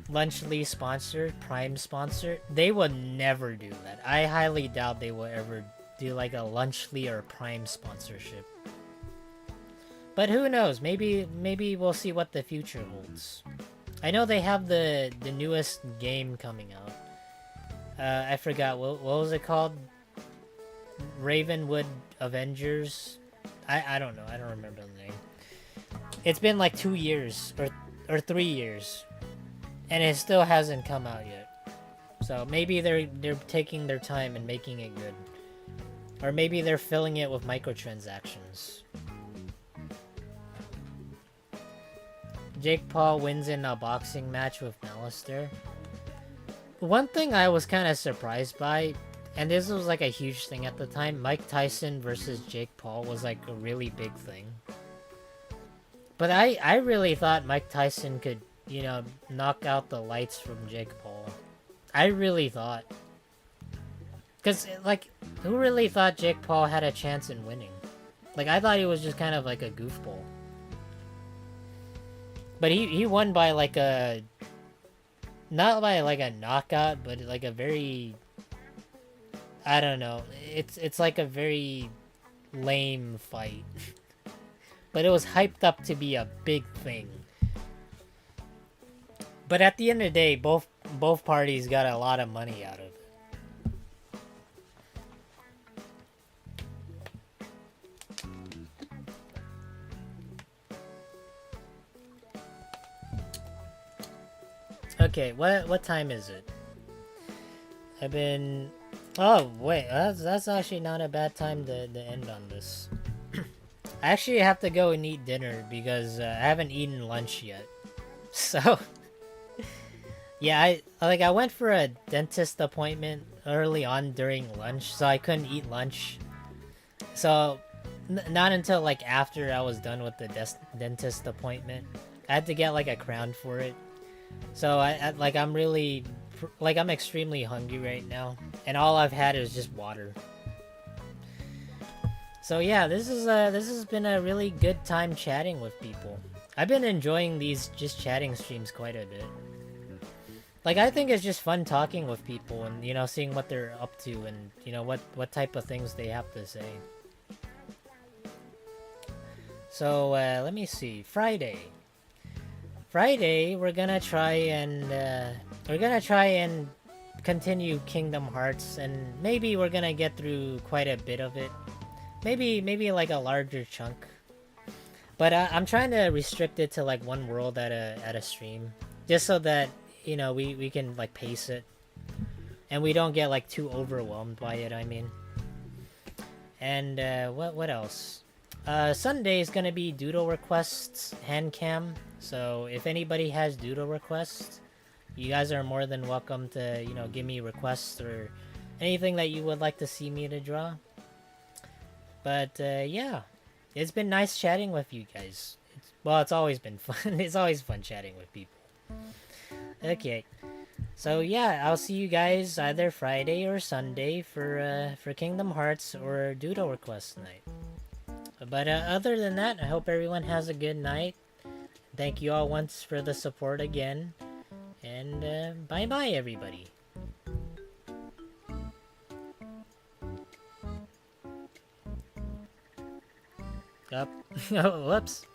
Lunchly sponsor, Prime sponsor, they would never do that. I highly doubt they will ever do like a Lunchly or Prime sponsorship. But who knows? Maybe we'll see what the future holds. I know they have the newest game coming out. I forgot what was it called? Ravenwood Avengers. I don't know. I don't remember the name. It's been like 2 years or 3 years, and it still hasn't come out yet. So maybe they're taking their time and making it good, or maybe they're filling it with microtransactions. Jake Paul wins in a boxing match with Alistair. One thing I was kind of surprised by, and this was like a huge thing at the time, Mike Tyson versus Jake Paul was like a really big thing. But I really thought Mike Tyson could, you know, knock out the lights from Jake Paul. I really thought. Because, like, who really thought Jake Paul had a chance in winning? Like, I thought he was just kind of like a goofball. But he won by like a... Not by like a knockout, but like a very... I don't know. It's like a very lame fight. But it was hyped up to be a big thing. But at the end of the day, both parties got a lot of money out of it. Okay, what time is it? I've been... Oh, wait, that's actually not a bad time to end on this. I actually have to go and eat dinner because I haven't eaten lunch yet. So, yeah, I went for a dentist appointment early on during lunch, so I couldn't eat lunch. So, not until like after I was done with the dentist appointment, I had to get like a crown for it. So I'm really, like, I'm extremely hungry right now, and all I've had is just water. So yeah, this has been a really good time chatting with people. I've been enjoying these just chatting streams quite a bit. Like, I think it's just fun talking with people and, you know, seeing what they're up to and, you know, what type of things they have to say. So, let me see. Friday, we're gonna try and continue Kingdom Hearts, and maybe we're gonna get through quite a bit of it. Maybe like a larger chunk. But I'm trying to restrict it to like one world at a stream, just so that you know we can like pace it, and we don't get like too overwhelmed by it. I mean, and what else? Sunday is gonna be doodle requests hand cam. So if anybody has doodle requests, you guys are more than welcome to give me requests or anything that you would like to see me to draw. But yeah, it's been nice chatting with you guys. It's always been fun. It's always fun chatting with people. Okay, so yeah, I'll see you guys either Friday or Sunday for Kingdom Hearts or Doodle Request night. But other than that, I hope everyone has a good night. Thank you all once for the support again, and bye bye everybody. Up. Whoops.